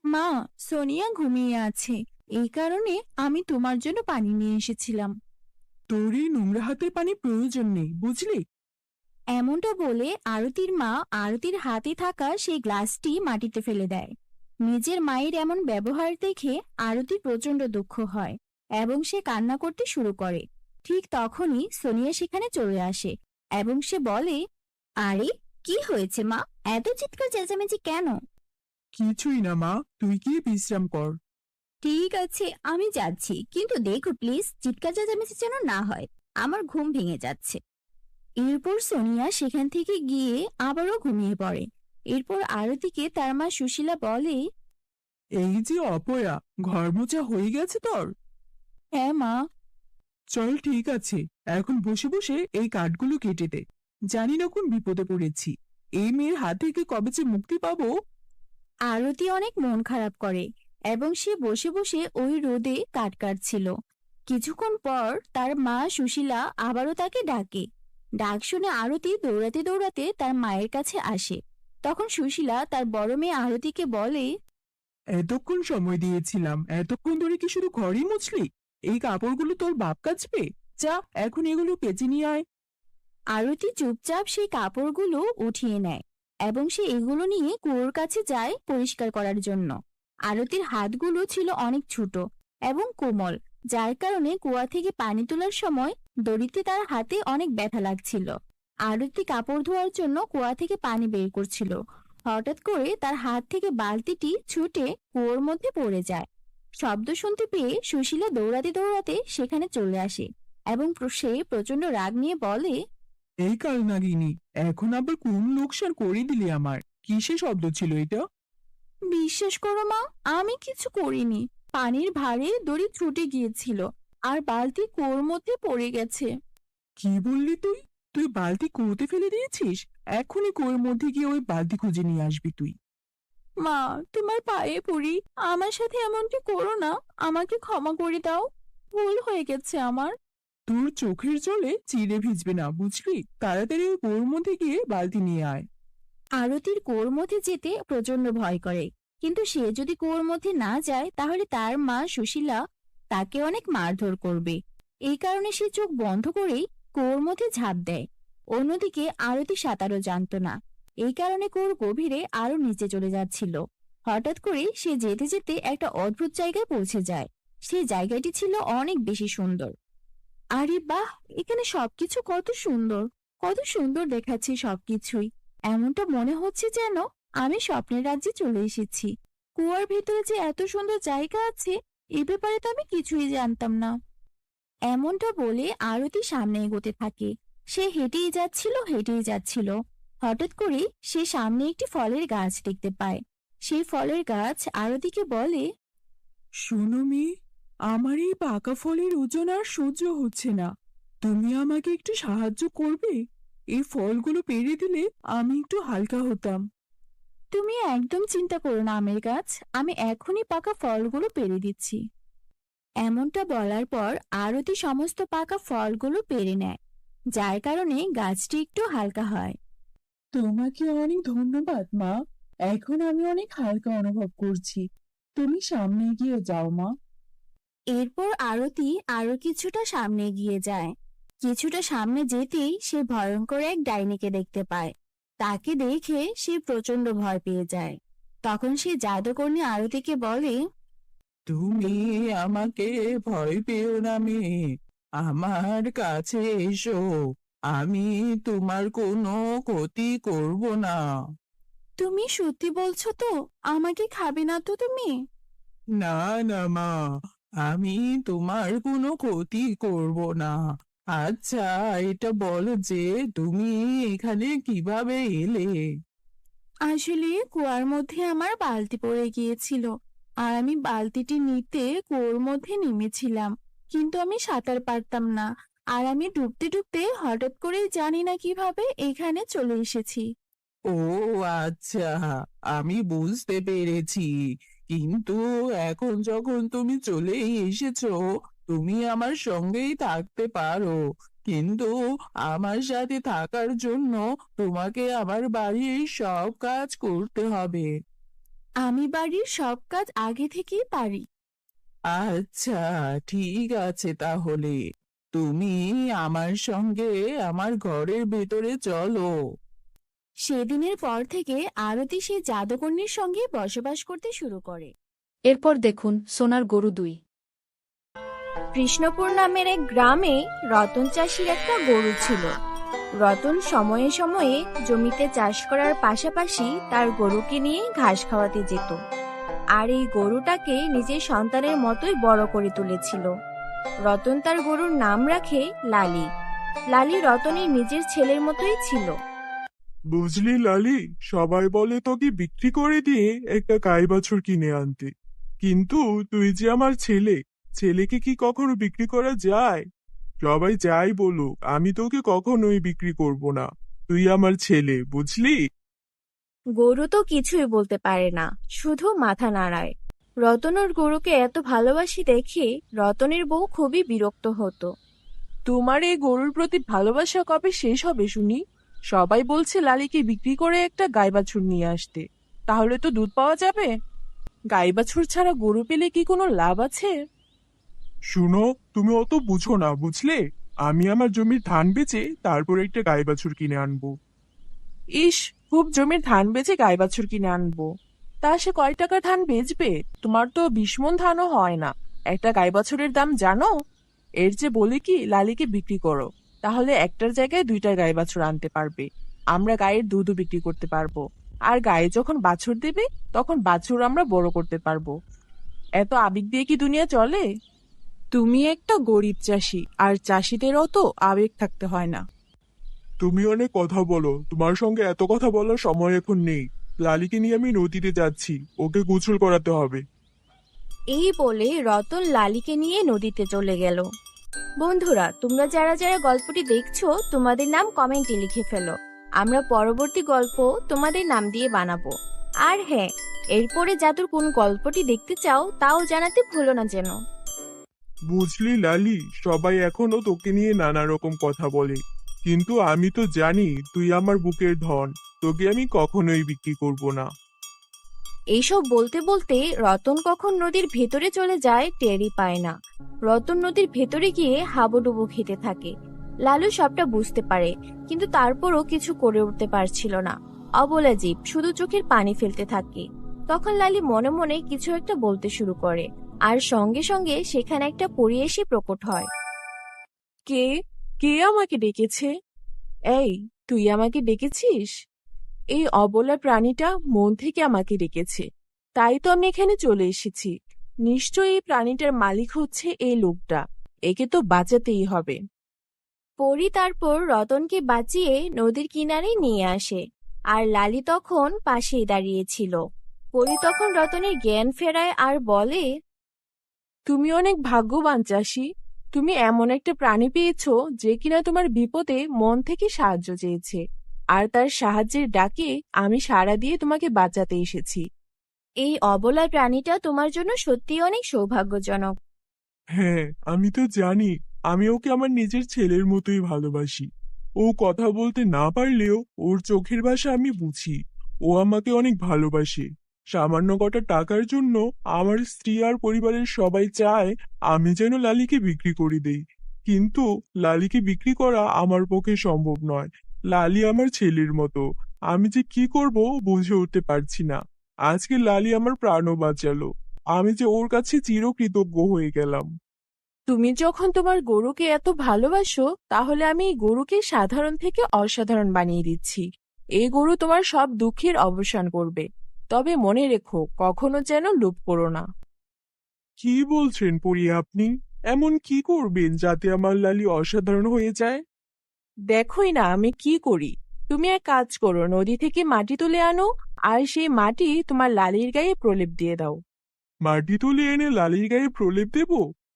মা, সোনিয়া ঘুমিয়ে আছে, এই কারণে আমি তোমার জন্য পানি নিয়ে এসেছিলাম। তোর এই নোংরা হাতের পানি প্রয়োজন নেই, বুঝলি? এমনটা বলে আরতির মা আরতির হাতে থাকা সেই গ্লাসটি মাটিতে ফেলে দেয়। নিজের মায়ের এমন ব্যবহার দেখে আরতির প্রচন্ড দুঃখ হয় এবং সে কান্না করতে শুরু করে। ঠিক তখনই সোনিয়া সেখানে চলে আসে এবং সে বলে, আরে কি হয়েছে মা, এত চিৎকার চেঁচামেচি কেন? কিছুই না মা, তুই গিয়ে বিশ্রাম কর। ঠিক আছে, আমি যাচ্ছি, কিন্তু দেখো প্লিজ চিৎকার চেঁচামেচি যেন না হয়, আমার ঘুম ভেঙে যাচ্ছে। এরপর সোনিয়া সেখান থেকে গিয়ে আবারও ঘুমিয়ে পড়ে। এরপর আরতিকে তার মা সুশীলা বলে, এই যে অপয়া, ঘর মোছা হয়ে গেছে তোর? হ্যাঁ মা। চল, ঠিক আছে, এখন বসে বসে এই কাঠগুলো কেটে দে। জানি না কোন বিপদে পড়েছি। এই মেয়ের হাত থেকে কবে যে মুক্তি পাবো। আরতি অনেক মন খারাপ করে এবং সে বসে বসে ওই রোদে কাঠ কাটছিল। কিছুক্ষণ পর তার মা সুশীলা আবারও তাকে ডাকে। ডাক শুনে আরতি দৌড়াতে দৌড়াতে তার মায়ের কাছে আসে। তখন সুশীলা তার বড় মেয়ে আরতিকে বলে, এতক্ষণ সময় দিয়েছিলাম, এতক্ষণ ধরে কি শুধু ঘরই মুছলি? এই কাপড়গুলো তোর বাপ কাচবে? যা, এখন এগুলো কেচে নিয়ে আয়। আরতি চুপচাপ সেই কাপড়গুলো উঠিয়ে নেয় এবং সে এগুলো নিয়ে কুয়োর কাছে যায় পরিষ্কার করার জন্য। আরতির হাতগুলো ছিল অনেক ছোট এবং কোমল, যার কারণে কুয়া থেকে পানি তোলার সময় দড়িতে তার হাতে অনেক ব্যথা লাগছিল। আরতি কাপড় ধোয়ার জন্য কুয়া থেকে পানি বের করছিল। হঠাৎ করে তার হাত থেকে বালতিটি ছুটে কুয়োর মধ্যে পড়ে যায়। শব্দ শুনতে পেয়ে সুশীলা দৌড়াতে দৌড়াতে সেখানে চলে আসে এবং সে প্রচন্ড রাগ নিয়ে বলে, এই কাল নাগিনী, এখন আবার কোন লোকসান করে দিলি আমার? কিসে শব্দ ছিল এটা? বিশ্বাস করো মা, আমি কিছু করিনি। পানির ভারে দড়ি ছুটে গিয়েছিল আর বালতি কুয়োর মধ্যে পড়ে গেছে। কি বললি তুই? তুই বালতি কুয়োতে ফেলে দিয়েছিস? এখনই কুয়োর মধ্যে গিয়ে ওই বালতি খুঁজে নিয়ে আসবি তুই। মা, তোমার পায়ে পড়ি, আমার সাথে এমনটি করো না, আমাকে ক্ষমা করে দাও, ভুল হয়ে গেছে আমার। তোর চোখের জলে চিড়ে ভিজবে না, বুঝলি? তাড়াতাড়ি ওই কুয়োর মধ্যে গিয়ে বালতি নিয়ে আয়। আরতির কুয়োর মধ্যে যেতে প্রচন্ড ভয় করে, কিন্তু সে যদি কুয়োর মধ্যে না যায় তাহলে তার মা সুশীলা তাকে অনেক মারধর করবে। এই কারণে সে চোখ বন্ধ করেই কুয়োর মধ্যে ঝাঁপ দেয়। অন্যদিকে আরতি সাঁতারও জানতো না, এই কারণে কুয়োর গভীরে আরো নিচে চলে যাচ্ছিল। হঠাৎ করে সে যেতে যেতে একটা অদ্ভুত জায়গায় পৌঁছে যায়। সেই জায়গাটি ছিল অনেক বেশি সুন্দর। আরে বাহ, এখানে সবকিছু কত সুন্দর, কত সুন্দর দেখাচ্ছে সবকিছুই। এমনটা মনে হচ্ছে যেন আমি স্বপ্নের রাজ্যে চলে এসেছি। কুয়ার ভেতরে যে এত সুন্দর জায়গা আছে, এ ব্যাপারে তো আমি কিছুই জানতাম না। এমনটা বলে আরতি সামনে এগোতে থাকে। সে হেঁটেই যাচ্ছিল হেঁটেই যাচ্ছিল। হঠাৎ করে সে সামনে একটি ফলের গাছ দেখতে পায়। সেই ফলের গাছ আরতিকে বলে, শোনো মেয়ে, আমার এই পাকা ফলের ওজন আর সহ্য হচ্ছে না। তুমি আমাকে একটু সাহায্য করবে? এই ফলগুলো পেড়ে দিলে আমি একটু হালকা হতাম। তুমি একদম চিন্তা করো না আমের গাছ, আমি এখনই পাকা ফলগুলো পেড়ে দিচ্ছি। এমনটা বলার পর আরতি সমস্ত পাকা ফলগুলো পেড়ে নেয়, যার কারণে গাছটি একটু হালকা হয়। তোমাকে অনেক ধন্যবাদ মা। এখন আমি অনেক হালকা অনুভব করছি। তুমি সামনে এগিয়ে যাও মা। এরপর আরতি আরো কিছুটা সামনে এগিয়ে যায়। কিছুটা সামনে যেতেই সে ভয়ঙ্কর এক ডাইনিকে দেখতে পায়। তাকে দেখে সে প্রচন্ড ভয় পেয়ে যায়। তখন সে জাদুকর্ণী আরতিকে বলে, তুমি আমাকে ভয় পেও না মেয়ে, আমার কাছে এসো। আমি তোমার কোনো ক্ষতি করব না। তুমি সত্যি বলছো তো? আমাকে খাবে না তো তুমি? না না মা, আমি তোমার কোনো ক্ষতি করব না। আচ্ছা, এটা বলো যে তুমি এখানে কিভাবে এলে? আসলে কুয়ার মধ্যে আমার বালতি পড়ে গিয়েছিল, আর আমি বালতিটি নিতে কুয়োর মধ্যে নেমেছিলাম, কিন্তু আমি সাঁতার পারতাম না। আর আমি ডুবতে ডুবতে হঠাৎ করে জানি না কিভাবে এখানে চলে এসেছি। ও আচ্ছা, আমি বুঝতে পেরেছি। কিন্তু এখন যখন তুমি চলেই এসেছো, তুমি আমার সঙ্গেই থাকতে পারো। কিন্তু আমার সাথে থাকার জন্য তোমাকে আমার বাড়ির সব কাজ করতে হবে। আমি বাড়ির সব কাজ আগে থেকেই পারি। আচ্ছা, ঠিক আছে তাহলে। তুমি আমার সঙ্গে আমার ঘরের ভেতরে চলো। সেদিনের পর থেকে আরতি সেই জাদুকর্ণীর সঙ্গে বসবাস করতে শুরু করে। এরপর দেখুন সোনার গরু 2। কৃষ্ণপুর নামের এক গ্রামে রতন চাষির একটা গরু ছিল। রতন সময়ে সময়ে জমিতে চাষ করার পাশাপাশি তার গরুকে নিয়ে ঘাস খাওয়াতে যেত, আর এই গরুটাকে নিজের সন্তানের মতোই বড় করে তুলেছিল। রতন তার গরুর নাম রাখে লালি। লালি রতনের নিজের ছেলের মতোই ছিল। বুঝলি লালি, সবাই বলে তোকে বিক্রি করে দিয়ে একটা গাই বাছুর কিনে আনতে, কিন্তু তুই যে আমার ছেলে, ছেলেকে কি কখনো বিক্রি করা যায়? সবাই যাই বলুক, আমি তোকে কখনোই বিক্রি করব না। তুই আমার ছেলে, বুঝলি? গরু তো কিছুই বলতে পারে না, শুধু মাথা নাড়ায়। রতন ওর গরুকে এত ভালোবাসি দেখে রতনের বউ খুবই বিরক্ত হতো। তোমার এই গরুর প্রতি ভালোবাসা কবে শেষ হবে শুনি? সবাই বলছে লালিকে বিক্রি করে একটা গাই বাছুর নিয়ে আসতে, তাহলে তো দুধ পাওয়া যাবে। গাই বাছুর ছাড়া গরু পেলে কি কোনো লাভ আছে? শুনো, তুমি অত বুঝো না, বুঝলে? আমি আমার জমির ধান বেচে তারপর একটা গাই বাছুর কিনে আনবো। ইস, খুব জমির ধান বেচে গাই বাছুর কিনে আনবো? তা সে কয় টাকার ধান বেচবে? তোমার তো 20 মণ ধানও হয় না। একটা গাই বাছুরের দাম জানো? এর যে বলি কি লালিকে বিক্রি করো, তাহলে একটার জায়গায় 2টা গাই বাছুর আনতে পারবে। আমরা গায়ের দুধও বিক্রি করতে পারবো, আর গায়ে যখন বাছুর দেবে তখন বাছুর আমরা বড় করতে পারবো। এত আবেগ দিয়ে কি দুনিয়া চলে? তুমি একটা গরিব চাষি, আর চাষিদেরও তো আবেগ থাকতে হয় না। তুমি অনেক কথা বলো, তোমার সঙ্গে এত কথা বলার সময় এখন নেই। লালিকে নিয়ে আমি নদীতে যাচ্ছি, ওকে গোসল করাতে হবে। এই বলে রতন লালিকে নিয়ে নদীতে চলে গেল। বন্ধুরা, তোমরা যারা যারা গল্পটি দেখছো, তোমাদের নাম কমেন্টে লিখে ফেলো। আমরা পরবর্তী গল্প তোমাদের নাম দিয়ে বানাবো। আর হ্যাঁ, এরপরে জাদুর কোন গল্পটি দেখতে চাও তাও জানাতে ভুলো না যেন। বুঝলি লালি, সবাই এখনো তোকে নিয়ে নানা রকম কথা বলে, কিন্তু আমি তো জানি তুই আমার বুকের ধন। তোকে আমি কখনোই বিক্রি করব না। এইসব বলতে বলতে রতন কখন নদীর ভেতরে চলে যায় টেরই পায় না। রতন নদীর ভেতরে গিয়ে হাবুডুবু খেতে থাকে। লালু সবটা বুঝতে পারে, কিন্তু তারপরও কিছু করে উঠতে পারছিল না। অবলা জীব শুধু চোখের পানি ফেলতে থাকে। তখন লালি মনে মনে কিছু একটা বলতে শুরু করে, আর সঙ্গে সঙ্গে সেখানে একটা পরী এসে প্রকট হয়। কে কে আমাকে ডেকেছে? এই, তুই আমাকে ডেকেছিস? এই অবলা প্রাণীটা মন থেকে আমাকে ডেকেছে, তাই তো আমি এখানে চলে এসেছি। নিশ্চয়ই এই প্রাণীটার মালিক হচ্ছে এই লোকটা, একে তো বাঁচাতেই হবে। পরী তারপর রতনকে বাঁচিয়ে নদীর কিনারে নিয়ে আসে, আর লালি তখন পাশেই দাঁড়িয়েছিল। পরী তখন রতনের জ্ঞান ফেরায় আর বলে, তুমি অনেক ভাগ্যবান চাষি। তুমি এমন একটা প্রাণী পেয়েছো যে কিনা তোমার বিপদে মন থেকে সাহায্য চেয়েছে, আর তার সাহায্যের ডাকে আমি সাড়া দিয়ে তোমাকে বাঁচাতে এসেছি। এই অবলা প্রাণীটা তোমার জন্য সত্যিই অনেক সৌভাগ্যজনক। হ্যাঁ, আমি তো জানি। আমি ওকে আমার নিজের ছেলের মতোই ভালোবাসি। ও কথা বলতে না পারলেও ওর চোখের ভাষা আমি বুঝি। ও আমাকে অনেক ভালোবাসে। সামান্য কটা টাকার জন্য আমার স্ত্রী আর পরিবারের সবাই চায় আমি যেন লালিকে বিক্রি করে দেই। কিন্তু লালিকে বিক্রি করা আমার পক্ষে সম্ভব নয়। লালি আমার ছেলের মতো। আমি যে কি করব বুঝে উঠতে পারছি না। আজকে লালি আমার প্রাণও বাঁচালো। আমি যে ওর কাছে চিরকৃতজ্ঞ হয়ে গেলাম। তুমি যখন তোমার গরুকে এত ভালোবাসো, তাহলে আমি এই গরুকে সাধারণ থেকে অসাধারণ বানিয়ে দিচ্ছি। এই গরু তোমার সব দুঃখের অবসান করবে। তবে মনে রেখো, কখনো যেন লোভ করো না। কি বলছেন পরি আপনি? এমন কি করবেন যাতে আমার লালি অসাধারণ হয়ে যায়? দেখোই না আমি কি করি। তুমি এক কাজ করো, নদী থেকে মাটি তুলে আনো, আর সেই মাটি তোমার লালির গায়ে প্রলেপ দিয়ে দাও। মাটি তুলে এনে লালির গায়ে প্রলেপ দেব?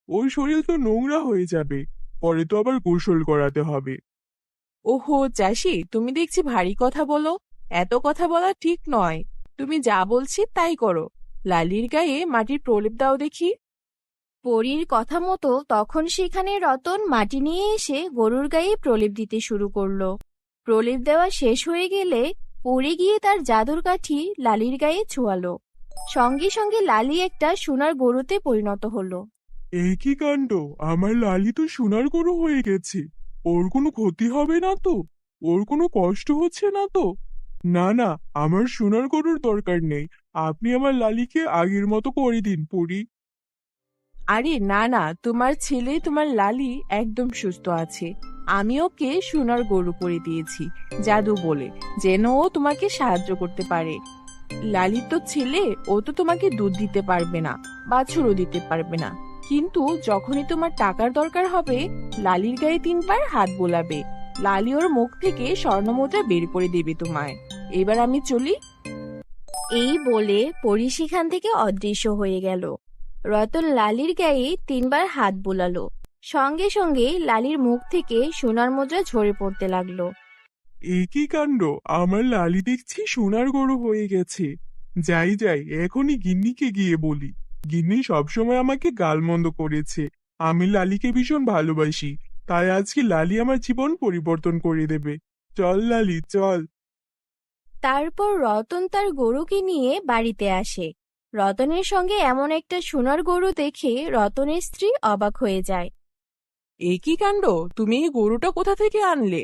ওই শরীর তো নোংরা হয়ে যাবে। পরে তো আবার গোসল করাতে হবে। ওহো চাষি, তুমি দেখছি ভারী কথা বলো। এত কথা বলা ঠিক নয়। তুমি যা বলছি তাই করো। লালির গায়ে মাটির প্রলেপ দাও দেখি। পরীর কথা মতো তখন সেখানে রতন মাটি নিয়ে এসে গরুর গায়ে প্রলেপ দিতে শুরু করলো। প্রলেপ দেওয়া শেষ হয়ে গেলে পরী গিয়ে তার জাদুর কাঠি লালির গায়ে ছোঁয়ালো। সঙ্গে সঙ্গে লালি একটা সোনার গরুতে পরিণত হলো। এই কি কাণ্ড! আমার লালি তো সোনার গরু হয়ে গেছে। ওর কোনো ক্ষতি হবে না তো? ওর কোনো কষ্ট হচ্ছে না তো? না না, আমার সোনার গরুর দরকার নেই। আপনি আমার লালিকে আগের মতো করে দিন পরি। আরে না না, তোমার ছেলে তোমার লালি একদম সুস্থ আছে। আমি ওকে সোনার গরু করে দিয়েছি জাদু বলে, যেন ও তোমাকে সাহায্য করতে পারে। লালি তো ছেলে, ও তো তোমাকে দুধ দিতে পারবে না, বাছুরও দিতে পারবে না। কিন্তু যখনই তোমার টাকার দরকার হবে, লালির গায়ে 3 বার হাত বোলাবে। লালি ওর মুখ থেকে স্বর্ণমুদ্রা বের করে দেবে তোমায়। এবার আমি চলি। এই বলে পরী সেখান থেকে অদৃশ্য হয়ে গেল। রতন লালির গায়ে 3 বার হাত বোলালো। সঙ্গে সঙ্গে লালির মুখ থেকে সোনার মুদ্রা ঝরে পড়তে লাগলো। এই কি কাণ্ড! আমার লালি দেখছি সোনার গরু হয়ে গেছে। যাই যাই, এখনই গিন্নিকে গিয়ে বলি। গিন্নি সবসময় আমাকে গালমন্দ করেছে। আমি লালিকে ভীষণ ভালোবাসি, তাই আজকে লালি আমার জীবন পরিবর্তন করে দেবে। চল লালি, চল। তারপর রতন তার গরুকে নিয়ে বাড়িতে আসে। রতনের সঙ্গে এমন একটা সোনার গরু দেখে রতনের স্ত্রী অবাক হয়ে যায়। এই কি কাণ্ড! তুমি এই গরুটা কোথা থেকে আনলে?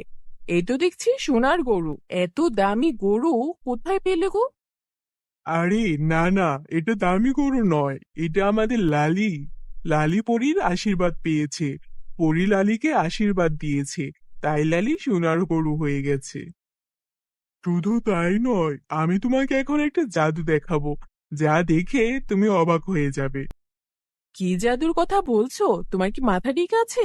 এই তো দেখছি সোনার গরু। এত দামি গরু কোথায় পেলে গো? আরে না না, এটা দামি গরু নয়, এটা আমাদের লালি। লালি পরীর আশীর্বাদ পেয়েছে। পরী লালিকে আশীর্বাদ দিয়েছে, তাই লালি সোনার গরু হয়ে গেছে। শুধু তাই নয়, আমি তোমাকে এখন একটা জাদু দেখাবো, যা দেখে তুমি অবাক হয়ে যাবে। কি জাদুর কথা বলছো? তোমার কি মাথা ঠিক আছে?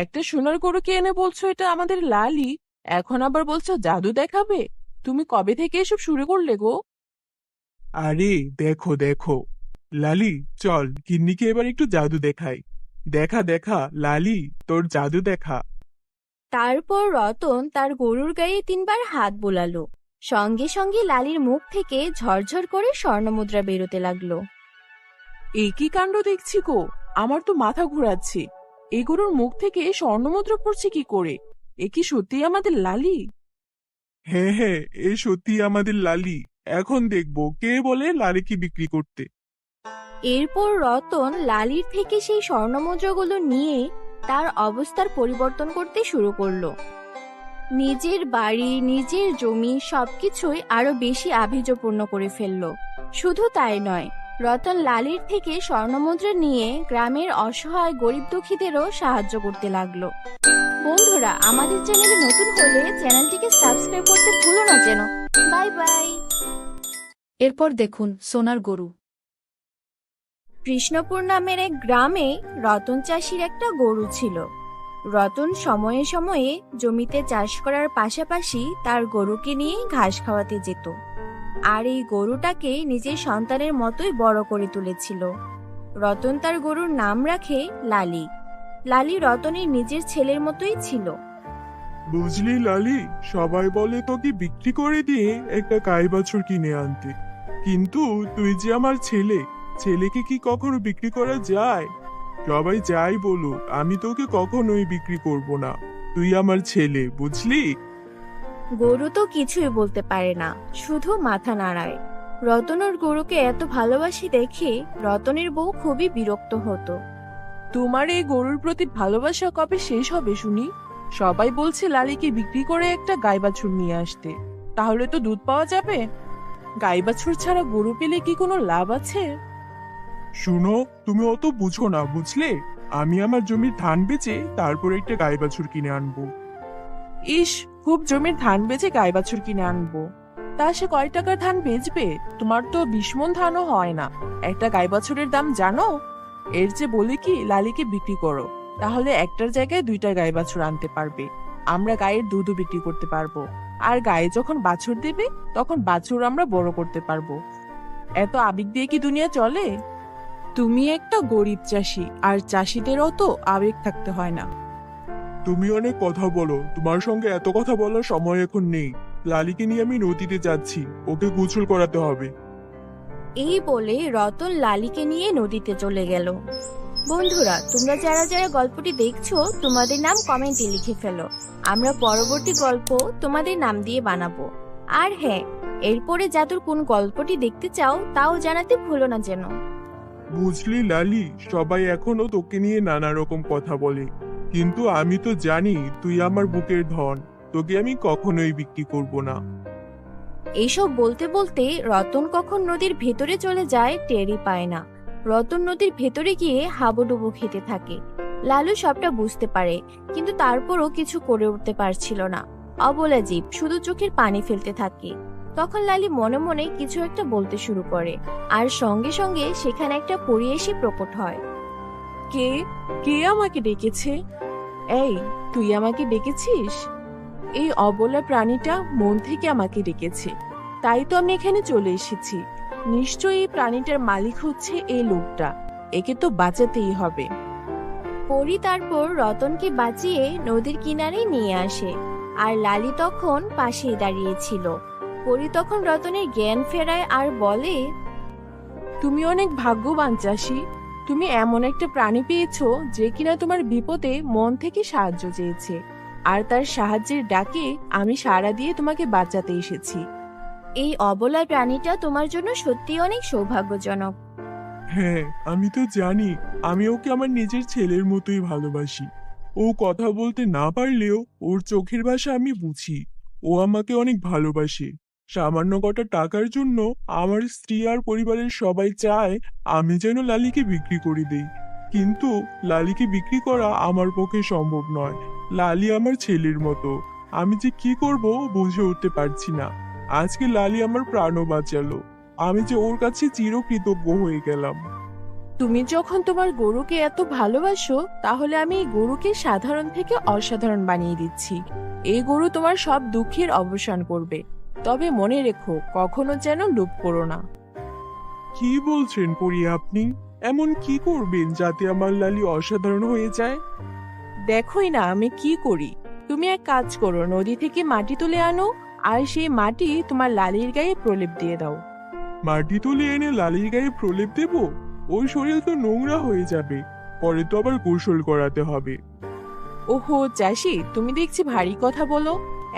একটা সোনার গরুকে এনে বলছো এটা আমাদের লালি, এখন আবার বলছো জাদু দেখাবে? তুমি কবে থেকে এসব শুরু করলে গো? আরে দেখো দেখো, লালি চল গিন্নিকে এবার একটু জাদু দেখাই। দেখা দেখা লালি, তোর জাদু দেখা। তারপর রতন তার গরুর গায়ে 3 বার হাত বোলালো। সঙ্গে সঙ্গে লালির মুখ থেকে ঝরঝর করে স্বর্ণমুদ্রা বেরোতে লাগলো। এই কি কাণ্ড দেখছি গো! আমার তো মাথা ঘোরাচ্ছে। এই গরুর মুখ থেকে স্বর্ণমুদ্রা পড়ছে কি করে? এ কি সত্যি আমাদের লালি? হ্যাঁ হ্যাঁ, এ সত্যি আমাদের লালি। এখন দেখবো কে বলে লালিকে বিক্রি করতে। এরপর রতন লালির থেকে সেই স্বর্ণমুদ্রাগুলো নিয়ে তার অবস্থার পরিবর্তন করতে শুরু করলো। নিজের বাড়ি, নিজের জমি সবকিছুই আরো বেশি আভিজাত্যপূর্ণ করে ফেললো। শুধু তাই নয়, রতন লালির থেকে স্বর্ণমুদ্রা নিয়ে গ্রামের অসহায় গরিব দুঃখীদেরও সাহায্য করতে লাগলো। বন্ধুরা, আমাদের চ্যানেলে নতুন হলে চ্যানেলটিকে সাবস্ক্রাইব করতে ভুলো না যেন। Bye bye. এরপর দেখুন সোনার গরু। কৃষ্ণপুর নামের এক গ্রামে রতন চাষির একটা গরু ছিল। রতন সময়ে সময়ে জমিতে চাষ করার পাশাপাশি তার গরুকে নিয়ে ঘাস খাওয়াতে যেত, আর এই গরুটাকে নিজের সন্তানের মতোই বড় করে তুলেছিল। রতন তার গরুর নাম রাখে লালি। লালি রতনের নিজের ছেলের মতোই ছিল। বুঝলি লালি, সবাই বলে তোকে বিক্রি করে দিয়ে একটা গাই বাছুর কিনে আনতে। কিন্তু তুই যে আমার ছেলে, ছেলেকে কি কখনো বিক্রি করা যায়? সবাই যাই বলুক, আমি তোকে কখনোই বিক্রি করব না। তুই আমার ছেলে, বুঝলি? গরু তো কিছুই বলতে পারে না, শুধু মাথা নাড়ায়। রতন ওর গরুকে এত ভালোবাসি দেখে রতনের বউ খুবই বিরক্ত হতো। তোমার এই গরুর প্রতি ভালোবাসা কবে শেষ হবে শুনি? সবাই বলছে লালিকে বিক্রি করে একটা গাই বাছুর নিয়ে আসতে, তাহলে তো দুধ পাওয়া যাবে। গাই বাছুর ছাড়া গরু পেলে কি কোনো লাভ আছে? শুনো, তুমি অত বুঝো না, বুঝলে? আমি আমার জমির ধান বেচে তারপর একটা গাই বাছুর কিনে আনবো। ইস, খুব জমির ধান বেচে গাই বাছুর কিনে আনবো? তা সে কয় টাকার ধান বেচবে? তোমার তো 20 মণ ধানও হয় না। একটা গাই বাছুরের দাম জানো? এর যে বলি কি লালিকে বিক্রি করো, তাহলে একটার জায়গায় 2টা গাই বাছুর আনতে পারবে। আমরা গায়ের দুধও বিক্রি করতে পারবো, আর গায়ে যখন বাছুর দেবে তখন বাছুর আমরা বড় করতে পারবো। এত আবেগ দিয়ে কি দুনিয়া চলে? তুমি একটা গরিব চাষি, আর চাষিদেরও তো আবেগ থাকতে হয় না। তুমি অনেক কথা বলো, তোমার সঙ্গে এত কথা বলার সময় এখন নেই। লালিকে নিয়ে আমি নদীতে যাচ্ছি, ওকে গোসল করাতে হবে। এই বলে রতন লালিকে নিয়ে নদীতে চলে গেল। বন্ধুরা, তোমরা যারা যারা গল্পটি দেখছো তোমাদের নাম কমেন্টে লিখে ফেলো। আমরা পরবর্তী গল্প তোমাদের নাম দিয়ে বানাবো। আর হ্যাঁ, এরপরে জাদুর কোন গল্পটি দেখতে চাও তাও জানাতে ভুলো না যেন। বুঝলি লালি, সবাই এখনো তোকে নিয়ে নানা রকম কথা বলে, কিন্তু আমি তো জানি তুই আমার বুকের ধন। তোকে আমি কখনোই বিক্রি করব না। এইসব বলতে বলতে রতন কখন নদীর ভেতরে চলে যায় টেরই পায় না। রতন নদীর ভেতরে গিয়ে হাবুডুবু খেতে থাকে। লালু সবটা বুঝতে পারে, কিন্তু তারপরও কিছু করে উঠতে পারছিল না। অবলা জীব শুধু চোখের পানি ফেলতে থাকে। তখন লালি মনে মনে কিছু একটা বলতে শুরু করে, আর সঙ্গে সঙ্গে সেখানে একটা পরী এসে প্রকট হয়। কে কে আমাকে ডেকেছে? এই, তুই আমাকে ডেকেছিস? এই অবলা প্রাণীটা মন থেকে আমাকে ডেকেছে, তাই তো আমি এখানে চলে এসেছি। নিশ্চয়ই এই প্রাণীটার মালিক হচ্ছে এই লোকটা, একে তো বাঁচাতেই হবে। পরী তারপর রতনকে বাঁচিয়ে নদীর কিনারে নিয়ে আসে, আর লালি তখন পাশেই দাঁড়িয়েছিল। পরী তখন রতনের জ্ঞান ফেরায় আর বলে, তুমি অনেক ভাগ্যবান চাষি। তুমি এমন একটা প্রাণী পেয়েছো যে কিনা তোমার বিপদে মন থেকে সাহায্য চেয়েছে, আর তার সাহায্যের ডাকে আমি সাড়া দিয়ে তোমাকে বাঁচাতে এসেছি। এই অবলা প্রাণীটা তোমার জন্য সত্যি অনেক সৌভাগ্যজনক। হ্যাঁ, আমি তো জানি। আমি ওকে আমার নিজের ছেলের মতোই ভালোবাসি। ও কথা বলতে না পারলেও ওর চোখের ভাষা আমি বুঝি। ও আমাকে অনেক ভালোবাসে। সামান্য কটা টাকার জন্য আমার স্ত্রী আর পরিবারের সবাই চায় আমি যেন লালিকে বিক্রি করে দেই, কিন্তু লালিকে বিক্রি করা আমার পক্ষে সম্ভব নয়। লালি আমার ছেলের মতো। আমি যে কি করব বুঝে উঠতে পারছি না। আজকে লালি আমার প্রাণও বাঁচালো। আমি যে ওর কাছে চিরকৃতজ্ঞ হয়ে গেলাম। তুমি যখন তোমার গরুকে এত ভালোবাসো, তাহলে আমি এই গরুকে সাধারণ থেকে অসাধারণ বানিয়ে দিচ্ছি। এই গরু তোমার সব দুঃখের অবসান করবে। তবে মনে রেখো, কখনো যেন লোভ করো না। কি বলছেন পরি আপনি? এমন কি করবেন যাতে আমার লালি অসাধারণ হয়ে যায়? দেখোই না আমি কি করি। তুমি এক কাজ করো, নদী থেকে মাটি তুলে আনো, আর সেই মাটি তোমার লালির গায়ে প্রলেপ দিয়ে দাও। মাটি তুলে এনে লালির গায়ে প্রলেপ দেব? ওই শরীর তো নোংরা হয়ে যাবে, পরে তো আবার গোসল করাতে হবে। ওহো চাষি, তুমি দেখছি ভারী কথা বলো।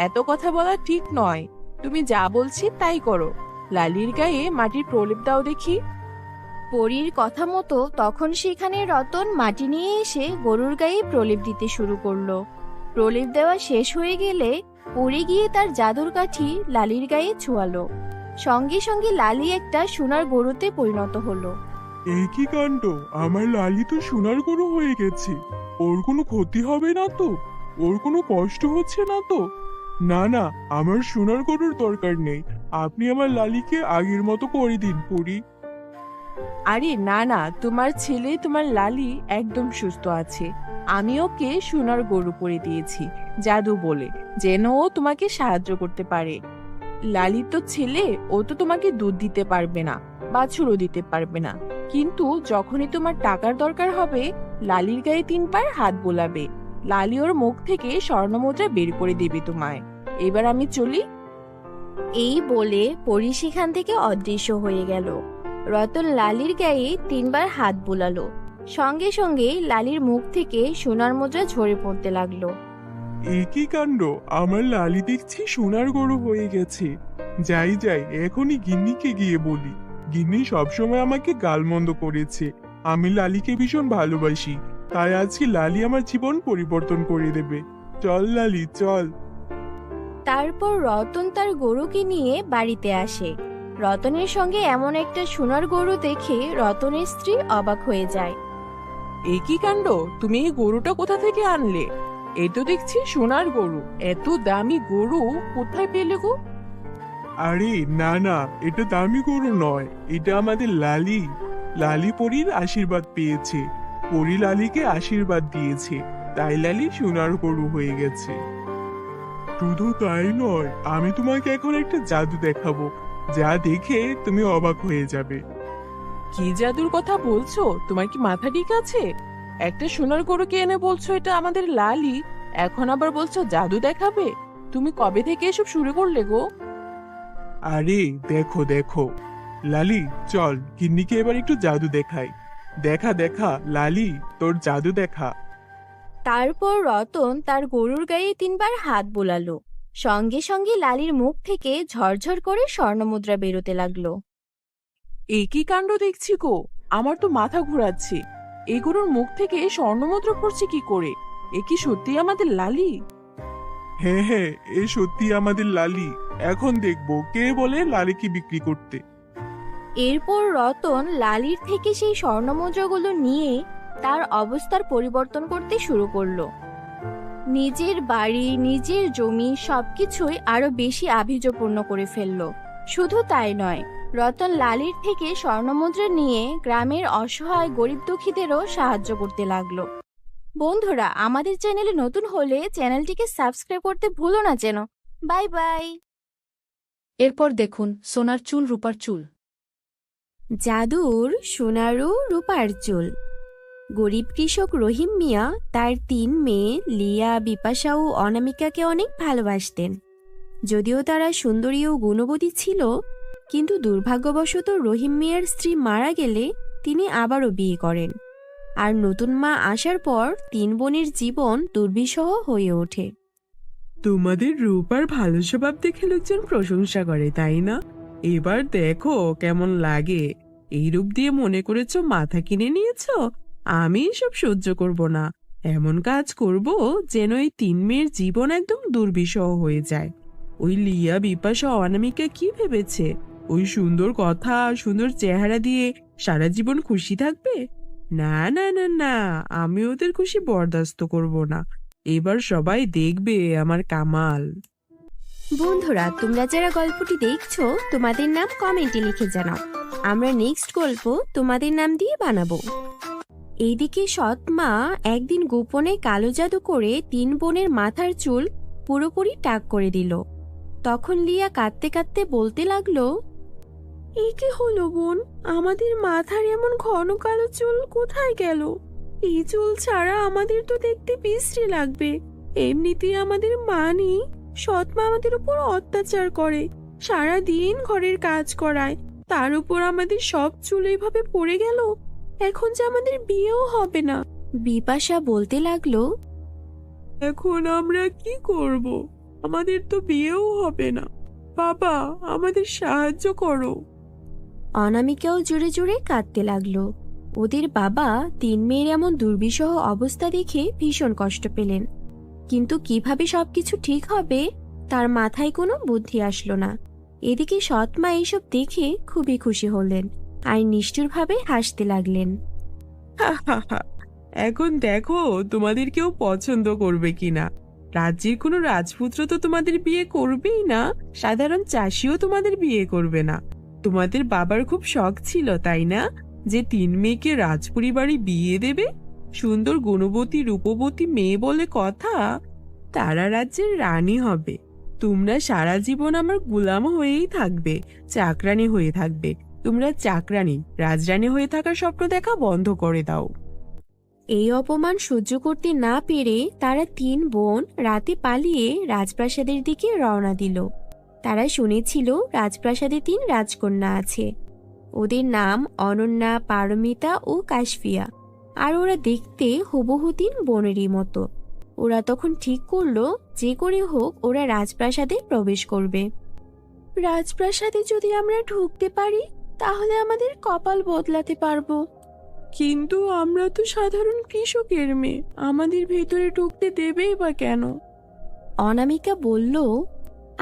এত কথা বলা ঠিক নয়। তুমি যা বলছি তাই করো। লালির গায়ে মাটির প্রলেপ দাও দেখি। পরীর কথা মতো তখন সেখানে রতন মাটি নিয়ে এসে গরুর গায়ে প্রলেপ দিতে শুরু করলো। প্রলেপ দেওয়া শেষ হয়ে গেলে পরী গিয়ে তার জাদুর কাঠি লালির গায়ে ছোঁয়ালো। সঙ্গে সঙ্গে লালি একটা সোনার গরুতে পরিণত হলো। এই কি কাণ্ড! আমার লালি তো সোনার গরু হয়ে গেছে। ওর কোনো ক্ষতি হবে না তো? ওর কোনো কষ্ট হচ্ছে না তো? না না, আমার সোনার গরুর দরকার নেই। আপনি আমার লালিকে আগের মতো করে দিন পরি। আরে না না, তোমার ছেলে তোমার লালি একদম সুস্থ আছে। আমি ওকে সোনার গরু করে দিয়েছি জাদু বলে, যেন ও তোমাকে সাহায্য করতে পারে। লালি তো ছেলে, ও তো তোমাকে দুধ দিতে পারবে না, বাছুরও দিতে পারবে না। কিন্তু যখনই তোমার টাকার দরকার হবে, লালির গায়ে 3 বার হাত বোলাবে। লালি ওর মুখ থেকে স্বর্ণমুদ্রা বের করে দেবে তোমায়। এবার আমি চলি। এই বলে পরী সেখান থেকে অদৃশ্য হয়ে গেল। রতন লালির গায়ে 3 বার হাত বুলালো। সঙ্গে সঙ্গে লালির মুখ থেকে সোনার মুদ্রা ঝরে পড়তে লাগলো। এ কি কাণ্ড! আমার লালি দেখছি সোনার গরু হয়ে গেছে। যাই যাই, এখনই গিন্নিকে গিয়ে বলি। গিন্নি সবসময় আমাকে গালমন্দ করেছে। আমি লালিকে ভীষণ ভালোবাসি, তাই আজকে লালি আমার জীবন পরিবর্তন করে দেবে। চল লালি, চল। তারপর রতন তার গরুকে নিয়ে বাড়িতে আসে। রতনের সঙ্গে এমন একটা সোনার গরু দেখে রতনের স্ত্রী অবাক হয়ে যায়। এই কি কাণ্ড! তুমি এই গরুটা কোথা থেকে আনলে? এই তো দেখছি সোনার গরু। এত দামি গরু কোথায় পেলে গো? আরে না না, এটা দামি গরু নয়, এটা আমাদের লালি। লালি পরীর আশীর্বাদ পেয়েছে, পরী লালিকে আশীর্বাদ দিয়েছে, তাই লালি সোনার গরু হয়ে গেছে। শুধু তাই নয়, আমি তোমাকে এখন একটা জাদু দেখাবো, যা দেখে তুমি অবাক হয়ে যাবে। কি জাদুর কথা বলছো? তোমার কি মাথা ঠিক আছে? একটা সোনার গরুকে এনে বলছো এটা আমাদের লালি, এখন আবার বলছো জাদু দেখাবে? তুমি কবে থেকে এসব শুরু করলে গো? আরে দেখো দেখো লালি, চল গিন্নিকে এবার একটু জাদু দেখাই। দেখা দেখা লালি, তোর জাদু দেখা। তারপর রতন তার গরুর গায়ে 3বার হাত বোলালো। সঙ্গে সঙ্গে লালির মুখ থেকে ঝরঝর করে স্বর্ণমুদ্রা বেরোতে লাগলো। এই কি কাণ্ড দেখছি গো! আমার তো মাথা ঘুরাচ্ছে। এই গরুর মুখ থেকে স্বর্ণমুদ্রা পড়ছে কি করে? এ কি সত্যি আমাদের লালি? হ্যাঁ হ্যাঁ, এ সত্যি আমাদের লালি। এখন দেখবো কে বলে লালিকে বিক্রি করতে। এরপর রতন লালির থেকে সেই স্বর্ণমুদ্রাগুলো নিয়ে তার অবস্থার পরিবর্তন করতে শুরু করলো। নিজের বাড়ি, নিজের জমি সবকিছুই আরো বেশি আভিজাত্যপূর্ণ করে ফেললো। শুধু তাই নয়, রতন লালির থেকে স্বর্ণমুদ্রা নিয়ে গ্রামের অসহায় গরিব দুঃখীদেরও সাহায্য করতে লাগলো। বন্ধুরা, আমাদের চ্যানেলে নতুন হলে চ্যানেলটিকে সাবস্ক্রাইব করতে ভুলো না যেন। Bye bye. এরপর দেখুন সোনার চুল রূপার চুল। জাদুর সোনারু রূপার চুল। গরিব কৃষক রহিম মিয়া তার 3 মেয়ে লিয়া, বিপাশা ও অনামিকাকে অনেক ভালোবাসতেন। যদিও তারা সুন্দরী ও গুণবতী ছিল, কিন্তু দুর্ভাগ্যবশত রহিম মিয়ার স্ত্রী মারা গেলে তিনি আবারও বিয়ে করেন। আর নতুন মা আসার পর 3 বোনের জীবন দুর্বিষহ হয়ে ওঠে। তোমাদের রূপ আর ভালো স্বভাব দেখে লোকজন প্রশংসা করে, তাই না? এবার দেখো কেমন লাগে। এই রূপ দিয়ে মনে করেছো মাথা কিনে নিয়েছো? আমি এসব সহ্য করব না। এমন কাজ করব যেন এই 3 মেয়ের জীবন একদম দুর্বিষহ হয়ে যায়। ওই লিয়া, বিপাশা, অনামিকা কি ভেবেছে ওই সুন্দর কথা, সুন্দর চেহারা দিয়ে সারা জীবন খুশি থাকবে? না না না না, আমি ওদের খুশি বরদাস্ত করব না। এবার সবাই দেখবে আমার কামাল। বন্ধুরা, তোমরা যারা গল্পটি দেখছো তোমাদের নাম কমেন্টে লিখে জানাও। আমরা নেক্সট গল্প তোমাদের নাম দিয়ে বানাবো। এইদিকে সৎ মা একদিন গোপনে কালো জাদু করে 3 বোনের মাথার চুল পুরোপুরি টাক করে দিল। তখন লিয়া কাঁদতে কাঁদতে বলতে লাগলো, এ কি হলো বোন? আমাদের মাথার এমন ঘন কালো চুল কোথায় গেল? এই চুল ছাড়া আমাদের তো দেখতে বিশ্রী লাগবে। এমনিতেই আমাদের মা নেই, সৎ মা আমাদের উপর অত্যাচার করে, সারা দিন ঘরের কাজ করায়, তার উপর আমাদের সব চুল এইভাবে পড়ে গেল। এখন যে আমাদের বিয়েও হবে না। বিপাশা বলতে লাগলো, এখন আমরা কি করব? আমাদের তো বিয়েও হবে না। বাবা, আমাদের সাহায্য করো। অনামিকাও জোরে জোরে কাঁদতে লাগলো। ওদের বাবা 3 মেয়ের এমন দুর্বিষহ অবস্থা দেখে ভীষণ কষ্ট পেলেন, কিন্তু কিভাবে সবকিছু ঠিক হবে তার মাথায় কোনো বুদ্ধি আসলো না। এদিকে সৎ মা এইসব দেখে খুবই খুশি হলেন আর নিষ্ঠুরভাবে হাসতে লাগলেন। এখন দেখো তোমাদের কেউ পছন্দ করবে কিনা। রাজ্যের কোনো রাজপুত্র তো তোমাদের বিয়ে করবেই না, সাধারণ চাষিও তোমাদের বিয়ে করবে না। তোমাদের বাবার খুব শখ ছিল, তাই না, যে 3 মেয়েকে রাজপরিবারে বিয়ে দেবে? সুন্দর গুণবতী রূপবতী মেয়ে বলে কথা, তারা রাজ্যের রানী হবে। তোমরা সারা জীবন আমার গোলাম হয়েই থাকবে, চাকরানী হয়ে থাকবে। তোমরা চাকরানী, রাজরানী হয়ে থাকার স্বপ্ন দেখা বন্ধ করে দাও। এই অপমান সহ্য করতে না পেরে তারা 3 বোন রাতে পালিয়ে রাজপ্রাসাদের দিকে রওনা দিল। তারা শুনেছিল রাজপ্রাসাদে 3 রাজকন্যা আছে। ওদের নাম অনন্যা, পারমিতা ও কাশফিয়া। আর ওরা দেখতে হুবহু 3 বোনেরই মতো। ওরা তখন ঠিক করলো যে করে হোক ওরা রাজপ্রাসাদে প্রবেশ করবে। রাজপ্রাসাদে যদি আমরা ঢুকতে পারি তাহলে আমাদের কপাল বদলাতে পারবো। কিন্তু আমরা তো সাধারণ কৃষকের মেয়ে, আমাদের ভেতরে ঢুকতে দেবেই বা কেন? অনামিকা বলল,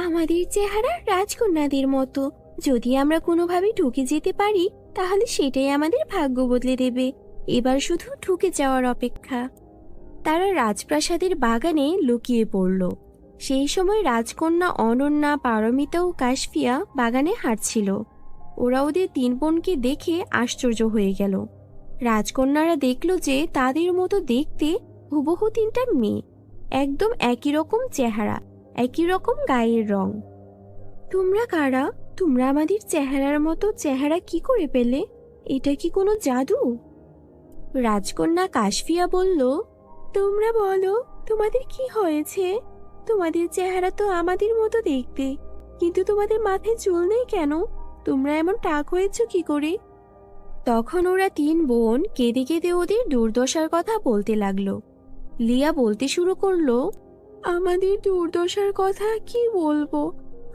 আমাদের চেহারা রাজকন্যাদের মতো, যদি আমরা কোনোভাবে ঢুকে যেতে পারি তাহলে সেটাই আমাদের ভাগ্য বদলে দেবে। এবার শুধু ঢুকে যাওয়ার অপেক্ষা। তারা রাজপ্রাসাদের বাগানে লুকিয়ে পড়ল। সেই সময় রাজকন্যা অনন্যা, পারমিতা ও কাশফিয়া বাগানে হাঁটছিল। ওরা ওদের 3 বোনকে দেখে আশ্চর্য হয়ে গেল। রাজকন্যারা দেখল যে তাদের মতো দেখতে হুবহু 3টা মেয়ে, একদম একই রকম চেহারা, একই রকম গায়ের রং। তোমরা কারা? তোমরা আমাদের চেহারার মতো চেহারা কি করে পেলে? এটা কি কোনো জাদু? রাজকন্যা কাশফিয়া বলল, তোমরা বলো তোমাদের কি হয়েছে? তোমাদের চেহারা তো আমাদের মতো দেখতে, কিন্তু তোমাদের মাথায় চুল নেই কেন? তোমরা এমন টাক হয়েছো কি করে? তখন ওরা 3 বোন কেঁদে কেঁদে ওদের দুর্দশার কথা বলতে লাগলো। লিয়া বলতে শুরু করলো, আমাদের দুর্দশার কথা কি বলবো?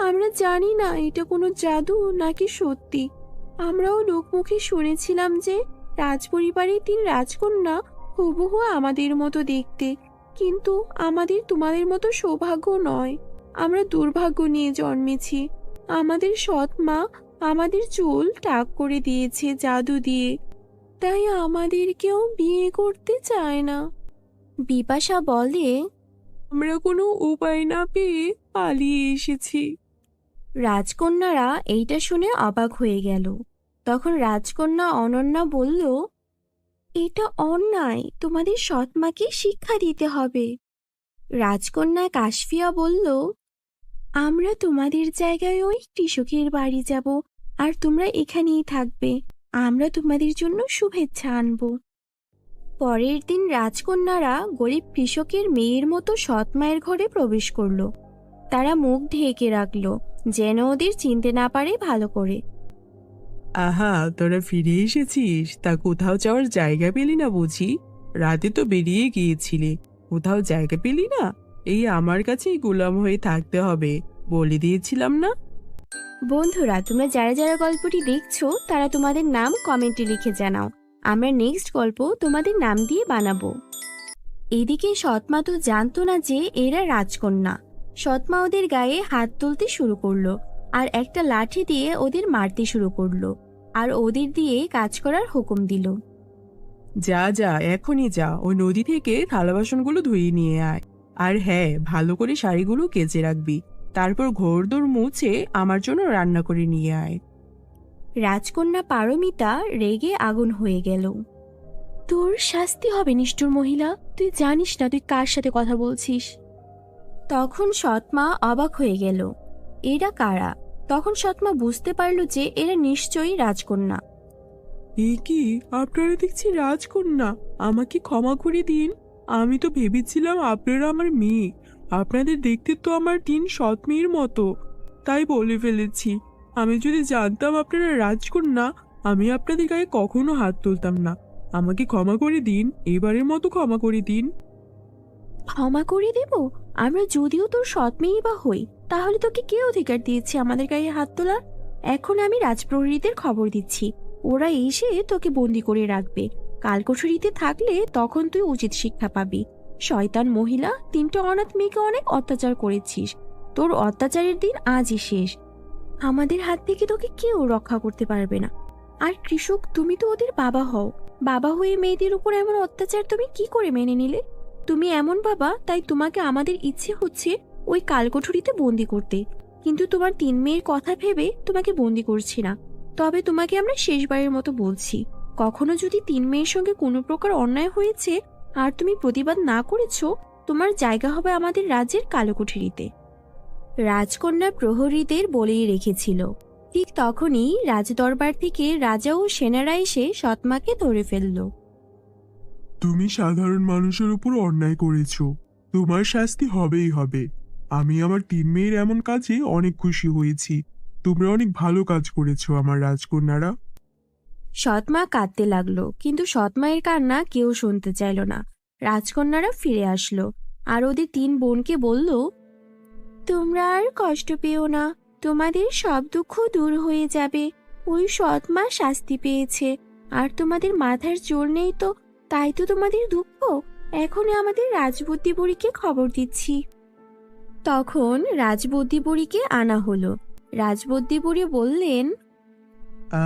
আমরা জানি না এটা কোনো জাদু নাকি সত্যি। আমরাও লোকমুখে শুনেছিলাম যে রাজপরিবারের 3 রাজকন্যা হুবহু আমাদের মতো দেখতে, কিন্তু আমাদের তোমাদের মতো সৌভাগ্য নয়। আমরা দুর্ভাগ্য নিয়ে জন্মেছি। আমাদের সৎ মা আমাদের চুল টাক করে দিয়েছে জাদু দিয়ে, তাই আমাদেরকেও বিয়ে করতে চায় না। বিপাশা বলে, আমরা কোনো উপায় না পেয়ে পালিয়ে এসেছি। রাজকন্যারা এইটা শুনে অবাক হয়ে গেল। তখন রাজকন্যা অনন্যা বলল, এটা অন্যায়, তোমাদের সৎ মাকে শিক্ষা দিতে হবে। রাজকন্যা কাশফিয়া বলল, আমরা তোমাদের জায়গায় ওই কৃষকের বাড়ি যাব, আর তোমরা এখানেই থাকবে। আমরা তোমাদের জন্য শুভেচ্ছা আনব। পরের দিন রাজকন্যারা গরিব কৃষকের মেয়ের মতো সৎ মায়ের ঘরে প্রবেশ করল। তারা মুখ ঢেকে রাখলো যেন ওদের চিনতে না পারে ভালো করে। আহা, তোরা ফিরে এসেছিস? তা কোথাও যাওয়ার জায়গা পেলি না বুঝি? রাতে তো বেরিয়ে গিয়েছিলে, কোথাও জায়গা পেলি না? এই আমার কাছেই গোলাম হয়ে থাকতে হবে, বলে দিয়েছিলাম না? বন্ধুরা, তোমরা যারা যারা গল্পটি দেখছো তারা তোমাদের নাম কমেন্টে লিখে জানাও। আমরা নেক্সট গল্প তোমাদের নাম দিয়ে বানাবো। এদিকে সৎমা তো জানতো না যে এরা রাজকন্যা। সৎমা ওদের গায়ে হাত তুলতে শুরু করলো আর একটা লাঠি দিয়ে ওদের মারতে শুরু করলো, আর ওদের দিয়ে কাজ করার হুকুম দিল। যা যা, এখনই যা, ওই নদী থেকে থালা বাসনগুলো ধুয়ে নিয়ে আয়। আর হ্যাঁ, ভালো করে শাড়িগুলো কেচে রাখবি। তারপর ঘরদোর মুছে আমার জন্য রান্না করে নিয়ে আয়। রাজকন্যা পারমিতা রেগে আগুন হয়ে গেল। তোর শাস্তি হবে নিষ্ঠুর মহিলা, তুই জানিস না তুই কার সাথে কথা বলছিস। তখন সৎমা অবাক হয়ে গেল, এরা কারা? তখন সৎমা বুঝতে পারল যে এরা নিশ্চয়ই রাজকন্যা। এ কি, আপনারা দেখছি রাজকন্যা! আমাকে ক্ষমা করে দিন, আমি তো ভেবেছিলাম আপনারা আমার মেয়ে। আপনাদের দেখতে তো আমার 3 সৎ মেয়ের মতো, তাই বলে ফেলেছি। আমি যদি জানতাম আপনারা রাজকন্যা, আমি আপনাদের গায়ে কখনো হাত তুলতাম না। আমাকে ক্ষমা করে দিন, এবারের মতো ক্ষমা করে দিন। ক্ষমা করে দেব? আমরা যদিও তোর সৎ মেয়ে বা হই, তাহলে তোকে কে অধিকার দিয়েছে আমাদের গায়ে হাত তোলার? এখন আমি রাজপ্রহরীদের খবর দিচ্ছি, ওরা এসে তোকে বন্দি করে রাখবে। কালকোঠরিতে থাকলে তখন তুই উচিত শিক্ষা পাবি। শয়তান মহিলা, 3টে অনাথ মেয়েকে অনেক অত্যাচার করেছিস। তোর অত্যাচারের দিন আজই শেষ। আমাদের হাত থেকে তোকে কেউ রক্ষা করতে পারবে না। আর কৃষক, তুমি তো ওদের বাবা হও। বাবা হয়ে মেয়েদের উপর এমন অত্যাচার তুমি কি করে মেনে নিলে? তুমি এমন বাবা, তাই তোমাকে আমাদের ইচ্ছে হচ্ছে ওই কালকোঠরিতে বন্দি করতে। কিন্তু তোমার 3 মেয়ের কথা ভেবে তোমাকে বন্দি করছি না। তবে তোমাকে আমরা শেষবারের মতো বলছি, কখনো যদি 3 মেয়ের সঙ্গে কোনো প্রকার অন্যায় হয়েছে আর তুমি প্রতিবাদ না করেছো, তোমার জায়গা হবে আমাদের রাজ্যের কালকোঠরিতে। রাজকন্যা প্রহরীদের বলেই রেখেছিল। ঠিক তখনই রাজদরবার থেকে রাজা ও সেনারা এসে সৎমাকে ধরে ফেলল। তুমি সাধারণ মানুষের উপর অন্যায় করেছো, তোমার শাস্তি হবেই হবে। আমি আমার 3 মেয়ের এমন কাজে অনেক খুশি হয়েছি। তোমরা অনেক ভালো কাজ করেছো আমার রাজকন্যারা। সৎমা কাঁদতে লাগলো, কিন্তু সৎমায়ের কান্না কেউ শুনতে চাইল না। রাজকন্যারা ফিরে আসলো আর ওদের 3 বোনকে বলল, তোমরা আর কষ্ট পেও না, তোমাদের সব দুঃখ দূর হয়ে যাবে। ওই সৎ মা শাস্তি পেয়েছে, আর তোমাদের মাথার চুল নেই তো, তাই তো তোমাদের দুঃখ। এখনই আমাদের রাজবুদ্ধি বুড়িকে খবর দিচ্ছি। তখন রাজবুদ্ধি বুড়িকে আনা হলো। রাজবুদ্ধি বুড়ি বললেন,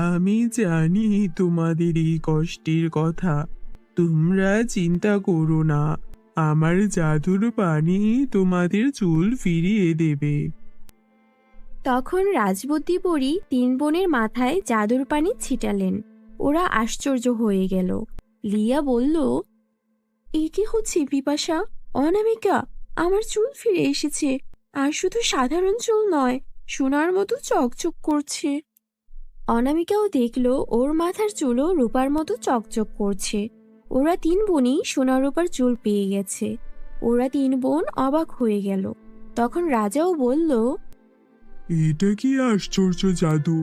আমি জানি তোমাদের এই কষ্টের কথা। তোমরা চিন্তা করো না, আমার জাদুর পানি তোমাদের চুল ফিরিয়ে দেবে। তখন রাজবুদ্ধি বুড়ি 3 বোনের মাথায় জাদুর পানি ছিটালেন। ওরা আশ্চর্য হয়ে গেল। লিয়া বলল, এ কি হচ্ছে বিপাশা, অনামিকা? আমার চুল ফিরে এসেছে, আর শুধু সাধারণ চুল নয়, সোনার মতো চকচক করছে। অনামিকাও দেখলো ওর মাথার চুলও রূপার মতো চকচক করছে। ওরা 3 বোনই সোনা রূপার চুল পেয়ে গেছে। ওরা 3 বোন অবাক হয়ে গেল। তখন রাজাও বলল, এটা কি আশ্চর্য জাদু!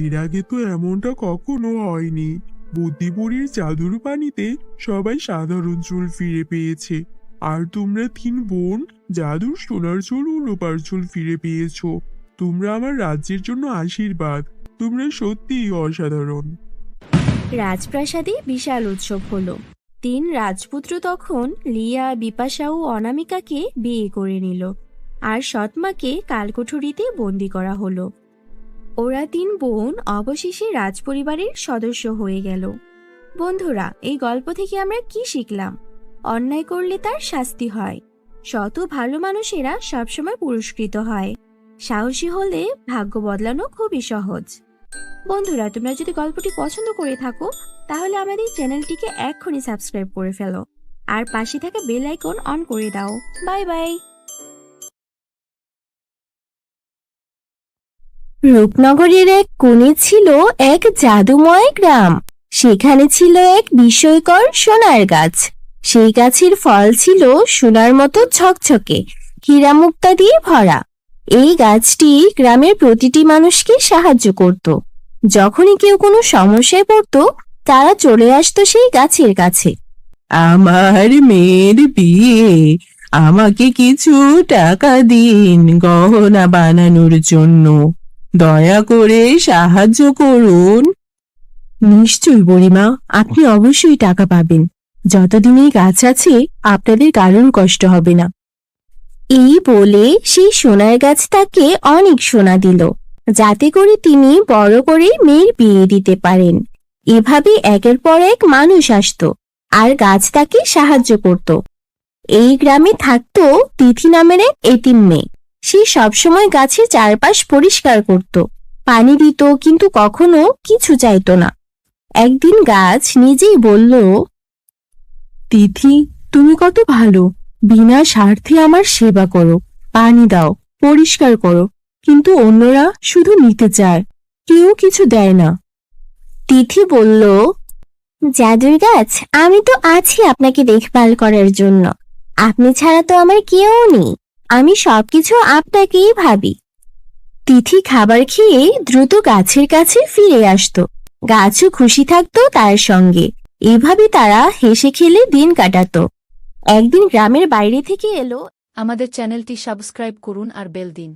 এর আগে তো এমনটা কখনো হয়নি। বুদ্ধিপুরীর জাদুর পানিতে সবাই সাধারণ চুল ফিরে পেয়েছে, আর তোমরা 3 বোন জাদুর সোনার চুল ও রূপার চুল ফিরে পেয়েছো। তোমরা আমার রাজ্যের জন্য আশীর্বাদ। তোমরা সত্যিই অসাধারণ। রাজপ্রাসাদে বিশাল উৎসব হলো। 3 রাজপুত্র তখন লিয়া, বিপাশা ও অনামিকাকে বিয়ে করে নিল, আর সৎমাকে কালকোঠরিতে বন্দি করা হলো। ওরা 3 বোন অবশেষে রাজপরিবারের সদস্য হয়ে গেল। বন্ধুরা, এই গল্প থেকে আমরা কি শিখলাম? অন্যায় করলে তার শাস্তি হয়। শত ভালো মানুষেরা সবসময় পুরস্কৃত হয়। সাহসী হলে ভাগ্য বদলানো খুবই সহজ। বন্ধুরা, তোমরা যদি গল্পটি পছন্দ করে থাকো, তাহলে আমাদের চ্যানেলটিকে এক্ষুনি সাবস্ক্রাইব করে ফেলো, আর পাশে থাকা বেল আইকন অন করে দাও। Bye bye. রূপনগরের এক কোণে ছিল এক জাদুময় গ্রাম। সেখানে ছিল এক বিস্ময়কর সোনার গাছ। সেই গাছের ফল ছিল সোনার মতো ঝকঝকে, হীরা মুক্তা দিয়ে ভরা। এই গাছটি গ্রামের প্রতিটি মানুষকে সাহায্য করত। যখনই কেউ কোনো সমস্যায় পড়তো, তারা চলে আসতো সেই গাছের কাছে। আমার মেয়ের বিয়ে, আমাকে কিছু টাকা দিন গহনা বানানোর জন্য। দয়া করে সাহায্য করুন। নিশ্চয়ই বুড়িমা, আপনি অবশ্যই টাকা পাবেন। যতদিন এই গাছ আছে, আপনাদের কারোর কষ্ট হবে না। এই বলে সেই সোনার গাছ তাকে অনেক সোনা দিল, যাতে করে তিনি বড় করে মেয়ের বিয়ে দিতে পারেন। এভাবে একের পর এক মানুষ আসতো, আর গাছ তাকে সাহায্য করত। এই গ্রামে থাকতো তিথি নামের এক এতিম মেয়ে। সে সবসময় গাছের চারপাশ পরিষ্কার করত, পানি দিত, কিন্তু কখনো কিছু চাইতো না। একদিন গাছ নিজেই বলল, তিথি, তুমি কত ভালো, বিনা স্বার্থে আমার সেবা করো, পানি দাও, পরিষ্কার করো, কিন্তু অন্যরা শুধু নিতে চায়, কেউ কিছু দেয় না। তিথি বলল, জাদুর গাছ, আমি তো আছি আপনাকে দেখভাল করার জন্য। আপনি ছাড়া তো আমার কেউ নেই, আমি সবকিছু আপনাকেই ভাবি। তিথি খাবার খেয়ে দ্রুত গাছের কাছে ফিরে আসতো। গাছও খুশি থাকতো তার সঙ্গে। এভাবে তারা হেসে খেলে দিন কাটাতো। একদিন গ্রামের বাইরে থেকে এলো আমাদের চ্যানেলটি সাবস্ক্রাইব করুন আর বেল দিন।